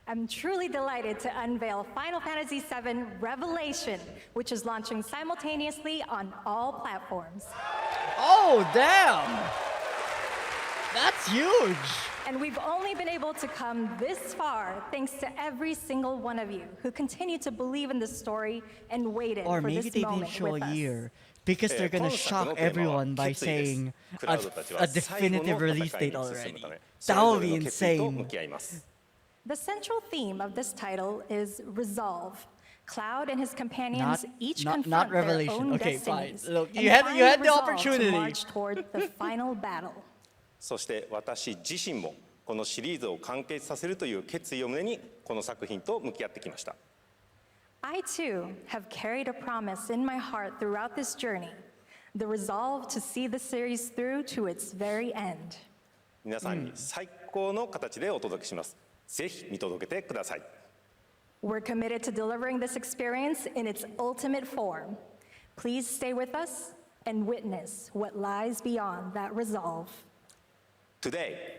I'm truly delighted to unveil Final Fantasy VII Revelation, which is launching simultaneously on all platforms. Oh, damn! That's huge! And we've only been able to come this far thanks to every single one of you who continue to believe in this story and waited or for maybe this they moment didn't show with a us. year because they're gonna shock everyone by saying a definitive release date already. That would be insane. The central theme of this title is resolve. Cloud and his companions each confront not their Revelation. own Okay, destinies fine. Look, and you had find the resolve opportunity. to march toward the final battle. そして私自身もこのシリーズを完結させるという決意を胸にこの作品と向き合ってきました。I too have carried a promise in my heart throughout this journey, the resolve to see the series through to its very end. 皆さんに最高の形でお届けします。ぜひ見届けてください。We're committed to delivering this experience in its ultimate form. Please stay with us and witness what lies beyond that resolve. Today,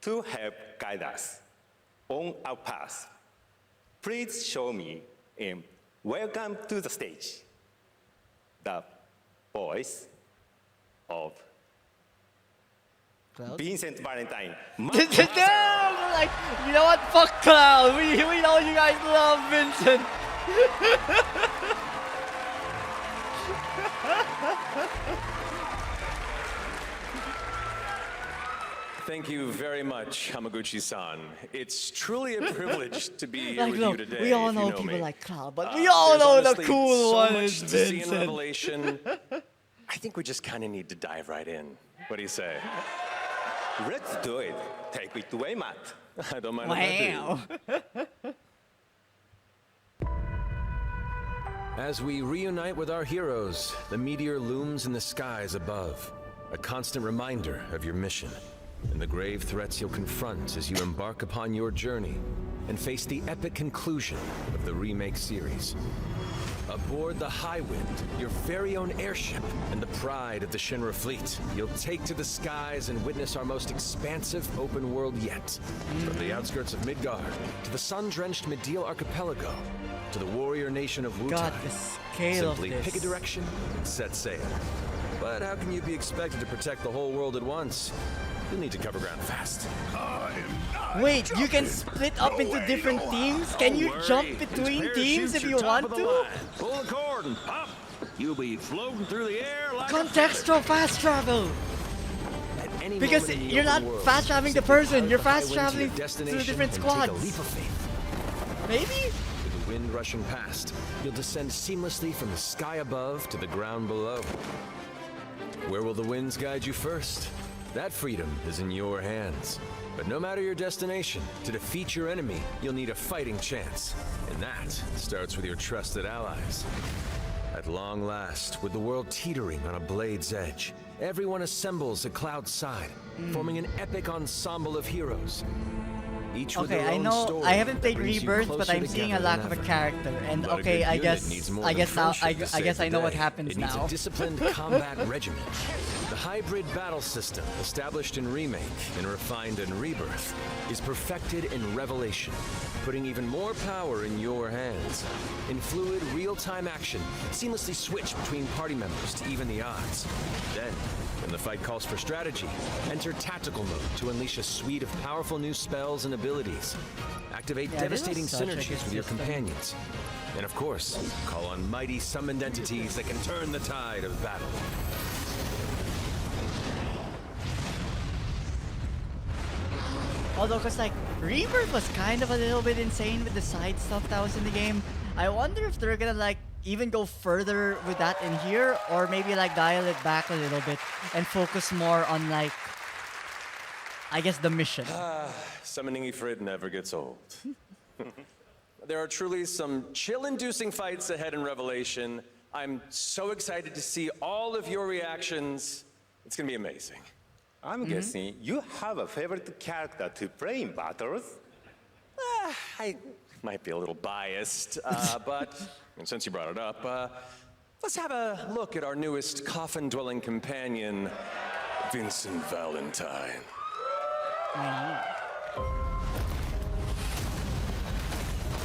to help guide us on our path, please show me in Welcome to the Stage, the voice of Cloud? Vincent Valentine. Like, you know what? Fuck Cloud. We know you guys love Vincent. Thank you very much, Hamaguchi-san. It's truly a privilege to be here Like, with look, you today. we all if you know know people me. like Cloud, but we all know the honestly cool so one much is to see in Vincent. Revelation. I think we just kind of need to dive right in. What do you say? Let's do it. Take it away, Matt. I don't mind if I do. As we reunite with our heroes, the meteor looms in the skies above, a constant reminder of your mission and the grave threats you'll confront as you embark upon your journey and face the epic conclusion of the remake series. Aboard the Highwind, your very own airship and the pride of the Shinra fleet, you'll take to the skies and witness our most expansive open world yet. From the outskirts of Midgard to the sun-drenched Medial Archipelago to the warrior nation of Wutai, scale Simply of this. pick a direction and set sail. But how can you be expected to protect the whole world at once? You'll need to cover ground fast. Wait, you can split up into different teams? Can you jump between teams if you want to? Pull the cord and pop. You'll be floating through the air like Contextual fast travel! Because you're not fast traveling the person, you're fast traveling through different squads. Maybe? With the wind rushing past, you'll descend seamlessly from the sky above to the ground below. Where will the winds guide you first? That freedom is in your hands. But no matter your destination, to defeat your enemy, you'll need a fighting chance. And that starts with your trusted allies. At long last, with the world teetering on a blade's edge, everyone assembles at Cloud's side, forming an epic ensemble of heroes. Each with Okay, their I own know story I haven't played that brings you Rebirth, but closer I'm seeing a together lack than of a ever. character. And But a okay, good I unit guess needs more I than guess now friendship to I guess save I the know what day. happens It needs now. a disciplined combat regimen. The hybrid battle system, established in Remake and refined in Rebirth, is perfected in Revelation, putting even more power in your hands. In fluid, real-time action, seamlessly switch between party members to even the odds. Then, when the fight calls for strategy, enter tactical mode to unleash a suite of powerful new spells and abilities. Activate Yeah, this is devastating such a good synergies with your system. companions. And of course, call on mighty summoned entities that can turn the tide of battle. Although, cause like Rebirth was kind of a little bit insane with the side stuff that was in the game. I wonder if they're gonna like even go further with that in here, or maybe like dial it back a little bit and focus more on like, I guess, the mission. Summoning Ifrit never gets old. There are truly some chill-inducing fights ahead in Revelation. I'm so excited to see all of your reactions. It's gonna be amazing. I'm guessing you have a favorite character to play in battles? I might be a little biased, but and since you brought it up, let's have a look at our newest coffin-dwelling companion, Vincent Valentine.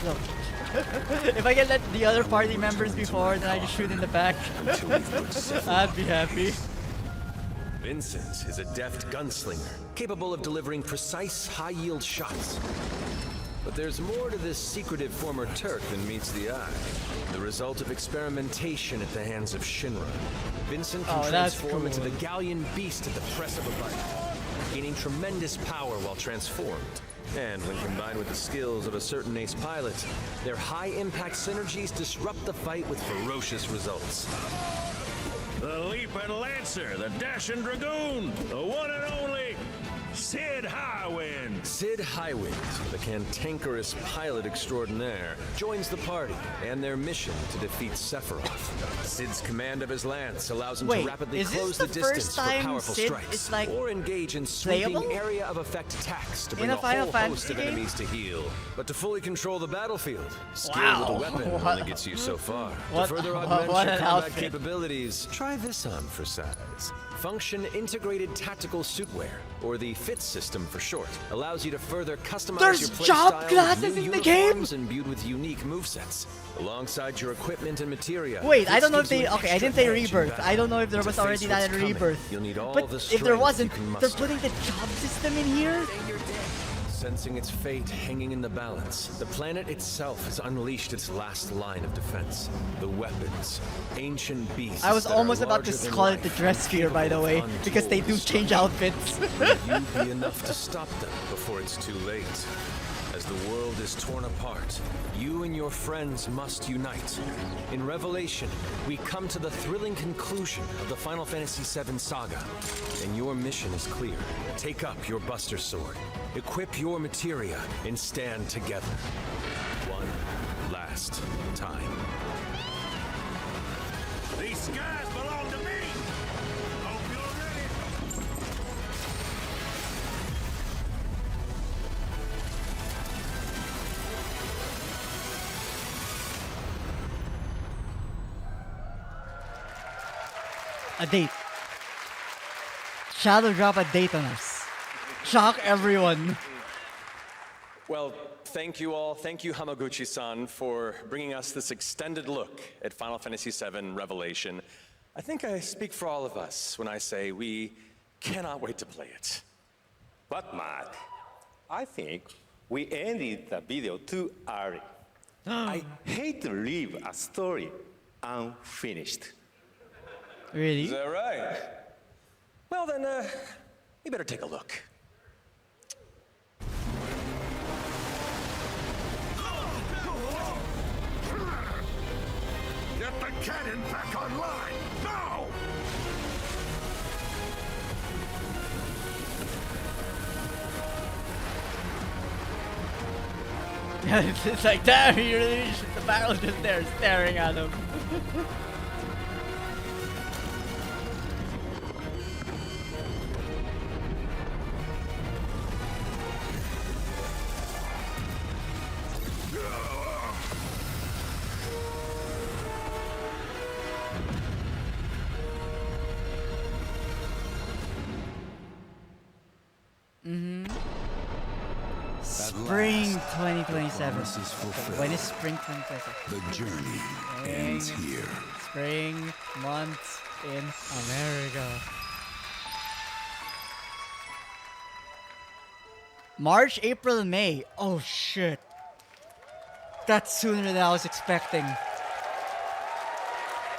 Look, if I can let the other party members be forward, then I just shoot in the back. I'd be happy. Vincent is a deft gunslinger, capable of delivering precise, high-yield shots. But there's more to this secretive former Turk than meets the eye. The result of experimentation at the hands of Shinra. Vincent can transform into the galleon beast at the press of a button, gaining tremendous power while transformed. And when combined with the skills of a certain ace pilot, their high-impact synergies disrupt the fight with ferocious results. The Leaping Lancer, the Dashing Dragoon, the one and only Sid Highwind. Sid Highwind, the cantankerous pilot extraordinaire, joins the party and their mission to defeat Sephiroth. Sid's command of his lance allows him to rapidly close the distance for powerful strikes, or engage in sweeping area of effect attacks to bring a whole host of enemies to heel. But to fully control the battlefield, skill with a weapon only gets you so far. To further augment your combat capabilities, try this on for size. Function Integrated Tactical Suitwear, or the FIT system for short, allows you to further customize your playstyle with new uniforms imbued with unique movesets, alongside your equipment and materia. Wait, I don't know if they... Okay, I didn't say Rebirth. I don't know if there was already that in Rebirth. You'll need all but the if there strength wasn't, you can they're muster. putting the job system in here? Sensing its fate hanging in the balance, the planet itself has unleashed its last line of defense. The weapons, ancient beasts. I was that are almost about larger to than call it the life, dress sphere, by the way, because they do change outfits. Will you be enough to stop them before it's too late? As the world is torn apart, you and your friends must unite. In Revelation, we come to the thrilling conclusion of the Final Fantasy VII saga, and your mission is clear. Take up your Buster Sword, equip your materia, and stand together. One last time. These skies belong to me. Hope you're ready. A date. Shadow drop a date on us. Shock everyone. Well, thank you all. Thank you, Hamaguchi-san, for bringing us this extended look at Final Fantasy VII Revelation. I think I speak for all of us when I say we cannot wait to play it. But Matt, I think we ended the video too early. I hate to leave a story unfinished. Really? Is that right? Well then, you better take a look. Get the cannon back online, now! It's like, damn, you really the barrel's just there staring at him. Spring 2027. When is spring 2027? The journey ends here. Spring months in America. March, April, May. Oh shit. That's sooner than I was expecting.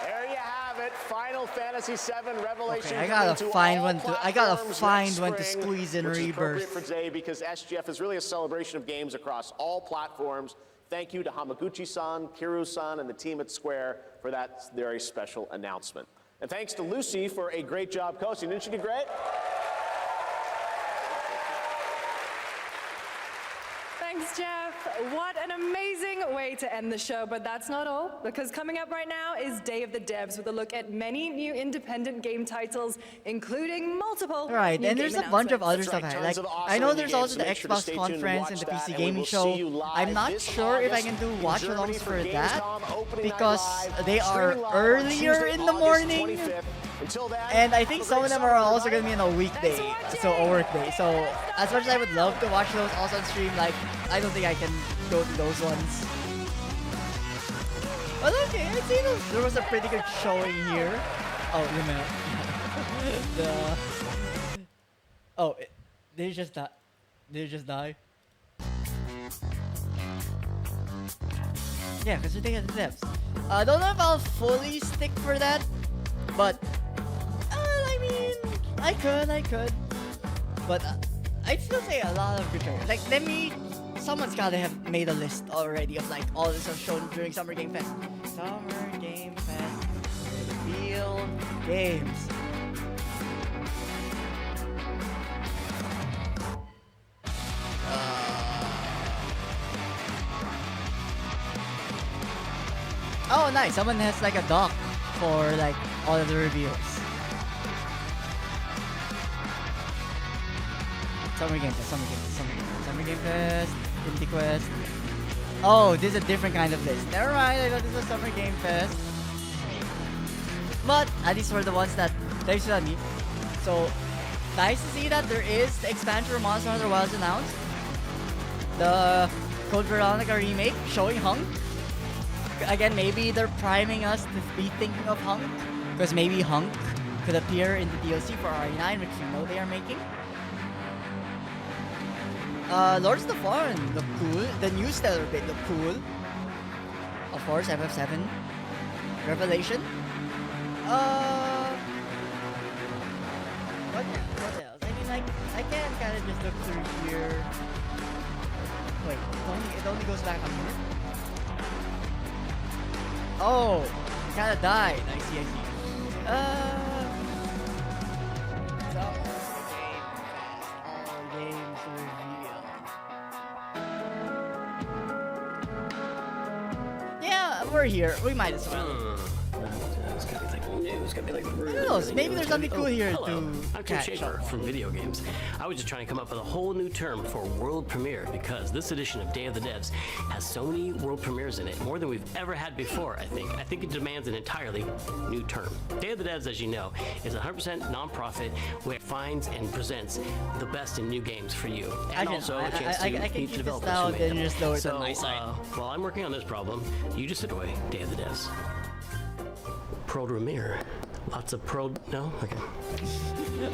There you have it. Final Fantasy VII Revelation. Okay, I gotta find one to squeeze in which is appropriate Rebirth. for today because SGF is really a celebration of games across all platforms. Thank you to Hamaguchi-san, Kiru-san, and the team at Square for that very special announcement. And thanks to Lucy for a great job coaching. Didn't she do great? Thanks, Jeff. What an amazing way to end the show, but that's not all, because coming up right now is Day of the Devs with a look at many new independent game titles, including multiple Right, new and there's a game bunch of other announcements. stuff. Like, I know there's also the Xbox conference and the PC gaming show. I'm not sure if I can do watch-alongs for that because they are earlier in the morning. And I think some of them are also going to be on a weekday, so a work day. So as much as I would love to watch those also on stream, like, I don't think I can go to those ones. But okay, I'd say there was a pretty good showing here. Oh, you meant did he just die? Did he just die? Yeah, because we're taking the depths. I don't know if I'll fully stick for that, but I mean, I could. But I'd still say a lot of good trailers. Like, someone's gotta have made a list already of like all the stuff shown during Summer Game Fest. Summer Game Fest. Real games. Oh, nice. Someone has like a doc for like all of the reviews. Summer Game Fest, Summer Game Fest, Indie Quest. Oh, this is a different kind of list. Never mind, I thought this was Summer Game Fest. But at least for the ones that they should me. So nice to see that there is the expansion for Monster Hunter Wilds announced. The Code Veronica remake showing Hunk. Again, maybe they're priming us to be thinking of Hunk, because maybe Hunk could appear in the DLC for RE9, which you know they are making. Lords of the Fallen look cool. The new Stellar bit look cool. Of course, FF7. Revelation. What else? I mean, like, I can kind of just look through here. Wait, it only goes back up here. Oh, it kind of died. I see. All games revealed. Yeah, we're here. We might as well. It's gonna be like I don't know, knows? really Maybe new. there's It's gonna something be- cool here hello, to I'm Tim catch Schaefer up from on. Video Games. I was just trying to come up with a whole new term for world premiere because this edition of Day of the Devs has so many world premieres in it, more than we've ever had before, I think. I think it demands an entirely new term. Day of the Devs, as you know, is a 100% nonprofit where it finds and presents the best in new games for you. And also a chance to I can meet keep the this developers down who made and them. just lower it So, on my side. while I'm working on this problem, you just sit away, Day of the Devs. Pro premiere. Lots of pro. No? Okay.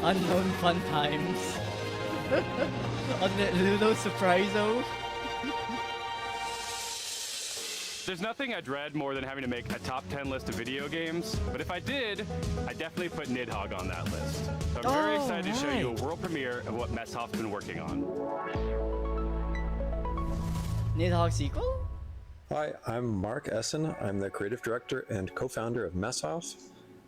Unknown fun times. On the Ludo Surpriso. There's nothing I dread more than having to make a top 10 list of video games, but if I did, I'd definitely put Nidhogg on that list. So I'm very excited to show you a world premiere of what Messhoff's been working on. Nidhogg sequel? Hi, I'm Mark Essen. I'm the creative director and co-founder of Messhoff.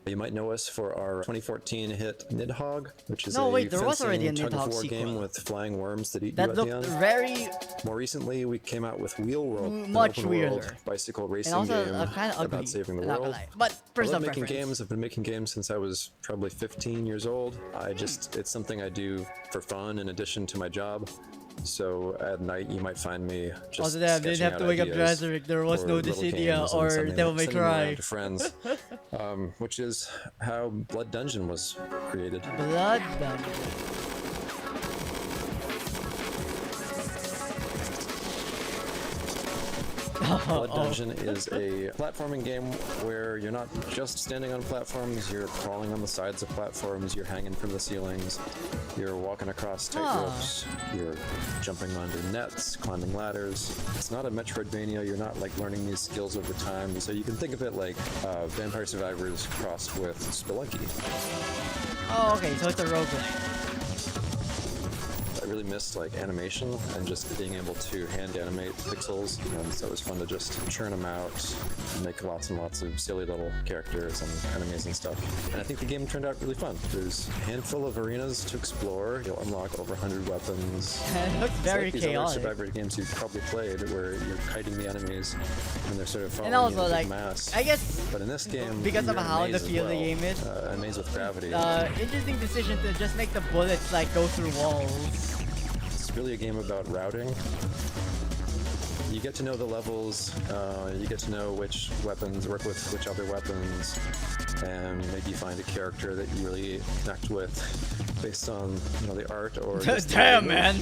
You might know us for our 2014 hit Nidhogg, which is No, a wait, there was already a fencing Nidhogg tug-of-war sequel. game with flying worms that eat That you at the looked end. very More recently, we came out with Wheel World, an much open world weirder. bicycle racing and also game kind of ugly. about saving the not gonna world. lie. But I personal love making preference. games. I've been making games since I was probably 15 years old. It's something I do for fun in addition to my job. So at night you might find me just Also, they didn't sketching have out to wake up ideas Jurassic. There was for no little Dissidia games and or sending Devil May them around Cry. to friends, which is how Blood Dungeon was created. Blood Dungeon. Blood Dungeon is a platforming game where you're not just standing on platforms, you're crawling on the sides of platforms, you're hanging from the ceilings, you're walking across tight ropes, you're jumping under nets, climbing ladders. It's not a Metroidvania, you're not like learning these skills over time, so you can think of it like Vampire Survivors crossed with Spelunky. Oh, okay, so it's a roguelike. I really missed like animation and just being able to hand animate pixels, and so it was fun to just churn them out, make lots and lots of silly little characters and amazing stuff. And I think the game turned out really fun. There's a handful of arenas to explore. You'll unlock over 100 weapons. It looks very it's like these chaotic. other Survivor games you've probably played where you're kiting the enemies and they're sort of following And also, you in a like, big mass. I guess But in this game, because of you're in a how the maze as feel of the well, game is, a maze with gravity. interesting decision to just make the bullets like go through walls. It's really a game about routing. You get to know the levels, you get to know which weapons work with which other weapons, and maybe you find a character that you really connect with based on the art or just Damn, man!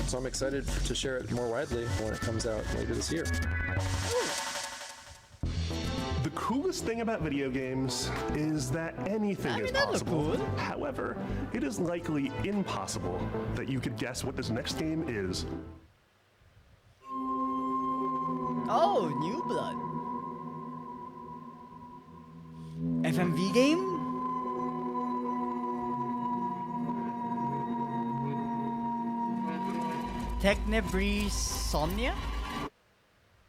So I'm excited to share it more widely when it comes out later this year. The coolest thing about video games is that anything is possible. However, it is likely impossible that you could guess what this next game is. Oh, New Blood. FMV game? Technebrisomnia?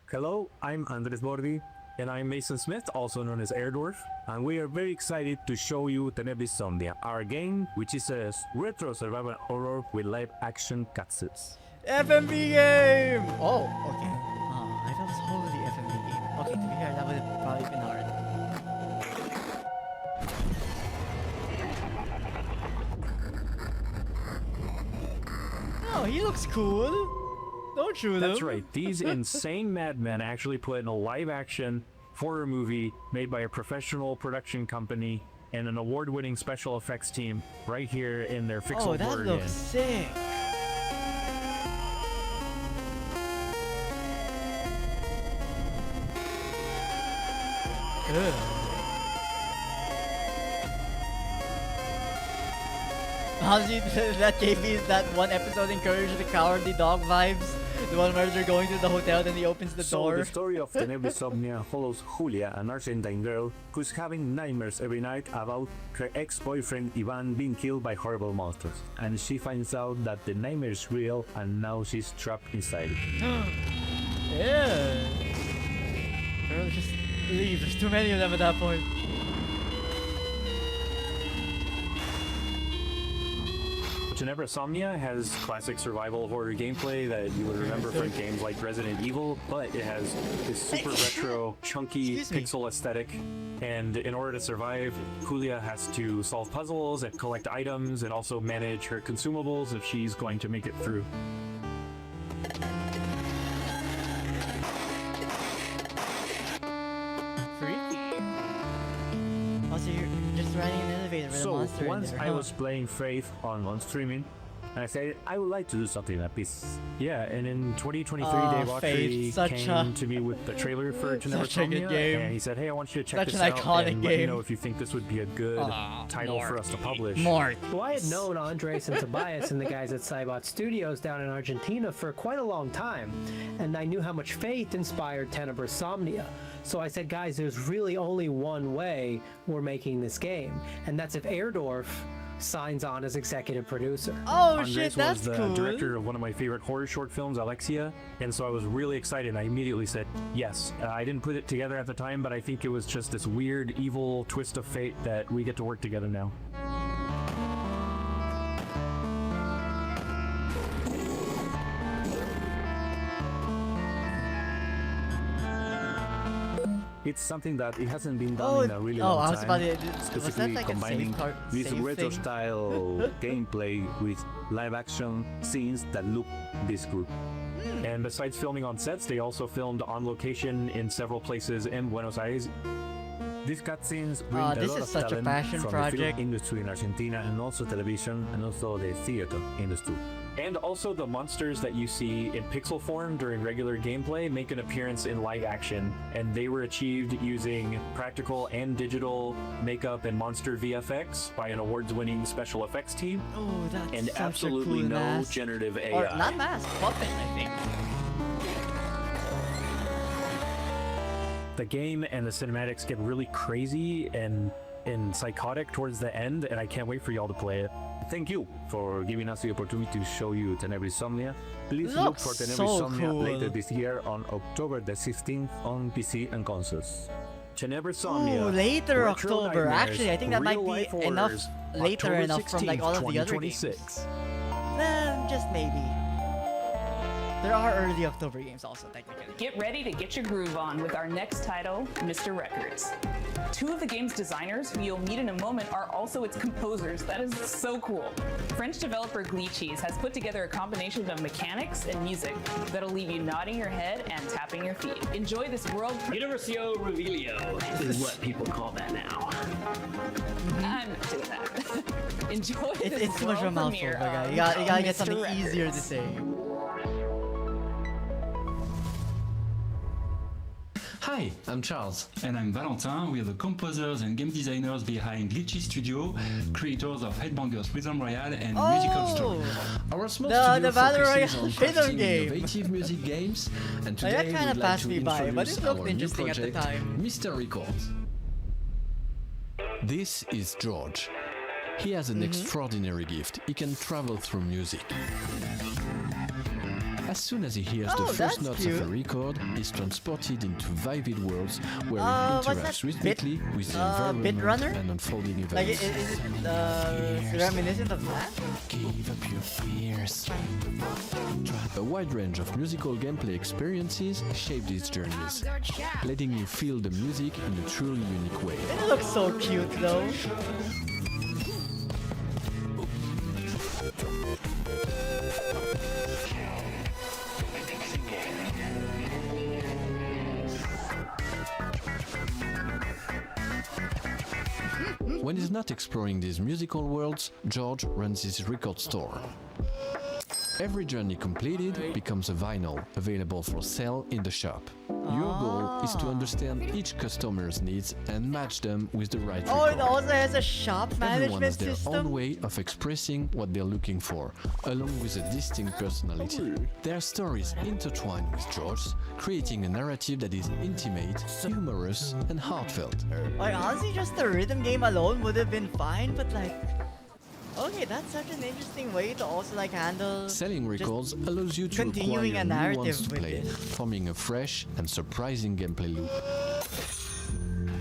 Hello, I'm Andres Bordi, and I'm Mason Smith, also known as Airdwarf, and we are very excited to show you Tenebrisomnia, our game, which is a retro survival horror with live-action cutscenes. FMV game! Oh, okay. I thought it was totally FMV game. Okay, to be fair, that would have probably been hard. Oh, he looks cool. Don't shoot him. That's right, these insane madmen actually put in a live-action horror movie made by a professional production company and an award-winning special effects team right here in their Fixel Oh, that Oregon. looks sick. Ugh. Honestly, that gave me that one episode Encourage the Cowardly Dog vibes. The one where they're going to the hotel, then he opens the So door. the story of Tenebrisomnia follows Julia, an Argentine girl who's having nightmares every night about her ex-boyfriend Ivan being killed by horrible monsters. And she finds out that the nightmare is real and now she's trapped inside it. Yeah. Girl, just leave. There's too many of them at that point. Tenebra Somnia has classic survival horror gameplay that you would remember from games like Resident Evil, but it has this super retro, chunky pixel aesthetic. And in order to survive, Julia has to solve puzzles and collect items and also manage her consumables if she's going to make it through. Also, you're just riding an elevator with a monster in once there. I was playing Faith on streaming, and I said I would like to do something like this. Yeah, and in 2023, Dave Autry came to me with the trailer for Tenebra Somnia, and he said, "Hey, I want you to check this out and let me know if you think this would be a good title for us to publish." Well, I had known Andres and Tobias and the guys at Cybot Studios down in Argentina for quite a long time, and I knew how much Faith inspired Tenebra Somnia. So I said, guys, there's really only one way we're making this game, and that's if Erdorf signs on as executive producer. Oh Andres shit, that's was the cool. director of one of my favorite horror short films, Alexia, and so I was really excited. And I immediately said yes. I didn't put it together at the time, but I think it was just this weird, evil twist of fate that we get to work together now. It's something that it hasn't been done in a really long time. I was about to, specifically like combining this retro-style gameplay with live-action scenes that look this good. And besides filming on sets, they also filmed on location in several places in Buenos Aires. These cutscenes bring a this lot is of such a talent passion from project. the film industry in Argentina, and also television, and also the theater industry. And also the monsters that you see in pixel form during regular gameplay make an appearance in live action, and they were achieved using practical and digital makeup and monster VFX by an awards-winning special effects team. Oh, that's and such absolutely a cool no mask. generative AI. Or not mask, puppet, I think. The game and the cinematics get really crazy and psychotic towards the end, and I can't wait for y'all to play it. Thank you for giving us the opportunity to show you Tenebra Somnia. Please look for Tenebra Somnia later this year on October the 16th on PC and consoles. Tenebra Somnia. Ooh, later Retro October. Nightmares, Actually, I think that might Real-life be enough. horrors, Later October enough from like all of the other games. 2026. Just maybe. There are early October games also, technically. Get ready to get your groove on with our next title, Mr. Records. Two of the game's designers, who you'll meet in a moment, are also its composers. That is so cool. French developer Glitchies has put together a combination of mechanics and music that'll leave you nodding your head and tapping your feet. Enjoy this world. Universio Revelio is what people call that now. I'm not doing that. Enjoy this It's too much of a mouthful, premiere my guy. of You gotta get Mr. something Records. easier to say. Hi, I'm Charles. And I'm Valentin. We're the composers and game designers behind Glitchy Studio, creators of Headbangers Rhythm Royale and Musical Story. Our small studio focuses on crafting innovative music games, and Like, that today kinda we'd like passed to me by, but introduce it looked our new interesting at the project, time. Mr. Records. This is George. He has an extraordinary gift. He can travel through music. As soon as he hears the first notes of a record, he's transported into vivid worlds where he interacts rhythmically with the environment and unfolding events. Like, is it reminiscent of that? Give up your fears. A wide range of musical gameplay experiences shape these journeys, letting you feel the music in a truly unique way. It looks so cute though. When he's not exploring these musical worlds, George runs his record store. Every journey completed becomes a vinyl available for sale in the shop. Your goal is to understand each customer's needs and match them with the right Oh, record. it also has a shop Everyone management has their system. own way of expressing what they're looking for, along with a distinct personality. Their stories intertwine with George's, creating a narrative that is intimate, humorous, and heartfelt. Like, honestly, just the rhythm game alone would have been fine, but like, okay, that's such an interesting way to also like handle Selling records just allows you to continuing acquire a new narrative ones to with play, it. forming a fresh and surprising gameplay loop.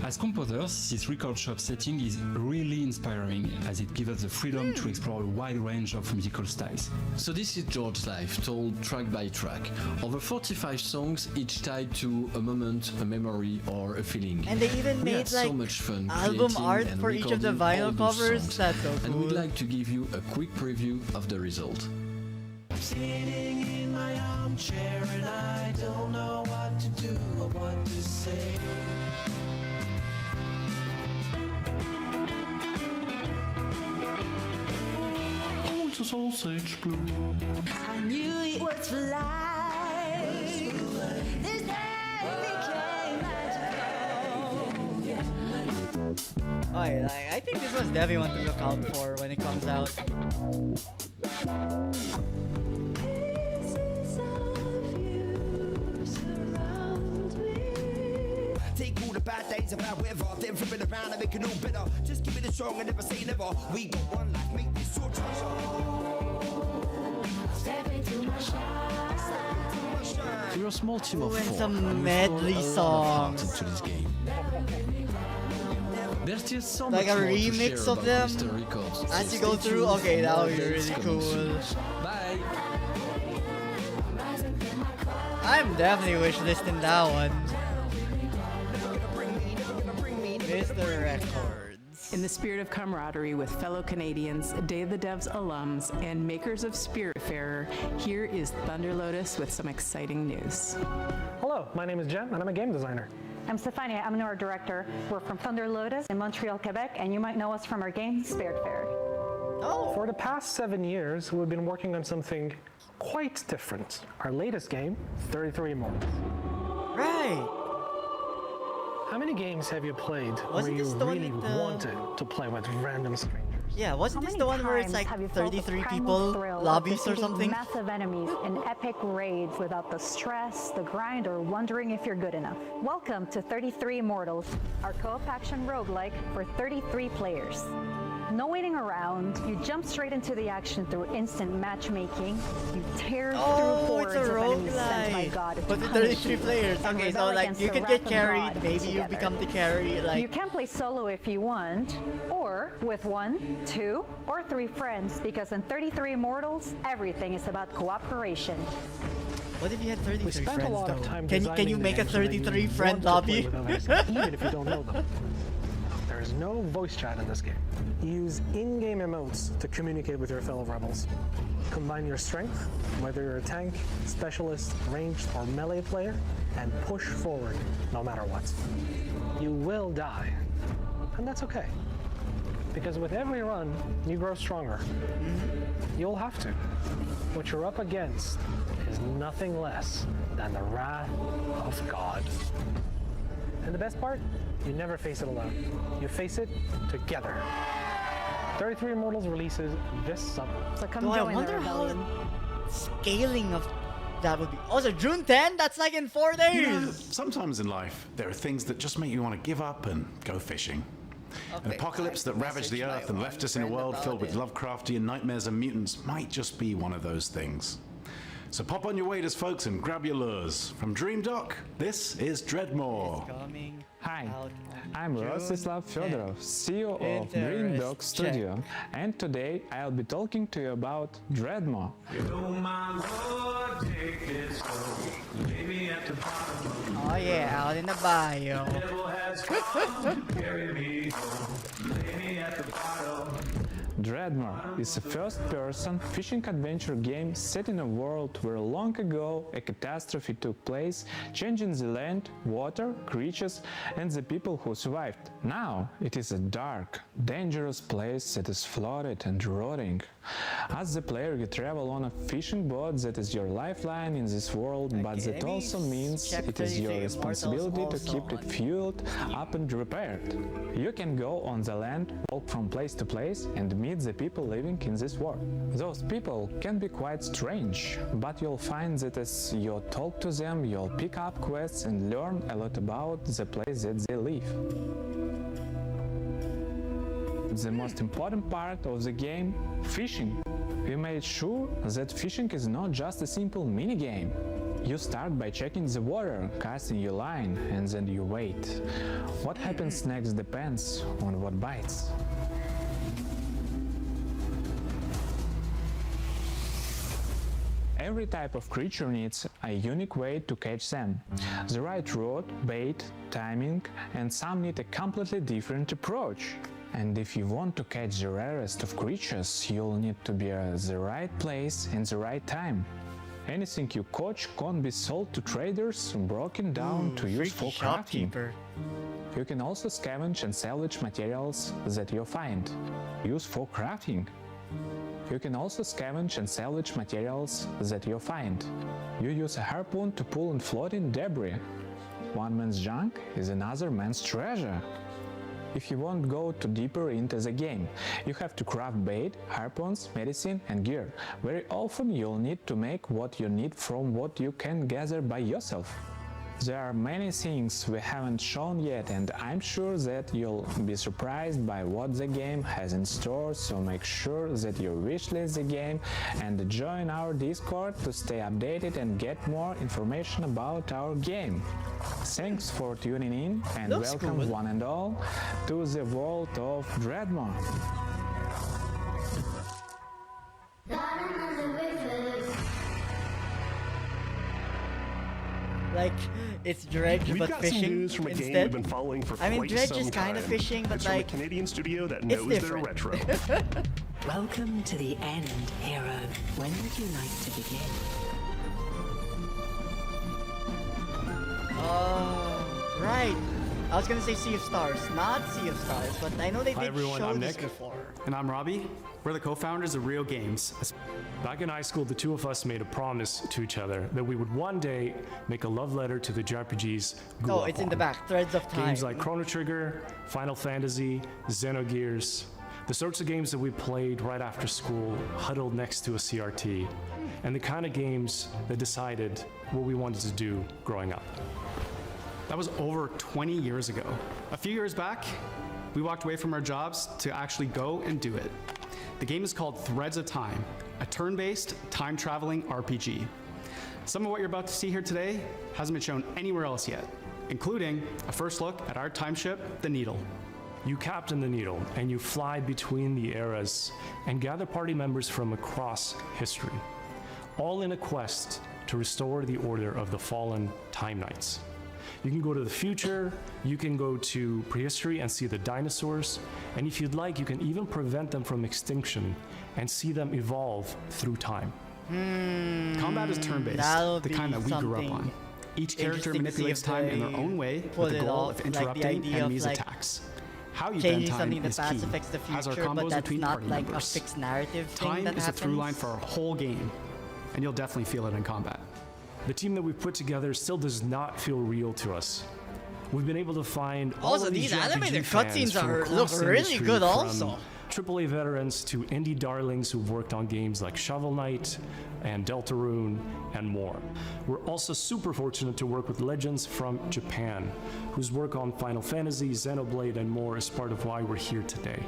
As composers, this record shop setting is really inspiring as it gives us the freedom to explore a wide range of musical styles. So this is George's life, told track by track. Over 45 songs, each tied to a moment, a memory, or a feeling. And they even We made had so much fun album creating art and for each of the recording all vinyl those covers. songs. That's so cool. And we'd like to give you a quick preview of the result. Sitting in my armchair and I don't know what to do or what to say. Oh, it's a sausage blue. I knew it was for life. This day became magical. Oh, yeah, I think this was definitely one to look out for when it comes out. Take all the bad days of our weather, then flip it around and make it all better. Just keep it strong and never say never. We got one life, make this your treasure. Step into my shine. We're a small team of And 4, some and we medley poured a lot of heart songs. into this game. There's still so Like much a more to remix share of about them Mr. Records. So as you go stay through. tuned Okay, for that more would be updates really coming cool. soon. Bye! I'm definitely wishlisting that one. Mr. Records. In the spirit of camaraderie with fellow Canadians, Day of the Devs alums, and makers of Spiritfarer, here is Thunder Lotus with some exciting news. Hello, my name is Jen, and I'm a game designer. I'm Stefania, I'm an art director. We're from Thunder Lotus in Montreal, Quebec, and you might know us from our game, Spiritfarer. Oh. For the past 7 years, we've been working on something quite different. Our latest game, 33 Immortals. Right. How many games have you played Wasn't where you this the one really with the- wanted to play with random strangers? Yeah, wasn't How this many the one where it's times like have you felt the 33 primal people, thrill of lobbies or defeating something? Massive enemies in epic raids without the stress, the grind, or wondering if you're good enough. Welcome to 33 Immortals, our co-op action roguelike for 33 players. No waiting around, you jump straight into the action through instant matchmaking. You tear through hordes it's a of enemies sent by roguelike. God to But the punish 33 you players. and Okay, so rebel like against you the could wrath get of carried, God maybe you together. become the carry, like You can play solo if you want, or with 1, 2, or 3 friends, because in 33 Immortals, everything is about cooperation. what if you had 33 We spent friends a lot of though? time Can designing you the make a game so that you 33 friend want to play lobby? with others, even if you don't know them. There is no voice chat in this game. Use in-game emotes to communicate with your fellow rebels. Combine your strength, whether you're a tank, specialist, ranged, or melee player, and push forward no matter what. You will die, and that's okay. Because with every run, you grow stronger. You'll have to. What you're up against is nothing less than the wrath of God. And the best part? You never face it alone. You face it together. 33 Immortals releases this summer. So come Do I join the wonder how rebellion. scaling of that would be. Also, June 10? That's like in 4 days! You know, sometimes in life, there are things that just make you want to give up and go fishing. An apocalypse that ravaged the Earth and left us in a world filled with Lovecraftian nightmares and mutants might just be one of those things. So pop on your waders, folks, and grab your lures. From Dream Dock, this is Dreadmore. Hi, I'm Rostislav Fedorov, CEO of Dream Dog Studio, and today I'll be talking to you about Dreadmore. Oh yeah, out in the bio. Dreadmore is a first-person fishing adventure game set in a world where long ago a catastrophe took place, changing the land, water, creatures, and the people who survived. Now it is a dark, dangerous place that is flooded and rotting. As the player, you travel on a fishing boat that is your lifeline in this world, but that also means it is your responsibility to keep it fueled up and repaired. You can go on the land, walk from place to place, and meet the people living in this world. Those people can be quite strange, but you'll find that as you talk to them, you'll pick up quests and learn a lot about the place that they live. The most important part of the game, fishing. We made sure that fishing is not just a simple mini-game. You start by checking the water, casting your line, and then you wait. What happens next depends on what bites. Every type of creature needs a unique way to catch them. The right rod, bait, timing, and some need a completely different approach. And if you want to catch the rarest of creatures, you'll need to be at the right place and the right time. Anything you catch can't be sold to traders, broken down to use for crafting. You can also scavenge and salvage materials that you find. Use for crafting. You can also scavenge and salvage materials that you find. You use a harpoon to pull in floating debris. One man's junk is another man's treasure. If you won't go too deeper into the game, you have to craft bait, harpoons, medicine, and gear. Very often you'll need to make what you need from what you can gather by yourself. There are many things we haven't shown yet, and I'm sure that you'll be surprised by what the game has in store, so make sure that you wishlist the game and join our Discord to stay updated and get more information about our game. Thanks for tuning in, and welcome one and all to the world of Dreadmore. Like, it's Dredge We've but got fishing some news from a game instead. we've been following for I mean, quite Dredge some is kind of time. fishing, but it's like, from a Canadian studio that it's knows different. they're retro. Welcome to the end, hero. When would you like to begin? Right. I was gonna say Sea of Stars, not Sea of Stars, but I know they Hi did everyone, show I'm this Nick. before. And I'm Robbie. We're the co-founders of Real Games. Back in high school, the two of us made a promise to each other that we would one day make a love letter to the JRPGs. Oh, it's in the back. Threads of Time. Games like Chrono Trigger, Final Fantasy, Xenogears, the sorts of games that we played right after school, huddled next to a CRT, and the kind of games that decided what we wanted to do growing up. That was over 20 years ago. A few years back, we walked away from our jobs to actually go and do it. The game is called Threads of Time, a turn-based, time-traveling RPG. Some of what you're about to see here today hasn't been shown anywhere else yet, including a first look at our time ship, the Needle. You captain the Needle, and you fly between the eras and gather party members from across history, all in a quest to restore the order of the fallen Time Knights. You can go to the future, you can go to prehistory and see the dinosaurs, and if you'd like, you can even prevent them from extinction and see them evolve through time. Combat is turn-based, the kind that we grew up on. Each character manipulates time in their own way with the goal of interrupting enemies' attacks. How you bend time is key, affects the as our future, but combos that's between not party like members. a fixed narrative thing Time that is a through line happens. for our whole game, and you'll definitely feel it in combat. The team that we've put together still does not feel real to us. We've been able to find all Also, of these JRPG animated fans cutscenes from look across really industry, good from also. AAA veterans to indie darlings who've worked on games like Shovel Knight and Deltarune and more. We're also super fortunate to work with legends from Japan, whose work on Final Fantasy, Xenoblade, and more is part of why we're here today.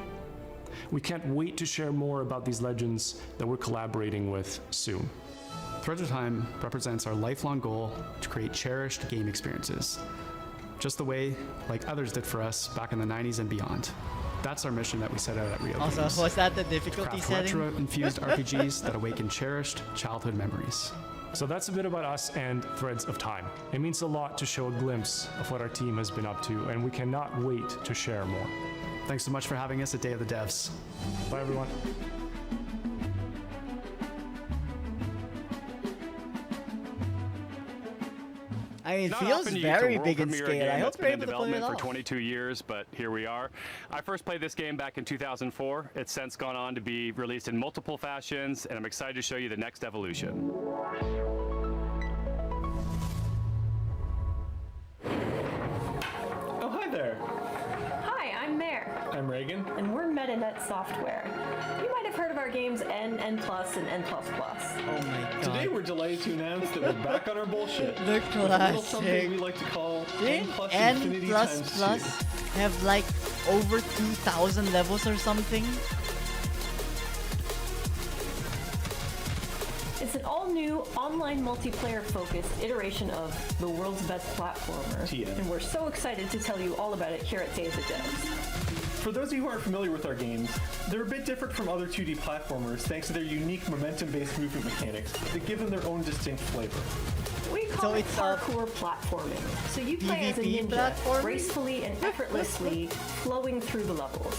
We can't wait to share more about these legends that we're collaborating with soon. Threads of Time represents our lifelong goal to create cherished game experiences, just the way like others did for us back in the 90s and beyond. That's our mission that we set out at Real Also, Games. was that the To difficulty craft setting? retro-infused RPGs that awaken cherished childhood memories. So that's a bit about us and Threads of Time. It means a lot to show a glimpse of what our team has been up to, and we cannot wait to share more. Thanks so much for having us at Day of the Devs. Bye, everyone. I mean, it Not feels often you get to very world big in premiere a scale. game I hope that's they're been in able to pull it development for off. 22 years, but here we are. I first played this game back in 2004. It's since gone on to be released in multiple fashions, and I'm excited to show you the next evolution. Oh, hi there. Hi, I'm Mare, I'm Reagan. and we're MetaNet Software. You might have heard of our games N, N+, and N++. Oh my god. Today we're delighted to announce that we're back on our bullshit. The With a little something classic. we like to call Didn't N infinity times N++ 2. have like over 2,000 levels or something? It's an all-new, online multiplayer-focused iteration of the world's best platformer. TM. And we're so excited to tell you all about it here at Day of the Devs. For those of you who aren't familiar with our games, they're a bit different from other 2D platformers thanks to their unique momentum-based movement mechanics that give them their own distinct flavor. We call it parkour platforming. So you play as a PvP ninja, platforming? gracefully and effortlessly flowing through the levels.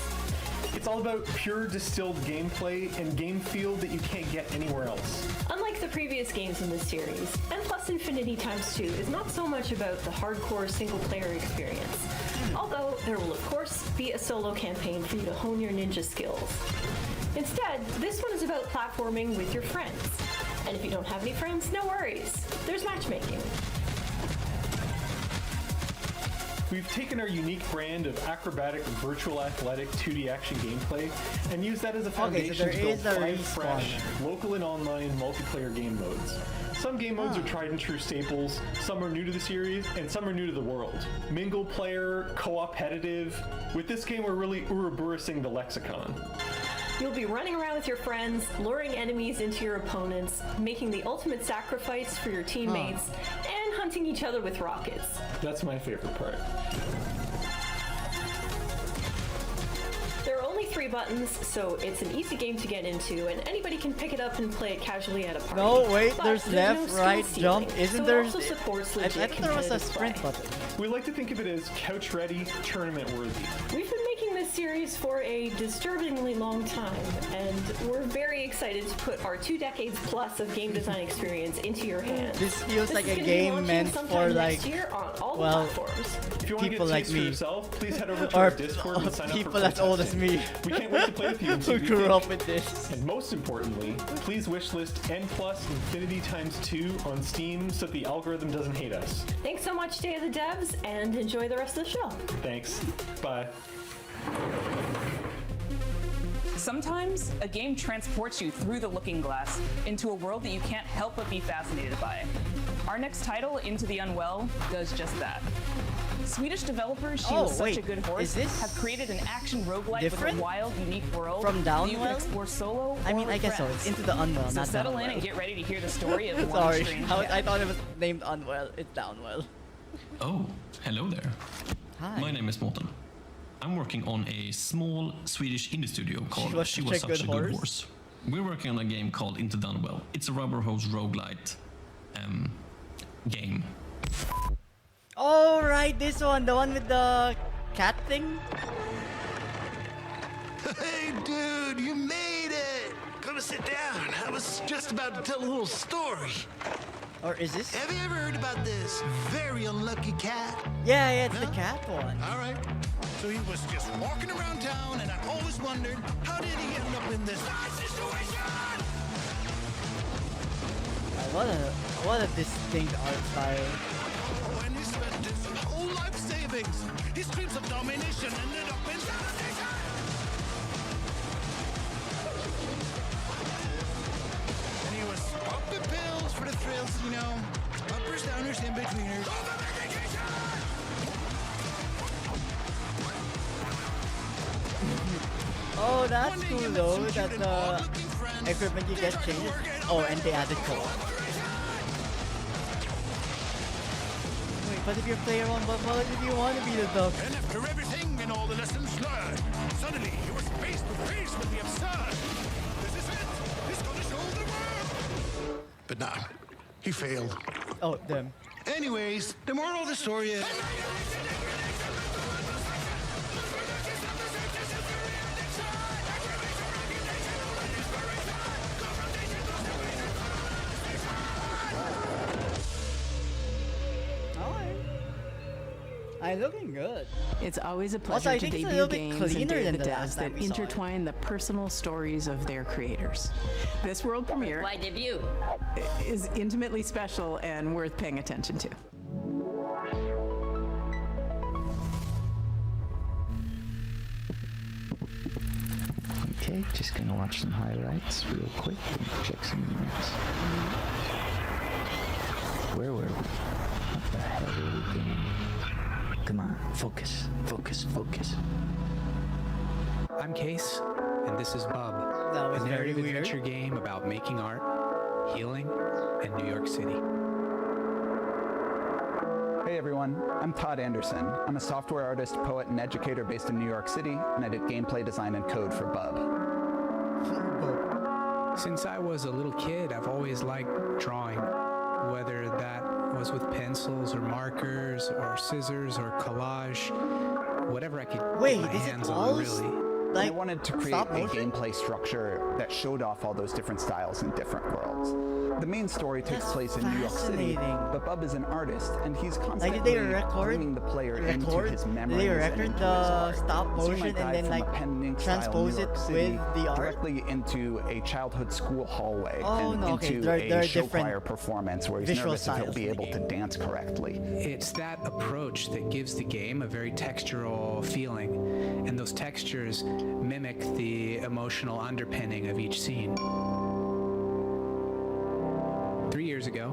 It's all about pure distilled gameplay and game feel that you can't get anywhere else. Unlike the previous games in this series, N Plus Infinity Times 2 is not so much about the hardcore single-player experience. Although there will of course be a solo campaign for you to hone your ninja skills. Instead, this one is about platforming with your friends. And if you don't have any friends, no worries. There's matchmaking. We've taken our unique brand of acrobatic virtual athletic 2D action gameplay and used that as a foundation to build 5 fresh, local and online multiplayer game modes. Some game modes are tried and true staples, some are new to the series, and some are new to the world. Mingle player, co-op competitive. With this game, we're really Ouroboros-ing the lexicon. You'll be running around with your friends, luring enemies into your opponents, making the ultimate sacrifice for your teammates, and hunting each other with rockets. That's my favorite part. There are only 3 buttons, so it's an easy game to get into, and anybody can pick it up and play it casually at a party. No, wait, But there's left, no skill right, ceiling, jump. Isn't so there? It also supports I legit thought there was a competitive sprint play. button. We like to think of it as couch-ready, tournament-worthy. We've been making this series for a disturbingly long time, and we're very excited to put our 2 decades plus of game design experience into your hands. This feels like is a gonna be game launching meant sometime for next like, year on all the well, platforms. If you want to people get a like taste for me. yourself, please head over to Or our Discord and sign up for people full as old as testing. me. We can't wait to play with you and see Who what you grew think. up with this. And most importantly, please wishlist N Plus Infinity Times 2 on Steam so that the algorithm doesn't hate us. Thanks so much, Day of the Devs, and enjoy the rest of the show. Thanks. Bye. Sometimes a game transports you through the looking glass into a world that you can't help but be fascinated by. Our next title, Into the Unwell, does just that. Swedish developers She Was Such a Good Horse have created an action roguelike with different a wild, unique world from that you can Downwell? explore solo I or mean, I with guess so. friends. It's Into the Unwell, So not settle in Downwell. and get ready to hear the story of one Sorry, strange I cat. thought it was named Unwell. It's Downwell. Oh, hello there. Hi. My name is Morten. I'm working on a small Swedish indie studio called She Was Such a Good Horse. We're working on a game called Into the Unwell. It's a rubber hose roguelite game. Oh, right, this one. The one with the cat thing? Hey, dude, you made it! Gonna sit down. I was just about to tell a little story. Or is this? Have you ever heard about this very unlucky cat? Yeah, it's the cat one. All right. So he was just walking around town, and I always wondered, how did he end up in this bad situation? What a distinct art style. Oh, and he spent his whole life savings. His dreams of domination ended up in domination. And he was popping pills for the thrills, you know, uppers, downers, in-betweeners. Oh, that's cool though, that the equipment you get changes. Oh, and they added co-op. Wait, but if you're player one, but what if you want to be the duck? And after everything and all the lessons learned, suddenly he was face to face with the absurd. This is it. He's gonna show the world. But nah, he failed. Oh, damn. Anyways, the moral of the story is... I'm looking good. It's always a Also, pleasure I to think it's a debut little bit games and cleaner Day than of the the Devs last time that we saw it. intertwine the personal stories of their creators. This world premiere Why debut? is intimately special and worth paying attention to. Okay, just gonna watch some highlights real quick and check some emails. Where were we? What the hell were we doing? Come on, focus, focus, focus. I'm Case, and this is Bub, That was a very narrative weird. adventure game about making art, healing, and New York City. Hey everyone, I'm Todd Anderson. I'm a software artist, poet, and educator based in New York City, and I did gameplay design and code for Bub. Since I was a little kid, I've always liked drawing, whether that was with pencils or markers or scissors or collage, whatever I could get my hands on, really. I wanted to create a gameplay structure that showed off all those different styles in different worlds. The main story takes place in New York City, but Bub is an artist, and he's constantly bringing the player into his memories. Did they and record into his the art. stop So you motion might and dive then from a like pen and ink transpose style New it York City with the art? directly into a childhood school hallway Oh, and no, okay. into There are a show different choir performance where he's visual nervous if he'll styles be in the able to dance correctly. It's that approach that gives the game a very textural feeling, and those textures mimic the emotional underpinning of each scene. 3 years ago,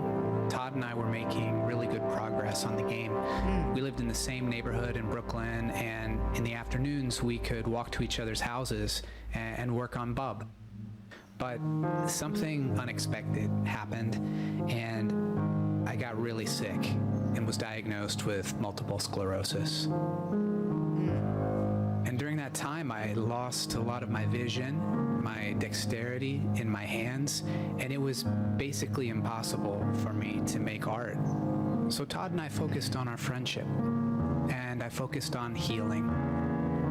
Todd and I were making really good progress on the game. We lived in the same neighborhood in Brooklyn, and in the afternoons we could walk to each other's houses and work on Bub. But something unexpected happened, and I got really sick and was diagnosed with multiple sclerosis. And during that time, I lost a lot of my vision, my dexterity in my hands, and it was basically impossible for me to make art. So Todd and I focused on our friendship, and I focused on healing.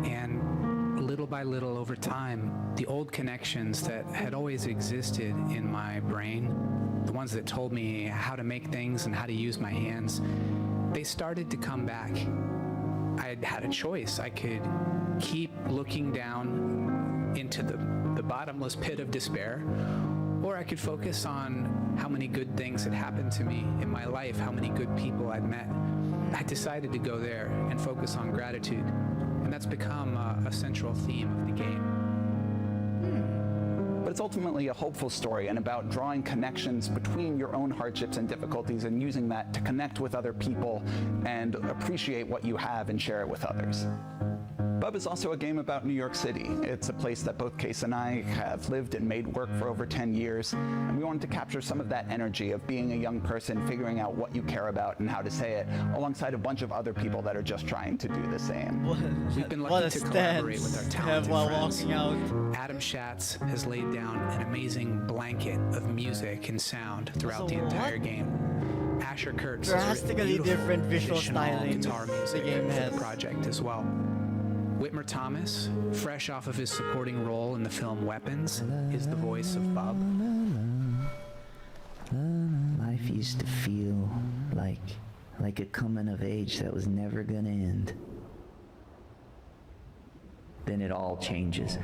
And little by little over time, the old connections that had always existed in my brain, the ones that told me how to make things and how to use my hands, they started to come back. I had a choice. I could keep looking down into the bottomless pit of despair, or I could focus on how many good things had happened to me in my life, how many good people I'd met. I decided to go there and focus on gratitude, and that's become a central theme of the game. But it's ultimately a hopeful story and about drawing connections between your own hardships and difficulties and using that to connect with other people and appreciate what you have and share it with others. Bub is also a game about New York City. It's a place that both Case and I have lived and made work for over 10 years, and we wanted to capture some of that energy of being a young person, figuring out what you care about and how to say it, alongside a bunch of other people that are just trying to do the same. We've been lucky to collaborate with our talented friends. Adam Schatz has laid down an amazing blanket of music and sound throughout the entire game. Asher Kurtz has written Drastically beautiful different visual traditional styling guitar music the game for has. the project as well. Whitmer Thomas, fresh off of his supporting role in the film Weapons, is the voice of Bub. Life used to feel like a coming of age that was never gonna end. Then it all changes.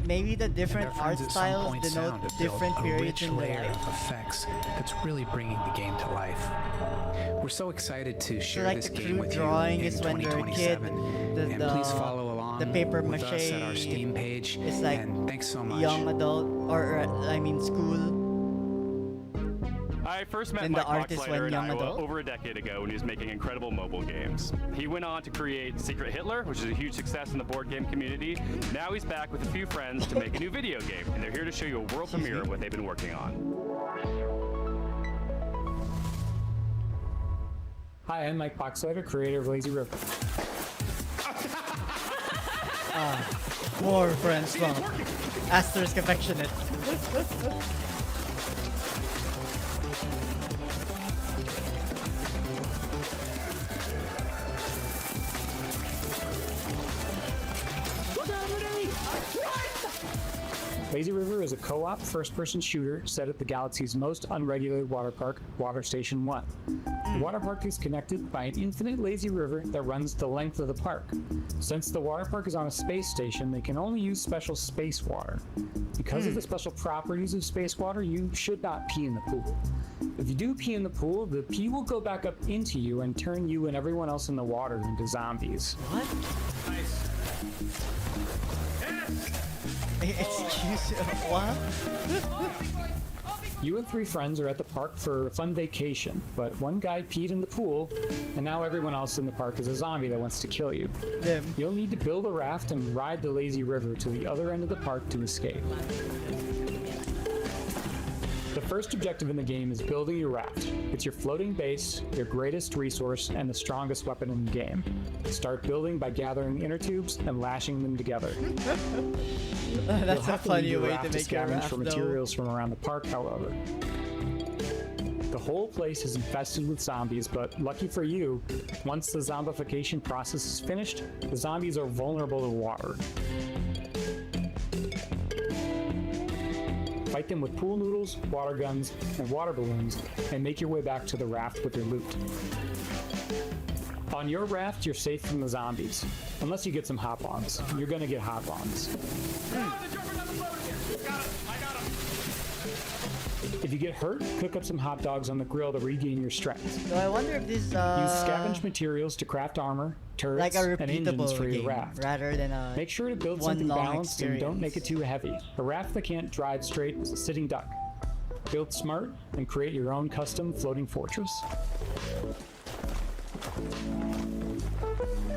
Maybe the different Our art friends at some styles point denote found to build different a periods rich in their layer life. of effects that's really bringing the game to life. We're so excited to share like this the game crude with you drawing in is when they're a kid, 2027. And please follow along the paper with mache us at our Steam page. is like and thanks so much. young adult, or I mean school. I first met And the Mike artist Boxleiter when in young Iowa adult? over a decade ago when he was making incredible mobile games. He went on to create Secret Hitler, which is a huge success in the board game community. Now he's back with a few friends to make a new video game, and they're here to show you a world premiere of what they've been working on. Hi, I'm Mike Boxleiter, creator of Lazy River. More friends from Asterisk Affectionate. Lazy River is a co-op first-person shooter set at the galaxy's most unregulated water park, Water Station 1. The water park is connected by an infinite lazy river that runs the length of the park. Since the water park is on a space station, they can only use special space water. Because of the special properties of space water, you should not pee in the pool. If you do pee in the pool, the pee will go back up into you and turn you and everyone else in the water into zombies. What? Excuse What? You and 3 friends are at the park for a fun vacation, but one guy peed in the pool, and now everyone else in the park is a zombie that wants to kill you. You'll need to build a raft and ride the lazy river to the other end of the park to escape. The first objective in the game is building your raft. It's your floating base, your greatest resource, and the strongest weapon in the game. Start building by gathering inner tubes and lashing them together. That's a funny way to make your scavenge raft, for though. materials from around the park, however. The whole place is infested with zombies, but lucky for you, once the zombification process is finished, the zombies are vulnerable to water. Fight them with pool noodles, water guns, and water balloons, and make your way back to the raft with your loot. On your raft, you're safe from the zombies. Unless you get some hop-ons. You're gonna get hop-ons. If you get hurt, cook up some hot dogs on the grill to regain your strength. So I wonder if this Use scavenge materials to craft armor, turrets, like a and engines repeatable for your game raft. rather than a Make sure to build one something long balanced and don't experience. make it too heavy. A raft that can't drive straight is a sitting duck. Build smart and create your own custom floating fortress.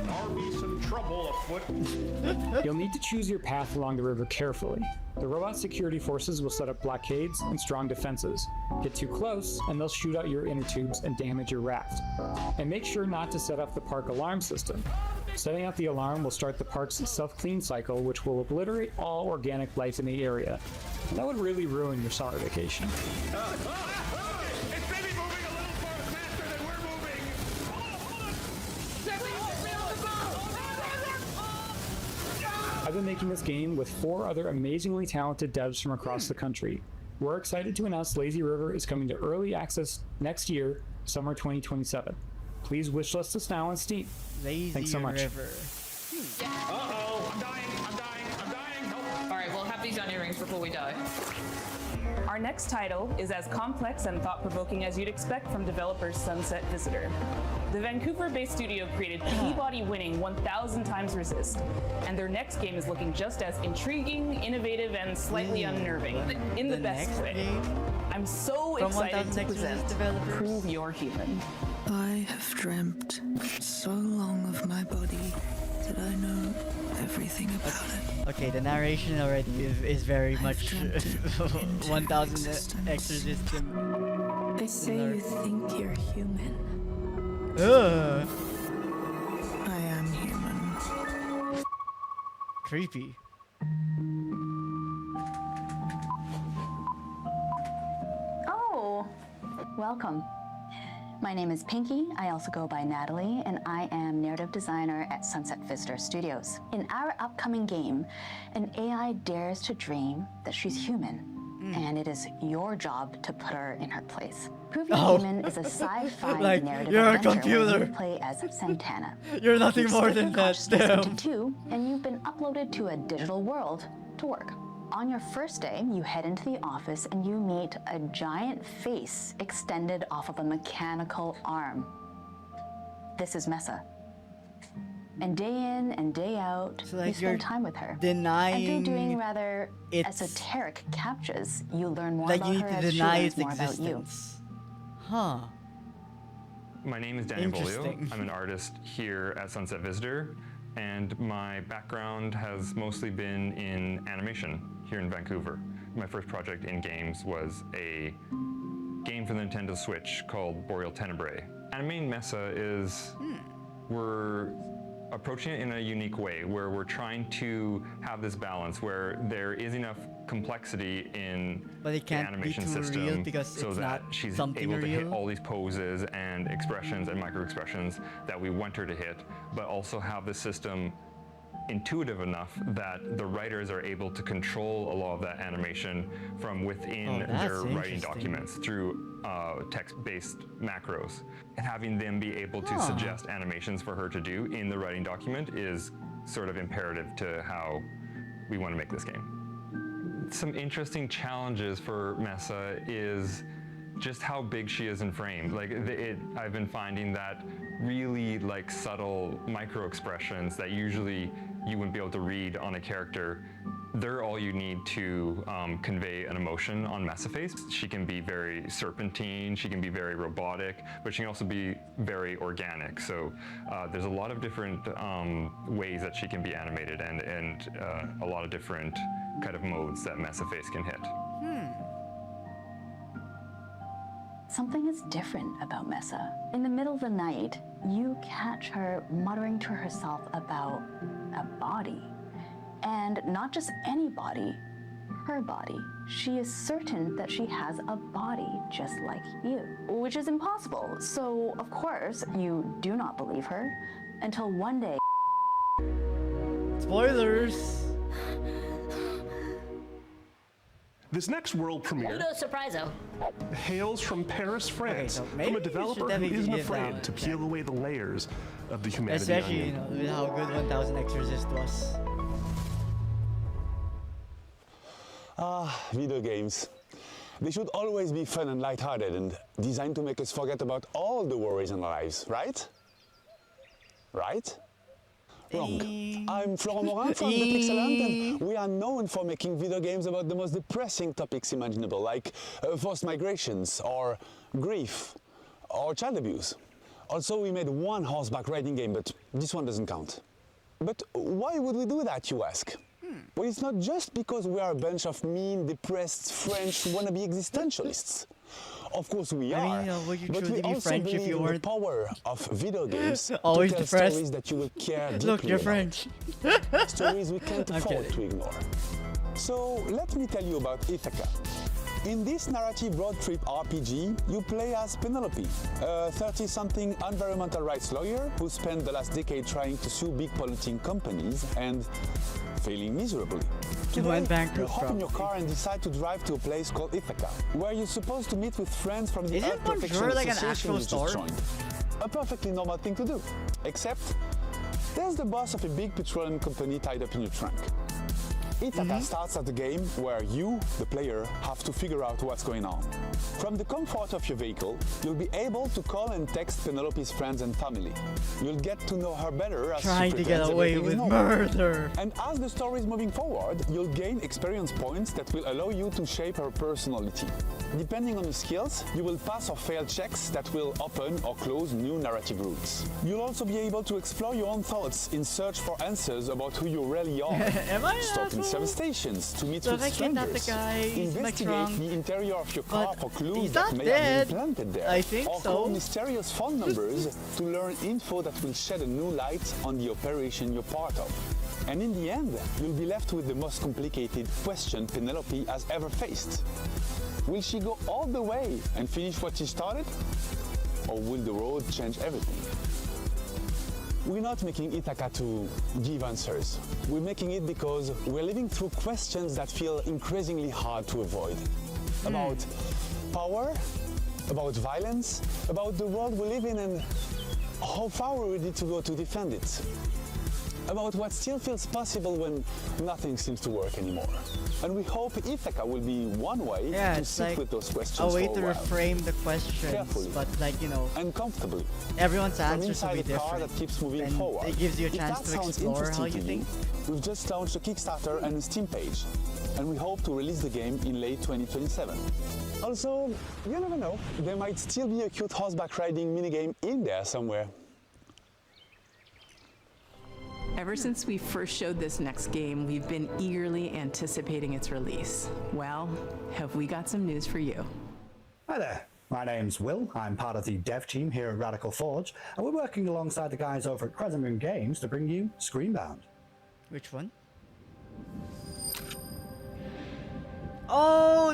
Are we some trouble afoot? You'll need to choose your path along the river carefully. The robot security forces will set up blockades and strong defenses. Get too close, and they'll shoot out your inner tubes and damage your raft. And make sure not to set off the park alarm system. Setting out the alarm will start the park's self-clean cycle, which will obliterate all organic life in the area. That would really ruin your summer vacation. I've been making this game with 4 other amazingly talented devs from across the country. We're excited to announce Lazy River is coming to early access next year, summer 2027. Please wishlist us now on Steam. Lazy Thanks so much. River. Uh-oh, I'm dying, help. All right, we'll have these on earrings before we die. Our next title is as complex and thought-provoking as you'd expect from developers Sunset Visitor. The Vancouver-based studio created Peabody-winning 1000 Times Resist, and their next game is looking just as intriguing, innovative, and slightly unnerving, in the best next way. game? I'm so From excited 1000 to Times present Resist developers? Prove You're Human. I have dreamt so long of my body that I know everything about it. Okay, the narration already is very much 1000 Exorcism. They say you think you're human. Ugh. I am human. Creepy. Oh, welcome. My name is Pinky. I also go by Natalie, and I am narrative designer at Sunset Visitor Studios. In our upcoming game, an AI dares to dream that she's human, and it is your job to put her in her place. Prove You're Human is a sci-fi Like, narrative you're a adventure where computer. you play as Santana. You're nothing You've more skipped than your that, consciousness damn. into 2, and you've been uploaded to a digital world to work. On your first day, you head into the office and you meet a giant face extended off of a mechanical arm. This is Mesa. And day in and day out, So, like, you you're spend time with her. denying and through doing rather its- esoteric captures, you learn more Like about you need her to as she deny learns its more about you. existence. Huh. My name is Daniel Bolio. Interesting. I'm an artist here at Sunset Visitor, and my background has mostly been in animation here in Vancouver. My first project in games was a game for the Nintendo Switch called Boreal Tenebrae. Animating Mesa is, we're approaching it in a unique way where we're trying to have this balance where there is enough complexity in But it the can't be animation too system real because so it's that not she's something able to hit real. all these poses and expressions and micro expressions that we want her to hit, but also have the system intuitive enough that the writers are able to control a lot of that animation from within Oh, that's their writing interesting. documents through text-based macros. And having them be able to Huh. suggest animations for her to do in the writing document is sort of imperative to how we want to make this game. Some interesting challenges for Mesa is just how big she is in frame. Like I've been finding that really subtle micro expressions that usually you wouldn't be able to read on a character they're all you need to convey an emotion on Messaface. She can be very serpentine, she can be very robotic, but she can also be very organic. So there's a lot of different ways that she can be animated and a lot of different kind of modes that Messaface can hit. Something is different about Messa. In the middle of the night, you catch her muttering to herself about a body. And not just any body, her body. She is certain that she has a body just like you, which is impossible. So, of course, you do not believe her until one day. Spoilers! This next world premiere surpriso. hails from Paris, France, so from maybe a we should developer who definitely isn't give that afraid one to a peel away the layers of the humanity Especially, onion. with how good 1000 Exorcist was. Video games. They should always be fun and lighthearted and designed to make us forget about all the worries in our lives, right? Right? Wrong. I'm Florent Morin from The Pixeland, and we are known for making video games about the most depressing topics imaginable, like forced migrations, or grief, or child abuse. Also, we made one horseback riding game, but this one doesn't count. But why would we do that, you ask? Well, it's not just because we are a bunch of mean, depressed French wannabe existentialists. Of course we are, would you but truly we be also French if believe you in the weren't power of video games always to tell depressed? stories that you will care deeply Look, you're about. French. Stories we can't I'm afford kidding. to ignore. So let me tell you about Ithaca. In this narrative road trip RPG, you play as Penelope, a 30-something environmental rights lawyer who spent the last decade trying to sue big polluting companies and failing miserably. It went Today, bankrupt, you hop in your probably. car and decide to drive to a place called Ithaca, where you're supposed to meet with friends from the Isn't Earth Protection Bonjour like an Association actual you just store? joined. A perfectly normal thing to do, except there's the boss of a big petroleum company tied up in your trunk. Ithaca starts at the game where you, the player, have to figure out what's going on. From the comfort of your vehicle, you'll be able to call and text Penelope's friends and family. You'll get to know her better as Trying she to get pretends away everything is with normal. murder. And as the story is moving forward, you'll gain experience points that will allow you to shape her personality. Depending on your skills, you will pass or fail checks that will open or close new narrative routes. You'll also be able to explore your own thoughts in search for answers about who you really are. Am I an Stop in asshole? service stations to meet So with if I kidnap the strangers. guy, he's in my Investigate trunk, the interior of your car but for clues he's that not may dead. have been planted there. I think or so. call mysterious phone numbers to learn info that will shed a new light on the operation you're part of. And in the end, you'll be left with the most complicated question Penelope has ever faced. Will she go all the way and finish what she started? Or will the road change everything? We're not making Ithaca to give answers. We're making it because we're living through questions that feel increasingly hard to avoid. About power, about violence, about the world we live in and how far we're ready to go to defend it. About what still feels possible when nothing seems to work anymore. And we hope Ithaca will be one way Yeah, to it's sit like with those questions a way for to a while. reframe the questions, Carefully. but like, you know, and comfortably. everyone's From answers will inside be a car different. that keeps moving and forward. it gives you a If chance that to sounds explore how interesting you to think. We've just launched a Kickstarter and a Steam page, and we hope to release the game in late 2027. Also, you never know, there might still be a cute horseback riding minigame in there somewhere. Ever since we first showed this next game, we've been eagerly anticipating its release. Well, have we got some news for you? Hi there, my name's Will. I'm part of the dev team here at Radical Forge, and we're working alongside the guys over at Crescent Moon Games to bring you Screenbound. Which one? Oh,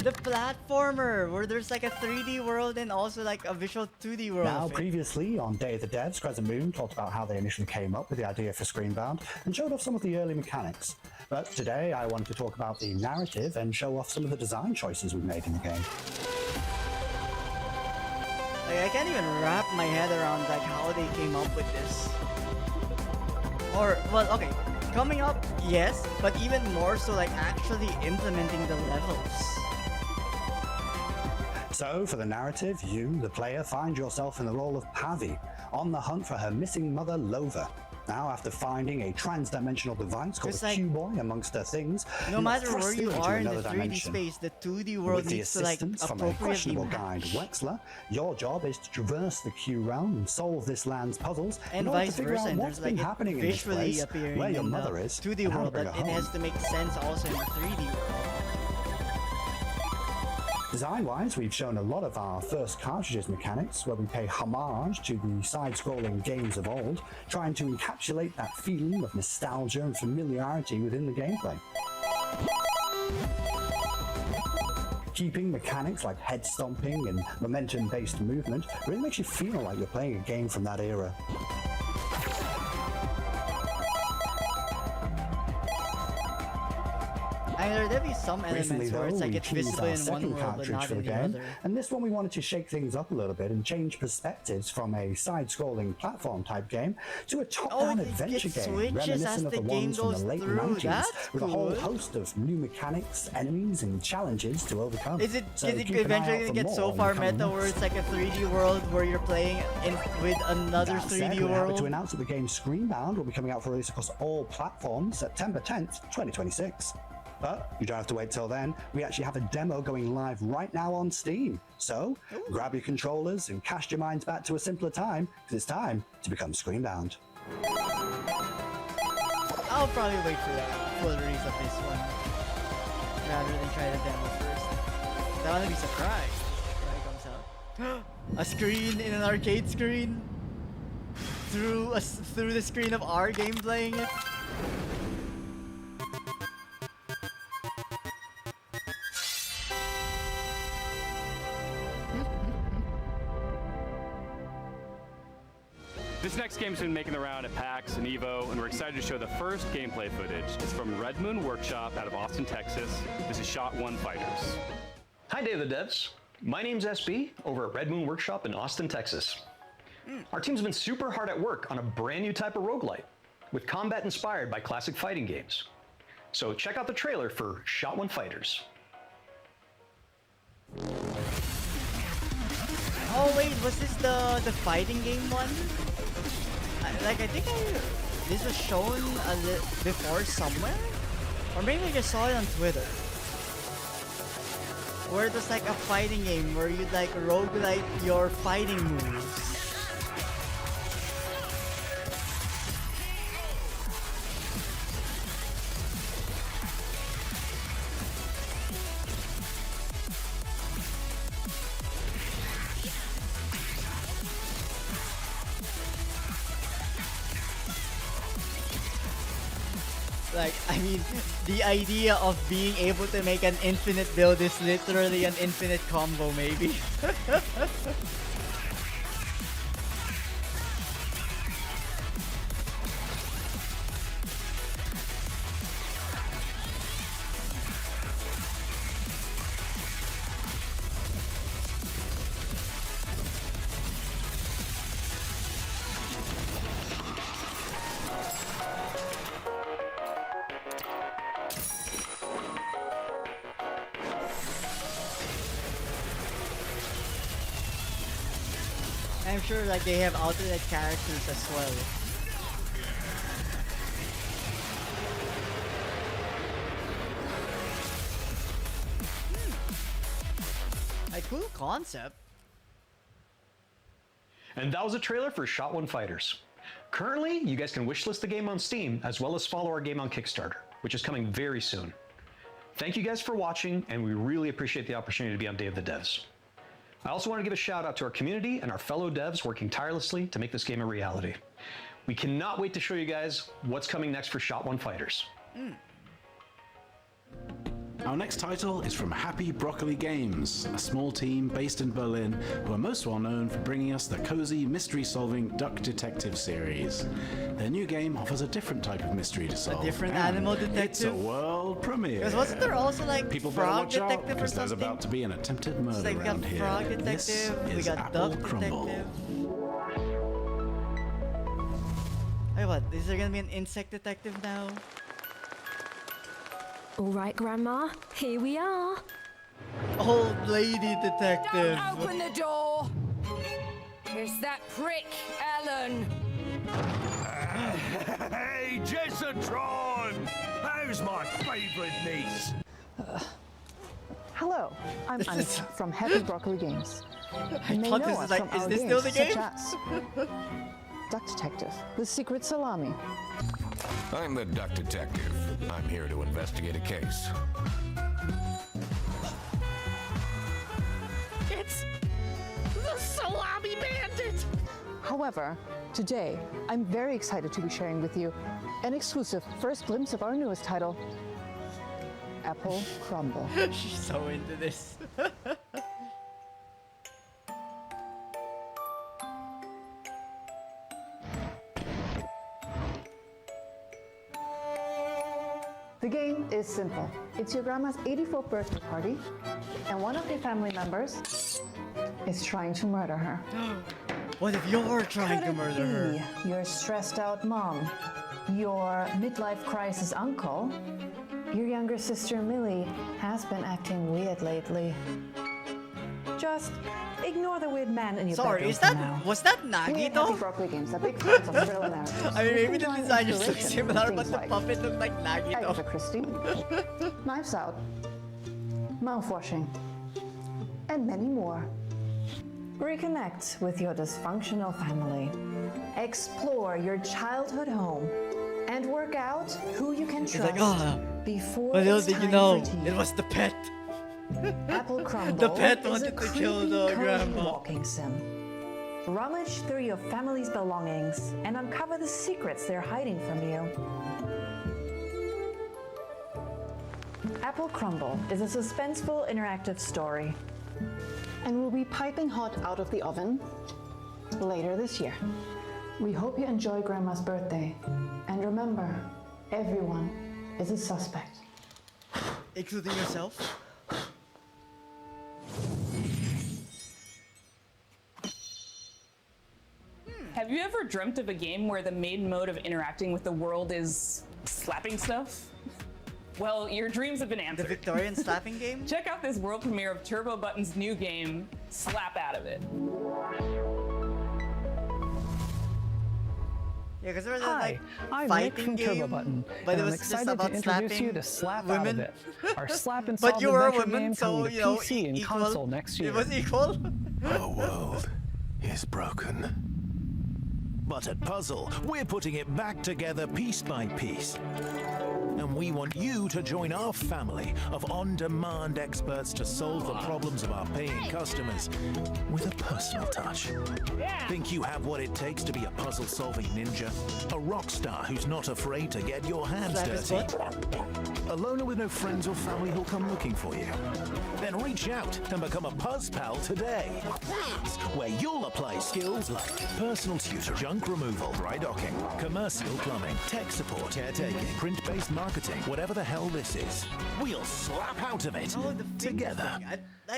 the platformer where there's like a 3D world and also like a visual 2D world. Now, previously on Day of the Devs, Crescent Moon talked about how they initially came up with the idea for Screenbound and showed off some of the early mechanics. But today I wanted to talk about the narrative and show off some of the design choices we've made in the game. Like, I can't even wrap my head around like how they came up with this. Or, well, okay, coming up, yes, but even more so like actually implementing the levels. So, for the narrative, you, the player, find yourself in the role of Pavi, on the hunt for her missing mother, Lova. Now, after finding a trans-dimensional device called a Q-Boy amongst their things, no matter where you are in the 3D space, the 2D world with the needs to like assistance from a appropriately questionable match. guide, Wexler, your job is to traverse the Q realm and solve this land's puzzles And in order vice to figure versa, out and what's there's like been it happening in this visually place, appearing where your in mother the is, 2D and how to world, bring but her it home. has to make sense also in the 3D world. Design-wise, we've shown a lot of our first cartridges mechanics, where we pay homage to the side-scrolling games of old, trying to encapsulate that feeling of nostalgia and familiarity within the gameplay. Keeping mechanics like head stomping and momentum-based movement really makes you feel like you're playing a game from that era. I mean, there'll be some Recently, elements where though, it's like we it's teased visible our in one second world but cartridge not for the in the game, other. and this one we wanted to shake things up a little bit and change perspectives from a side-scrolling platform-type game to a top-down adventure game, reminiscent of the ones from the late 90s, with a whole host of new mechanics, enemies, and challenges to overcome. Is it So is it keep an eye out eventually for get more so in the far coming meta where it's like a 3D world where you're playing with another That 3D said, we're happy world? to announce that the game Screenbound will be coming out for release across all platforms September 10th, 2026. But you don't have to wait till then. We actually have a demo going live right now on Steam. So grab your controllers and cast your minds back to a simpler time, because it's time to become Screenbound. I'll probably wait for the full release of this one rather than try the demo first. I want to be surprised when it comes out. A screen in an arcade screen through the screen of our game playing it. This next game's been making the round at PAX and EVO, and we're excited to show the first gameplay footage. It's from Red Moon Workshop out of Austin, Texas. This is Shot One Fighters. Hi, Day of the Devs. My name's SB over at Red Moon Workshop in Austin, Texas. Our team's been super hard at work on a brand new type of roguelite, with combat inspired by classic fighting games. So check out the trailer for Shot One Fighters. Oh wait, was this the fighting game one? I think this was shown before somewhere, or maybe I just saw it on Twitter, where it was like a fighting game where you'd like roguelite your fighting moves. Like, I mean, the idea of being able to make an infinite build is literally an infinite combo, maybe. I'm sure like they have alternate characters as well. A cool concept. And that was a trailer for Shot One Fighters. Currently, you guys can wishlist the game on Steam, as well as follow our game on Kickstarter, which is coming very soon. Thank you guys for watching, and we really appreciate the opportunity to be on Day of the Devs. I also want to give a shout out to our community and our fellow devs working tirelessly to make this game a reality. We cannot wait to show you guys what's coming next for Shot One Fighters. Our next title is from Happy Broccoli Games, a small team based in Berlin who are most well known for bringing us the cozy mystery-solving Duck Detective series. Their new game offers a different type of mystery to solve. A different and animal detective? It's a world premiere. Because wasn't there also like People better frog watch out, detective or because there's something? about to be an attempted murder So we got around here. frog This detective, we is got Apple duck Crumble. detective. Hey, what? Is there gonna be an insect detective now? All right, Grandma, here we are. Old lady detective. Don't open the door! It's that prick, Ellen. Metatron! How's my favorite niece? Hello, I'm Annika from Happy Broccoli Games. You may thought know this us is like, from is our this games still the game? such as Duck Detective, The Secret Salami. I'm the Duck Detective. I'm here to investigate a case. It's the Salami Bandit! However, today, I'm very excited to be sharing with you an exclusive first glimpse of our newest title, Apple Crumble. She's so into this. The game is simple. It's your grandma's 84th birthday party, and one of your family members is trying to murder her. What if you're trying Could to it murder her? be your stressed out mom, your midlife crisis uncle, your younger sister Millie has been acting weird lately. Just ignore the weird man in your Sorry, bedroom is for that now. was that We Nagi at though? Happy Broccoli Games are big fans of thriller narratives. I mean, maybe We the find designers look inspiration similar, in but things the like puppet looked like Nagi Agatha though. Christie, Knives Out, mouthwashing, and many more. Reconnect with your dysfunctional family. Explore your childhood home and work out who you can It's trust like, ah, before but little it's did you time know, for tea. it was the pet. Apple Crumble The pet is a wanted to creepy, kill the cozy grandma. walking sim. Rummage through your family's belongings and uncover the secrets they're hiding from you. Apple Crumble is a suspenseful interactive story and will be piping hot out of the oven later this year. We hope you enjoy Grandma's birthday, and remember, everyone is a suspect. Including yourself? Have you ever dreamt of a game where the main mode of interacting with the world is slapping stuff? Well, your dreams have been answered. The Victorian slapping game? Check out this world premiere of Turbo Button's new game, Slap Out of It. Yeah, because there was Hi, like I'm Nick fighting from game, Turbo Button, but and it I'm was just excited about to introduce you slapping to Slap women. Out of It, our slap and But solve you were a adventure woman, game so coming to you know, PC and equal. console next year. It was equal. Our world is broken. But at Puzzle, we're putting it back together piece by piece. And we want you to join our family of on-demand experts to solve the problems of our paying customers with a personal touch. Think you have what it takes to be a puzzle-solving ninja? A rock star who's not afraid to get your hands dirty? A loner with no friends or family who'll come looking for you? Then reach out and become a Puzz Pal today, where you'll apply skills like personal tutor, junk removal, dry docking, commercial plumbing, tech support, caretaking, print-based marketing, whatever the hell this is. We'll slap out of it together.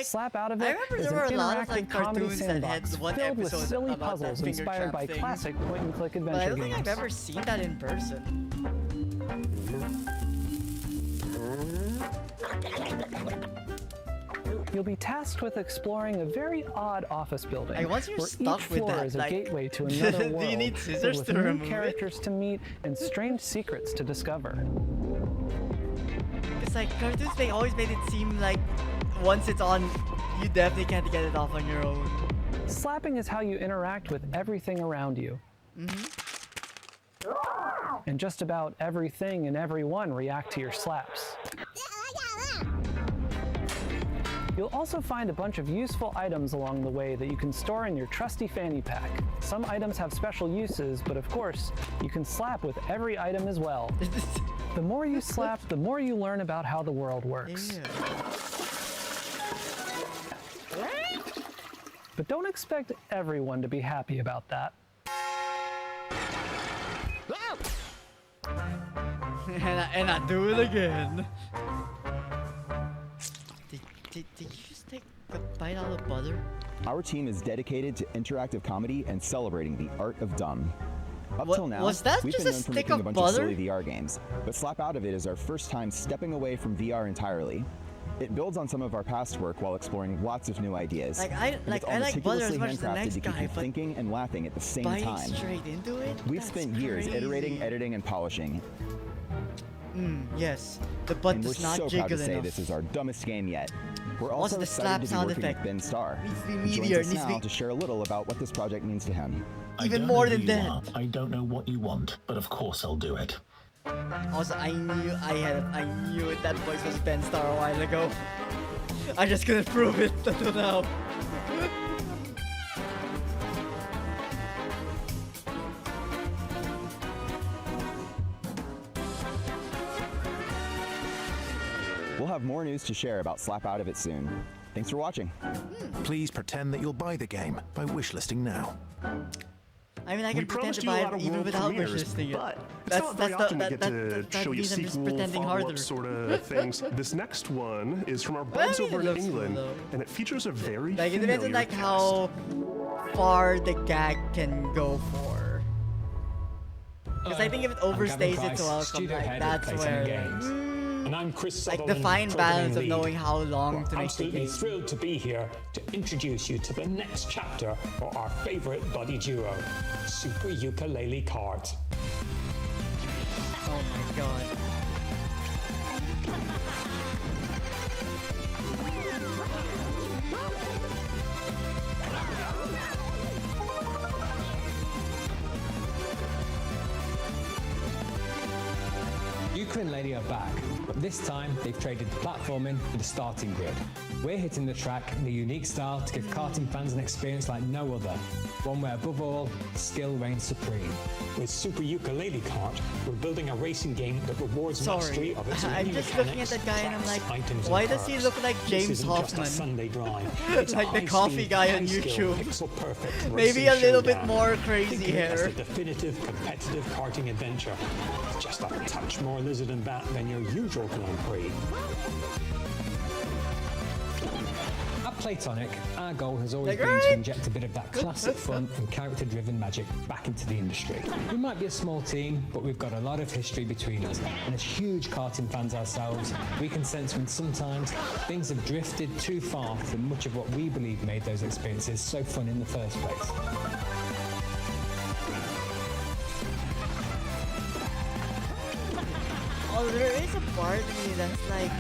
Slap Out of I It remember is there an were a lot of interactive like comedy cartoons that had sandbox one filled with episode silly about that puzzles finger inspired trap by thing. classic point-and-click But I adventure don't think games. I've ever seen that in person. You'll be tasked with exploring a very odd office building, Like, once you're where stuck each with floor that, is a like, gateway to another do you world, need filled scissors with to new remove it? characters to meet and strange secrets to discover. It's like cartoons, they always made it seem like once it's on, you definitely can't get it off on your own. Slapping is how you interact with everything around you. And just about everything and everyone react to your slaps. You'll also find a bunch of useful items along the way that you can store in your trusty fanny pack. Some items have special uses, but of course, you can slap with every item as well. The more you slap, the more you learn about how the world works. But don't expect everyone to be happy about that. and I do it again. Did you just take a bite out of butter? Our team is dedicated to interactive comedy and celebrating the art of dumb. Up till now, was that we've just been a known for stick making of a bunch butter? of silly VR games, but Slap Out of It is our first time stepping away from VR entirely. It builds on some of our past work while exploring lots of new ideas. Like, I like butter as much as the handcrafted next to keep guy, you but thinking and laughing at the same biting time. straight into it? We've That's spent years iterating, crazy. editing, and polishing. Yes. The butt And we're does not so jiggle proud to say enough. this is our dumbest game yet. We're Also, also the excited slap to be sound working effect with Ben Starr. needs to be He joins meteor, us needs to now be- to share a little about what this project means to him. Even more than that. I don't know what you want, but of course I'll do it. Also, I knew that voice was Ben Starr a while ago. I just couldn't prove it until now. We'll have more news to share about Slap Out of It soon. Thanks for watching. Please pretend that you'll buy the game by wishlisting now. I mean, I can pretend to promised you a buy lot it of even world without premieres, wishlisting it. but it's not very often to get to show you means I'm just sequel, pretending harder. follow-up sort of things. This next one is from our Well, I buds mean, over it in looks cool, England, though. and it features a very Like, it depends on like how far the gag can go for. Because I think if it overstays its welcome, like, that's where And I'm Chris like the Sutherland, fine balance of programming knowing lead. how long We're to make the absolutely game. thrilled to be here to introduce you to the next chapter for our favorite buddy duo, Super Ukulele Cards. Oh my god. Ukulele are back, but this time they've traded the platforming for the starting grid. We're hitting the track in a unique style to give karting fans an experience like no other, one where above all, skill reigns supreme. With Super Ukulele Kart, we're building a racing game that rewards Sorry, mastery of its I'm many just looking at mechanics, that guy and I'm tracks, like, items, why and does he perks. look like This James isn't just Hoffman? a Sunday drive. It's a Like the coffee high-speed, guy on high-skill, YouTube. pixel-perfect Maybe a racing little bit showdown. more crazy Think of it as hair. the definitive competitive karting adventure. It's just a touch more lizard and bat than your usual Grand Prix. At Playtonic, our goal has always Like, been to right? inject a bit of that classic fun and character-driven magic back into the industry. We might be a small team, but we've got a lot of history between us, and as huge karting fans ourselves, we can sense when sometimes things have drifted too far from much of what we believe made those experiences so fun in the first place. Oh, there is a part of me that's like,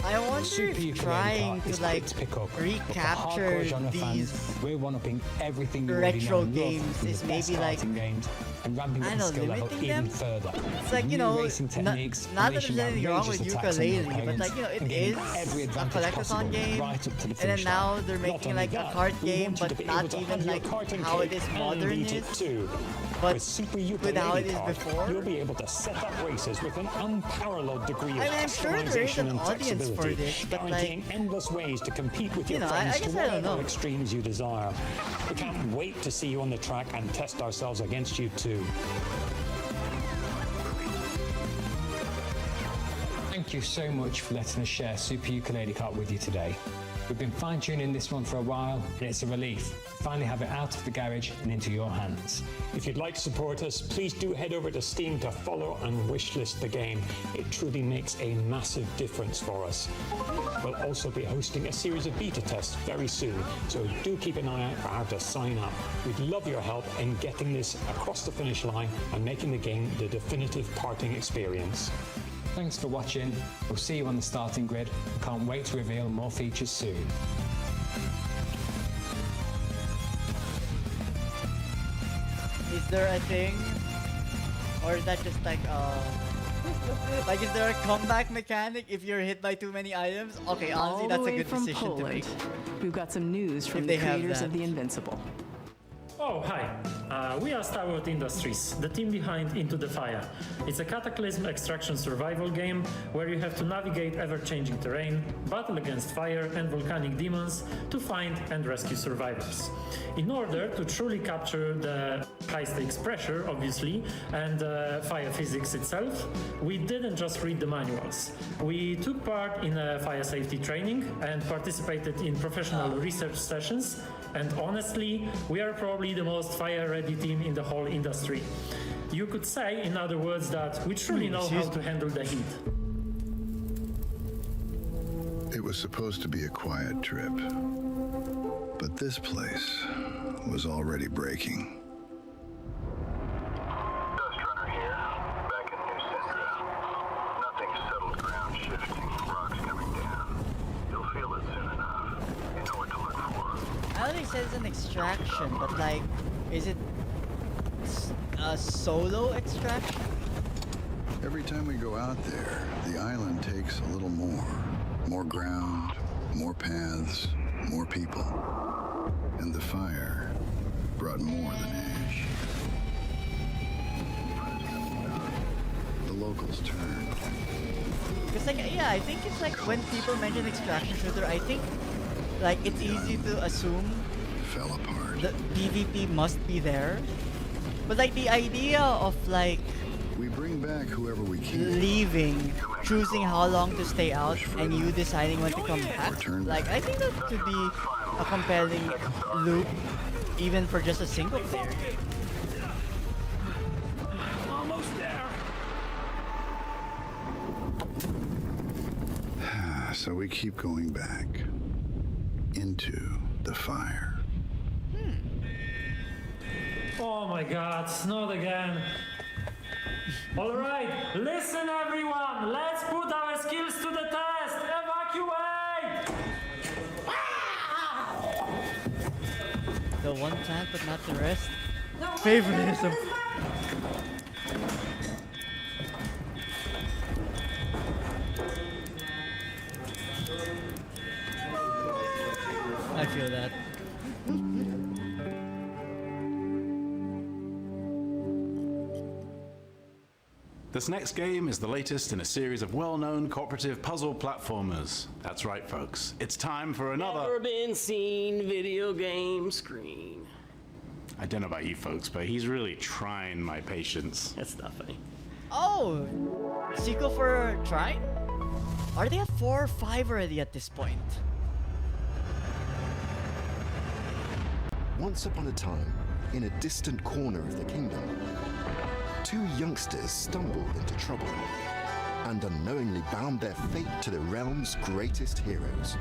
I wonder Super if Ukulele trying Kart to is like quick to pick up, but for recapture hardcore genre these fans, we're one-upping everything you already retro know and love games from the is best maybe like, karting games and ramping I up the don't know, skill level limiting even them? further. It's like, you New know, racing techniques, not that there's unleashing anything wrong with outrageous attacks on your ukulele, but like, you know, it opponents and gaining is every a advantage collectathon possible game, right up to the and then finish now line. they're Not making only like a that, card we game, want you to but be not able to even have your like karting how it cake is and modern beat it is, too. but With Super with how it is Ukulele Kart, before. you'll be able to set up races with an unparalleled degree of I mean, I'm sure there is customization an and audience for flexibility, this, but guaranteeing endless ways to compete with you your know, I friends guess to I don't whatever know. extremes you desire. We can't wait to see you on the track and test ourselves against you too. Thank you so much for letting us share Super Ukulele Kart with you today. We've been fine-tuning this one for a while, and it's a relief to finally have it out of the garage and into your hands. If you'd like to support us, please do head over to Steam to follow and wishlist the game. It truly makes a massive difference for us. We'll also be hosting a series of beta tests very soon, so do keep an eye out for how to sign up. We'd love your help in getting this across the finish line and making the game the definitive karting experience. Thanks for watching. We'll see you on the starting grid. Can't wait to reveal more features soon. Is there a thing? Or is that just like like is there a comeback mechanic if you're hit by too many items? Okay, honestly All that's the a way good from decision to Poland, make. we've got some news from If the they have creators of that. The Invincible. Oh, hi. We are Starwood Industries, the team behind Into the Fire. It's a cataclysm extraction survival game where you have to navigate ever-changing terrain, battle against fire and volcanic demons to find and rescue survivors. In order to truly capture the high-stakes pressure, obviously, and fire physics itself, we didn't just read the manuals. We took part in a fire safety training and participated in professional research sessions. And honestly, we are probably the most fire-ready team in the whole industry. You could say, in other words, that we truly know how to handle the heat. It was supposed to be a quiet trip, but this place was already breaking. Dust Runner here, back in New Syndra. they said it's an extraction, but like, is it a solo extraction? Every time we go out there, the island takes a little more. More ground, more paths, more people. And the fire brought more than ash. The locals turned. Because like, yeah, I think it's like when people mention extraction shooter, I think like it's easy to assume fell apart. The PvP must be there. But like the idea of like we bring back whoever we can, leaving, choosing how long to stay out, and you deciding when to come back. Like I think that could be a compelling loop, even for just a single player. Almost there. So we keep going back into the fire. Oh my god, not again. Alright, listen everyone, let's put our skills to the test! Evacuate! The one plant but not the rest. Favoritism. I feel that. This next game is the latest in a series of well-known cooperative puzzle platformers. That's right, folks. It's time for another... Never been seen video game screen. I don't know about you folks, but he's really trying my patience. That's not funny. Oh! Sequel for Trine? Are they at 4 or 5 already at this point? Once upon a time, in a distant corner of the kingdom, two youngsters stumbled into trouble and unknowingly bound their fate to the realm's greatest heroes.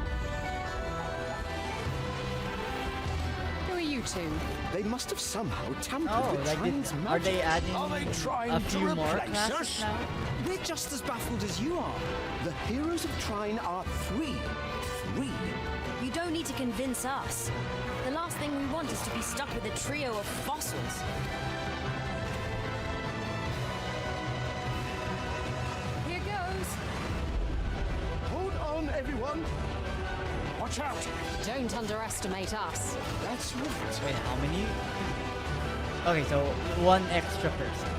Who are you two? They must have somehow tampered Oh, with like Trine's magic. are they adding Are they trying a to few more replace classes us? now? We're just as baffled as you are. The heroes of Trine are three. Three. You don't need to convince us. The last thing we want is to be stuck with a trio of fossils. Here goes. Hold on, everyone. Watch out. Don't underestimate us. That's right. Wait, how many? Okay, so one extra person.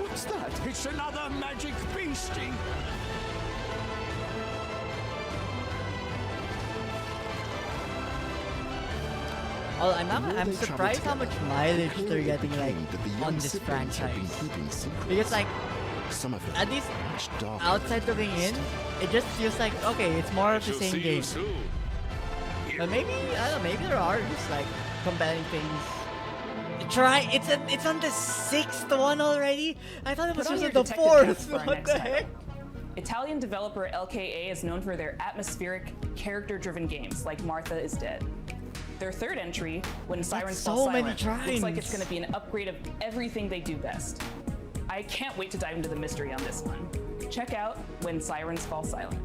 What's that? It's another magic beastie. Oh, I'm surprised how much mileage they're getting like on this franchise. Because like at least outside looking in, it just feels like okay, it's more of the same game. But maybe I don't know, maybe there are just like compelling things. It's on the 6th one already? I thought it was Put on just your the detective 4th. caps for our What next the title. heck? Italian developer LKA is known for their atmospheric, character-driven games like Martha is Dead. Their third entry, When Sirens Fall so many Silent, looks like it's trines. going to be an upgrade of everything they do best. I can't wait to dive into the mystery on this one. Check out When Sirens Fall Silent.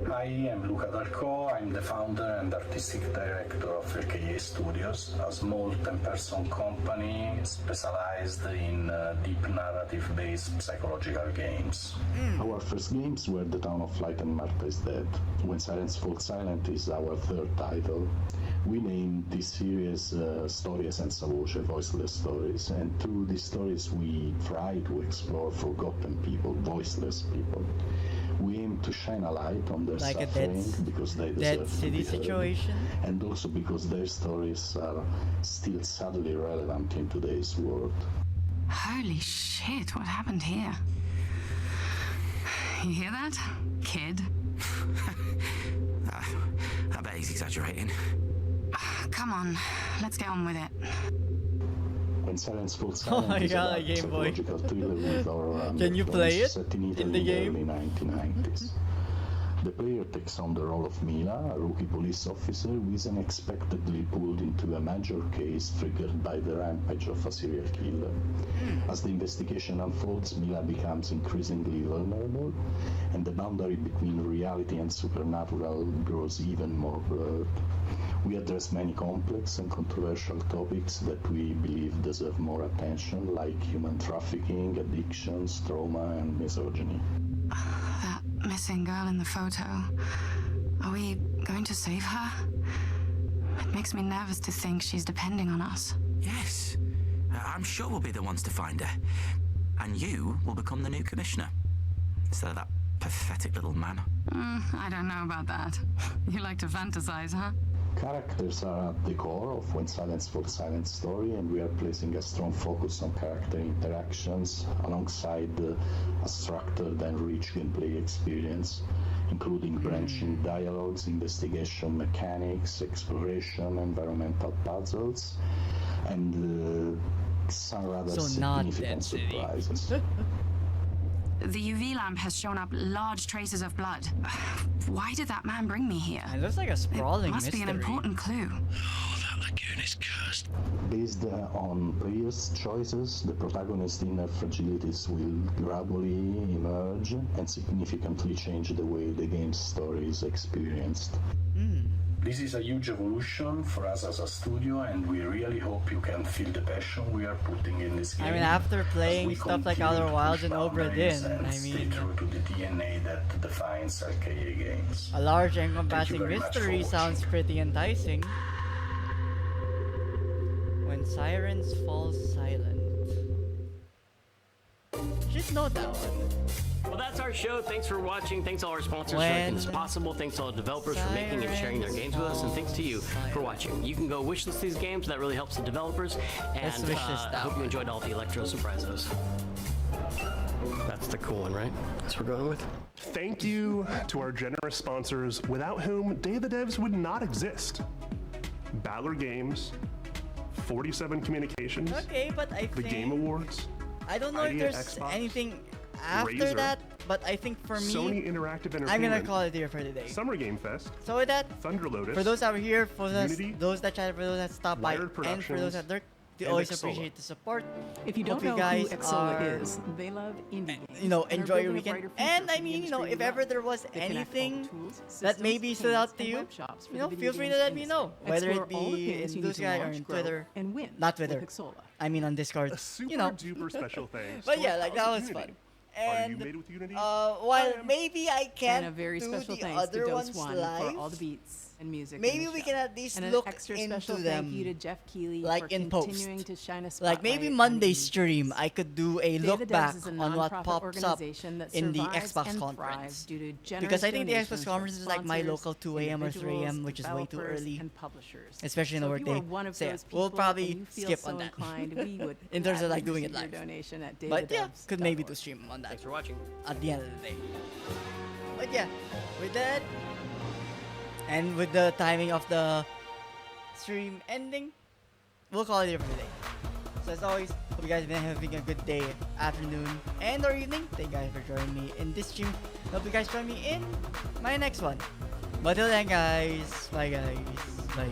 Hi, I'm Luca Darko. I'm the founder and artistic director of LKA Studios, a small 10-person company specialized in deep narrative-based psychological games. Our first games were The Town of Flight and Martha is Dead. When Silence Falls Silent is our third title. We named this series Storie senza voce, voiceless stories, and through these stories we try to explore forgotten people, voiceless people. We aim to shine a light on their Like a suffering because they Dead deserve to City be heard, situation? and also because their stories are still sadly relevant in today's world. Holy shit, what happened here? You hear that, kid? I bet he's exaggerating. Come on, let's get on with it. When Silence Falls Oh Silent my is god, about a Game Boy. psychological thriller with our Can you play it set in in Italy the in game? the early 1990s. The player takes on the role of Mila, a rookie police officer who is unexpectedly pulled into a major case triggered by the rampage of a serial killer. As the investigation unfolds, Mila becomes increasingly vulnerable, and the boundary between reality and supernatural grows even more blurred. We address many complex and controversial topics that we believe deserve more attention, like human trafficking, addictions, trauma, and misogyny. That missing girl in the photo. Are we going to save her? It makes me nervous to think she's depending on us. Yes. I'm sure we'll be the ones to find her. And you will become the new commissioner. Instead of that pathetic little man. I don't know about that. You like to fantasize, huh? Characters are at the core of When Silence Falls Silent story, and we are placing a strong focus on character interactions alongside a structured and rich gameplay experience, including branching dialogues, investigation mechanics, exploration, environmental puzzles, and some rather significant surprises. The UV lamp has shown up large traces of blood. Why did that man bring me here? It looks like a sprawling It must mystery. be an important clue. That lagoon is cursed. Based on players' choices, the protagonist's inner fragilities will gradually emerge and significantly change the way the game's story is experienced. This is a huge evolution for us as a studio, and we really hope you can feel the passion we are putting in this game. I mean, after as playing we stuff like continue Outer to Wilds push and Obra boundaries Dinn, and I stay mean, true to the DNA that defines arcade games. a large Thank you encompassing very much for mystery watching. sounds pretty enticing. When Sirens Fall Silent. Should know that one. Well, that's our show. Thanks for watching. Thanks to all our sponsors for When making this possible. Thanks to all the developers for making and sharing their games with us. And thanks to you for watching. You can go wishlist these games. That really helps the developers. Let's And wishlist I that hope you one. enjoyed all the Electro Surprisos. That's the cool one, right? That's what we're going with. Thank you to our generous sponsors, without whom Day of the Devs would not exist. Battler Games, 47 Communications, Okay, but I the think Game Awards, I don't know if Idea there's Xbox, anything after Razer, that, but I think for me, Sony Interactive Entertainment, I'm gonna call it here for today. Summer Game Fest, So with that, Thunder Lotus, for those that were here, for Unity, those that chatted, for those that stopped by, Wired and for those that lurked, we and always Exola. appreciate the support. If you don't Hope know you guys who Exola are, is, they love indie games. you know, and are enjoy your building a weekend. brighter future And for I the mean, you know, industry if we ever love. there was They connect all the anything tools, that systems, maybe stood out to and you, web shops for you the know, video feel free to games let me know. industry. Whether it Explore all the be things in you Blue need to Sky or launch, in grow, Twitter. and win Not with Twitter. Exola. I mean on Discord. a super You know. duper special thanks. But to yeah, our like pals that at was Unity. fun. Are you And made with Unity? while maybe I can't And a very do special the thanks to other Dose ones One live, for all the beats and music. maybe in the we show. can at least and an look extra into special them, thank you to Jeff Keighley like for in post. continuing to shine a Like spotlight maybe on Monday indie stream, I could do a Day of the look Devs back is a on what nonprofit pops up organization that in the survives Xbox and conference. thrives due to generous Because I think the donations Xbox from conference is like my sponsors, local 2 a.m. or 3 a.m., which is way too developers, early, and publishers. especially in the So if you are workday. one of So yeah, those we'll people probably and you feel skip so on that. inclined, we would in terms of gladly like doing it receive live. your donation at But yeah, could maybe dayofthedevs.org. do stream on that. Thanks for watching. At the end of the day. But yeah, with that, and with the timing of the stream ending, we'll call it here for today. So as always, hope you guys have been having a good day, afternoon, and or evening. Thank you guys for joining me in this stream. Hope you guys join me in my next one. But till then guys, bye guys, bye.